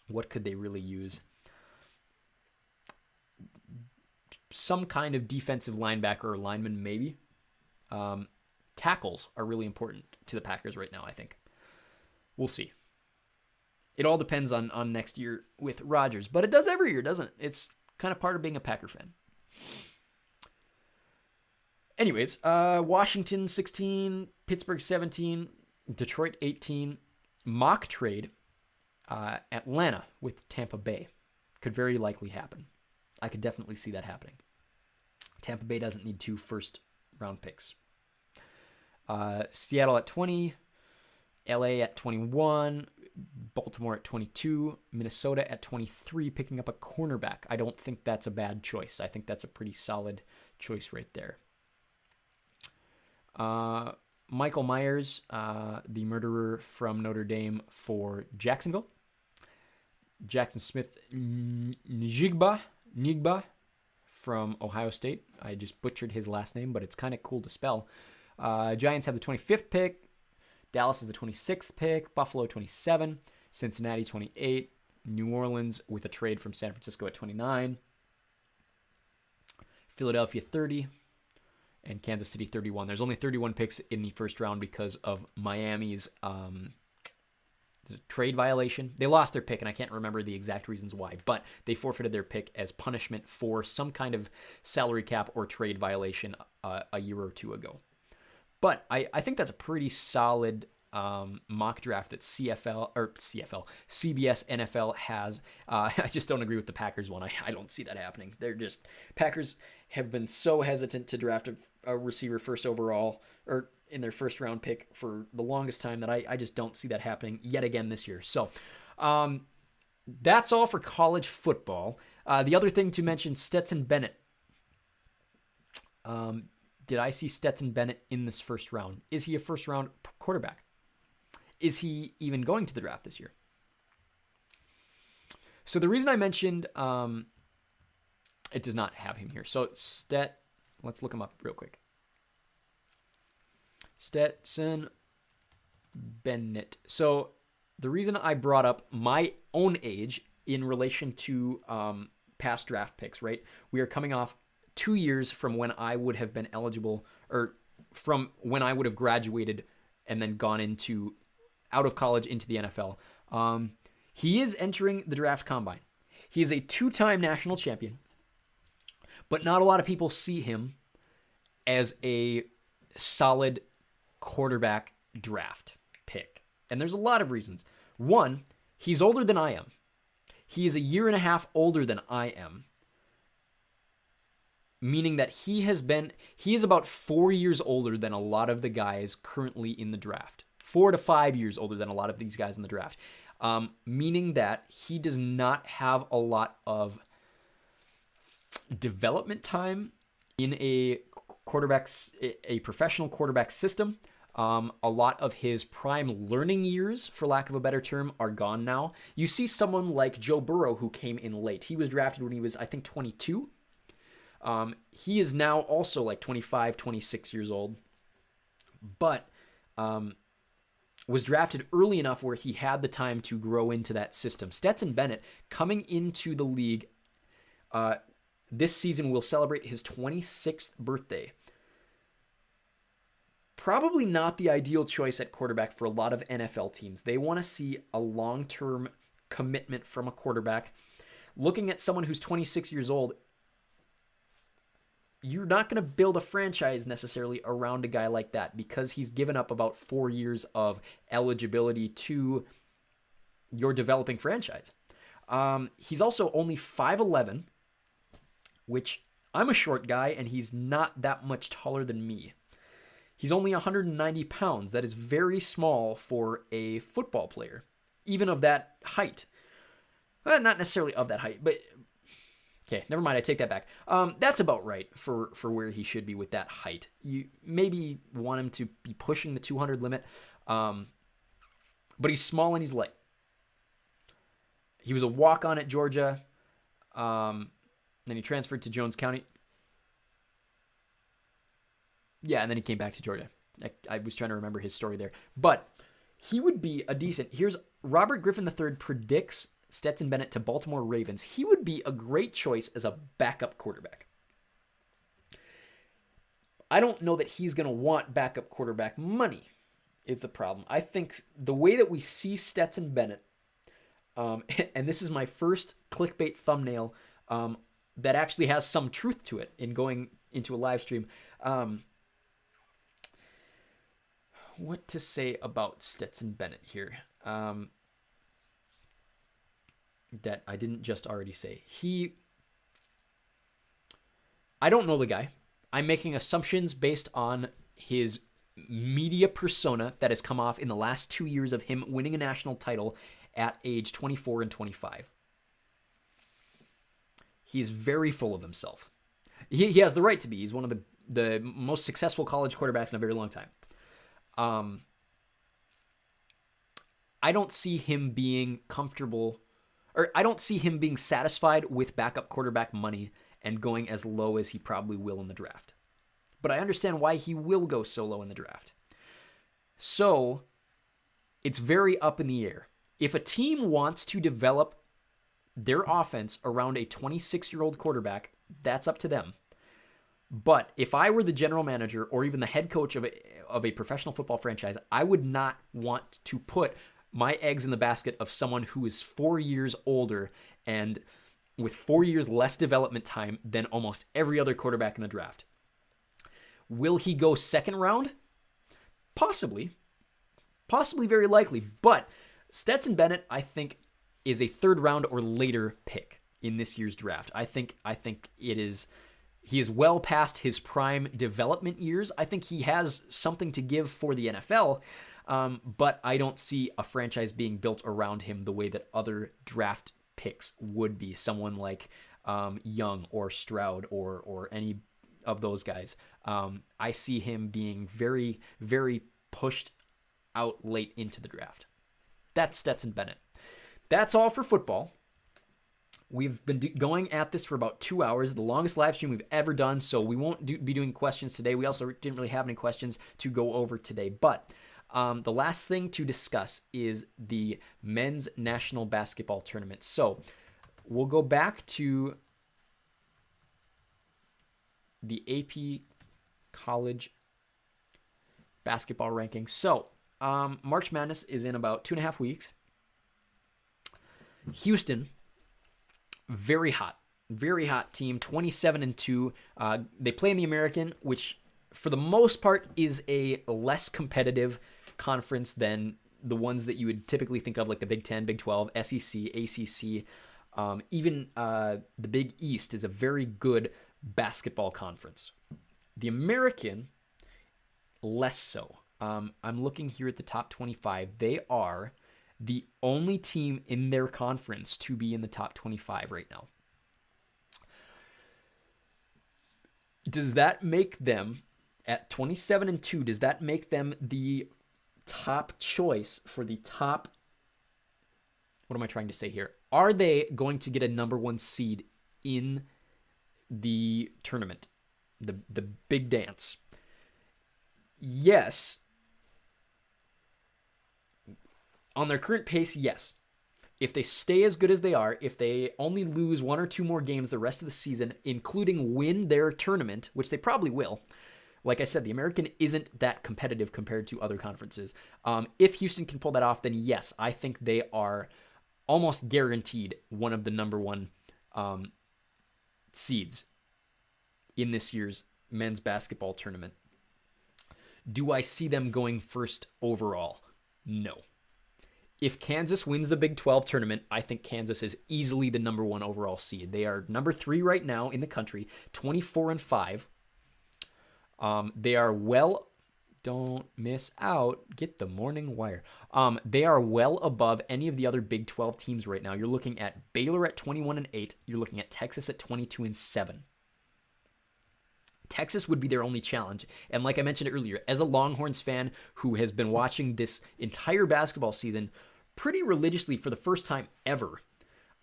What could they really use? Some kind of defensive linebacker or lineman, maybe. Tackles are really important to the Packers right now, I think. We'll see. It all depends on next year with Rodgers, but it does every year, doesn't it? It's kind of part of being a Packer fan. Anyways, Washington 16, Pittsburgh 17, Detroit 18, mock trade, Atlanta with Tampa Bay. Could very likely happen. I could definitely see that happening. Tampa Bay doesn't need 2 first-round picks. Seattle at 20, LA at 21, Baltimore at 22, Minnesota at 23, picking up a cornerback. I don't think that's a bad choice. I think that's a pretty solid choice right there. Michael Myers, the murderer from Notre Dame for Jacksonville. Jackson Smith Njigba from Ohio State. I just butchered his last name, but it's kind of cool to spell. Giants have the 25th pick. Dallas is the 26th pick. Buffalo 27. Cincinnati 28. New Orleans with a trade from San Francisco at 29. Philadelphia 30. And Kansas City 31. There's only 31 picks in the first round because of Miami's trade violation. They lost their pick, and I can't remember the exact reasons why, but they forfeited their pick as punishment for some kind of salary cap or trade violation a year or two ago. But I think that's a pretty solid mock draft that CBS NFL has. I just don't agree with the Packers one. I don't see that happening. Packers have been so hesitant to draft a receiver first overall or in their first round pick for the longest time that I just don't see that happening yet again this year. So that's all for college football. The other thing to mention, Stetson Bennett. Did I see Stetson Bennett in this first round? Is he a first round quarterback? Is he even going to the draft this year? So the reason I mentioned it does not have him here. So let's look him up real quick. Stetson Bennett. So the reason I brought up my own age in relation to past draft picks, right? We are coming off 2 years from when I would have been eligible, or from when I would have graduated and then gone out of college into the NFL. He is entering the draft combine. He is a 2-time national champion, but not a lot of people see him as a solid quarterback draft pick. And there's a lot of reasons. One, he's older than I am. He is a year and a half older than I am, meaning that he is about 4 years older than a lot of the guys currently in the draft. 4 to 5 years older than a lot of these guys in the draft. Meaning that he does not have a lot of development time in a professional quarterback system. A lot of his prime learning years, for lack of a better term, are gone now. You see someone like Joe Burrow who came in late. He was drafted when he was, I think, 22. He is now also like 25, 26 years old, but was drafted early enough where he had the time to grow into that system. Stetson Bennett, coming into the league this season, will celebrate his 26th birthday. Probably not the ideal choice at quarterback for a lot of NFL teams. They want to see a long-term commitment from a quarterback. Looking at someone who's 26 years old, you're not going to build a franchise necessarily around a guy like that because he's given up about 4 years of eligibility to your developing franchise. He's also only 5'11", which I'm a short guy, and he's not that much taller than me. He's only 190 pounds. That is very small for a football player, even of that height. Not necessarily of that height, but okay, never mind. I take that back. That's about right for where he should be with that height. You maybe want him to be pushing the 200 limit, but he's small and he's light. He was a walk-on at Georgia. Then he transferred to Jones County. Yeah, and then he came back to Georgia. I was trying to remember his story there. But he would be a decent... Here's Robert Griffin III predicts Stetson Bennett to Baltimore Ravens. He would be a great choice as a backup quarterback. I don't know that he's going to want backup quarterback money is the problem. I think the way that we see Stetson Bennett, and this is my first clickbait thumbnail that actually has some truth to it in going into a live stream. What to say about Stetson Bennett here that I didn't just already say. I don't know the guy. I'm making assumptions based on his media persona that has come off in the last 2 years of him winning a national title at age 24 and 25. He's very full of himself. He has the right to be. He's one of the most successful college quarterbacks in a very long time. I don't see him being comfortable, or I don't see him being satisfied with backup quarterback money and going as low as he probably will in the draft. But I understand why he will go so low in the draft. So it's very up in the air. If a team wants to develop their offense around a 26-year-old quarterback, that's up to them. But if I were the general manager or even the head coach of a professional football franchise, I would not want to put my eggs in the basket of someone who is 4 years older and with 4 years less development time than almost every other quarterback in the draft. Will he go second round? Possibly. Possibly very likely. But Stetson Bennett, I think, is a third round or later pick in this year's draft. I think it is... He is well past his prime development years. I think he has something to give for the NFL, but I don't see a franchise being built around him the way that other draft picks would be. Someone like Young or Stroud or any of those guys. I see him being very, very pushed out late into the draft. That's Stetson Bennett. That's all for football. We've been going at this for about 2 hours, the longest live stream we've ever done, so we won't be doing questions today. We also didn't really have any questions to go over today. But the last thing to discuss is the men's national basketball tournament. So we'll go back to the AP college basketball rankings. So March Madness is in about 2.5 weeks. Houston... very hot team, 27-2. They play in the American, which for the most part is a less competitive conference than the ones that you would typically think of, like the Big 10, Big 12, SEC, ACC. Even the Big East is a very good basketball conference. The American, less so. I'm looking here at the top 25. They are the only team in their conference to be in the top 25 right now. Does that make them, at 27-2, does that make them the top choice for the top... What am I trying to say here? Are they going to get a number one seed in the tournament? The big dance? Yes. On their current pace, yes. If they stay as good as they are, if they only lose 1 or 2 more games the rest of the season, including win their tournament, which they probably will. Like I said, the American isn't that competitive compared to other conferences. If Houston can pull that off, then yes, I think they are almost guaranteed one of the number one seeds in this year's men's basketball tournament. Do I see them going first overall? No. If Kansas wins the Big 12 tournament, I think Kansas is easily the number one overall seed. They are number 3 right now in the country, 24-5. They are well, don't miss out, get the morning wire. They are well above any of the other Big 12 teams right now. You're looking at Baylor at 21-8. You're looking at Texas at 22-7. Texas would be their only challenge. And like I mentioned earlier, as a Longhorns fan who has been watching this entire basketball season pretty religiously for the first time ever,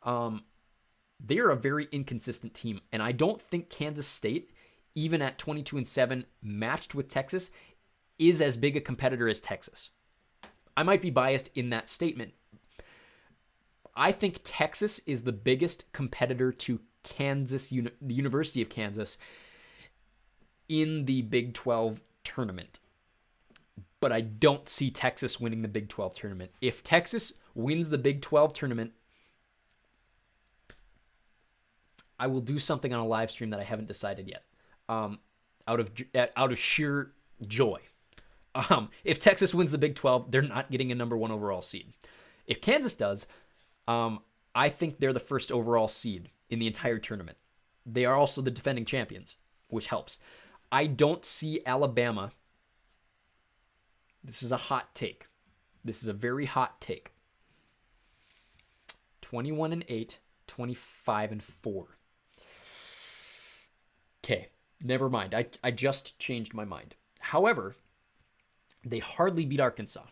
They are a very inconsistent team, and I don't think Kansas State, even at 22-7, matched with Texas, is as big a competitor as Texas. I might be biased in that statement. I think Texas is the biggest competitor to Kansas, the University of Kansas, in the Big 12 tournament. But I don't see Texas winning the Big 12 tournament. If Texas wins the Big 12 tournament, I will do something on a live stream that I haven't decided yet, out of sheer joy. If Texas wins the Big 12, they're not getting a number 1 overall seed. If Kansas does, I think they're the first overall seed in the entire tournament. They are also the defending champions, which helps. I don't see Alabama. This is a hot take. This is a very hot take. 21-8, 25-4. Okay, never mind. I just changed my mind. However, they hardly beat Arkansas.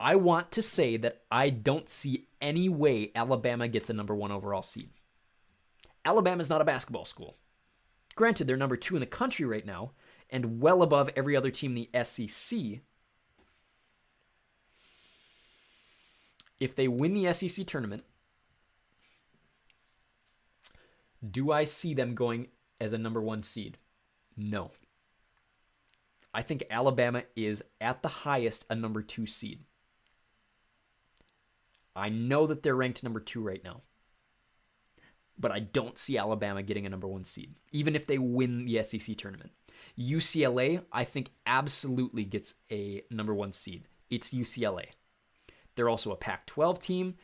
I want to say that I don't see any way Alabama gets a number 1 overall seed. Alabama is not a basketball school. Granted, they're number 2 in the country right now and well above every other team in the SEC. If they win the SEC tournament, do I see them going as a number 1 seed? No. I think Alabama is at the highest a number 2 seed. I know that they're ranked number 2 right now, but I don't see Alabama getting a number 1 seed, even if they win the SEC tournament. UCLA, I think, absolutely gets a number 1 seed. It's UCLA. They're also a Pac-12 team.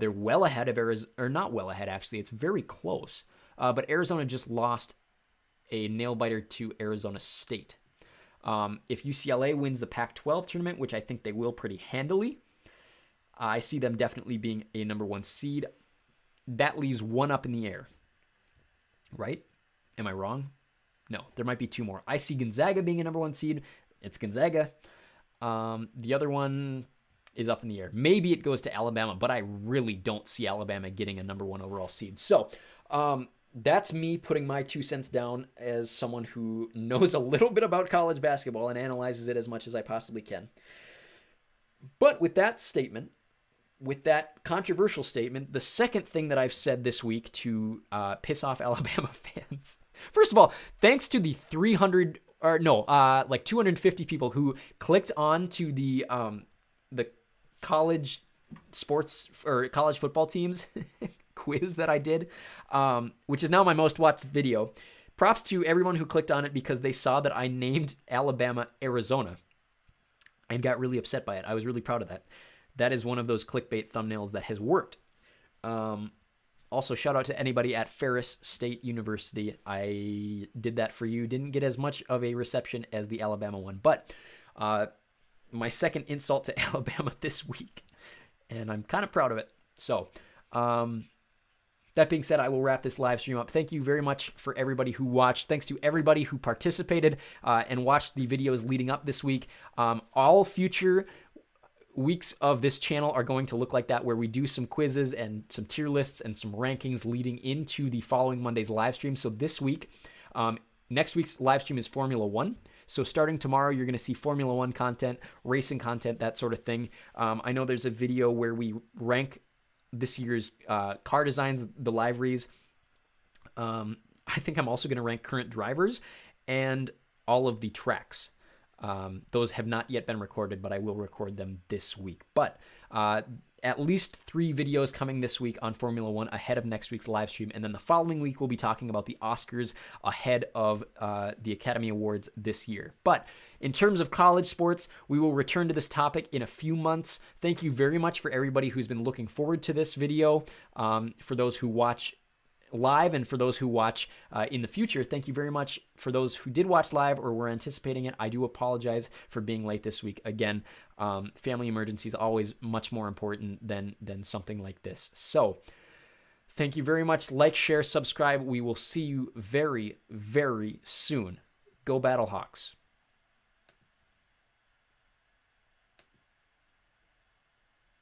They're well ahead of Arizona, or not well ahead, actually. It's very close. But Arizona just lost a nail-biter to Arizona State. If UCLA wins the Pac-12 tournament, which I think they will pretty handily, I see them definitely being a number 1 seed. That leaves 1 up in the air. Right? Am I wrong? No, there might be 2 more. I see Gonzaga being a number 1 seed. It's Gonzaga. The other one is up in the air. Maybe it goes to Alabama, but I really don't see Alabama getting a number 1 overall seed. So, that's me putting my 2 cents down as someone who knows a little bit about college basketball and analyzes it as much as I possibly can. But with that statement, with that controversial statement, the second thing that I've said this week to piss off Alabama fans. First of all, thanks to the 250 people who clicked on to the college sports or college football teams quiz that I did, which is now my most watched video. Props to everyone who clicked on it because they saw that I named Alabama Arizona and got really upset by it. I was really proud of that. That is one of those clickbait thumbnails that has worked. Also, shout out to anybody at Ferris State University. I did that for you. Didn't get as much of a reception as the Alabama one, but my second insult to Alabama this week, and I'm kind of proud of it. So, that being said, I will wrap this live stream up. Thank you very much for everybody who watched. Thanks to everybody who participated and watched the videos leading up this week. All future weeks of this channel are going to look like that, where we do some quizzes and some tier lists and some rankings leading into the following Monday's live stream. So this week, next week's live stream is Formula 1. So starting tomorrow, you're going to see Formula 1 content, racing content, that sort of thing. I know there's a video where we rank this year's car designs, the liveries. I think I'm also going to rank current drivers and all of the tracks. Those have not yet been recorded, but I will record them this week. But at least 3 videos coming this week on Formula 1 ahead of next week's live stream. And then the following week, we'll be talking about the Oscars ahead of the Academy Awards this year. But in terms of college sports, we will return to this topic in a few months. Thank you very much for everybody who's been looking forward to this video. For those who watch live and for those who watch in the future, thank you very much. For those who did watch live or were anticipating it, I do apologize for being late this week. Again, family emergency is always much more important than something like this. So thank you very much. Like, share, subscribe. We will see you very, very soon. Go Battlehawks.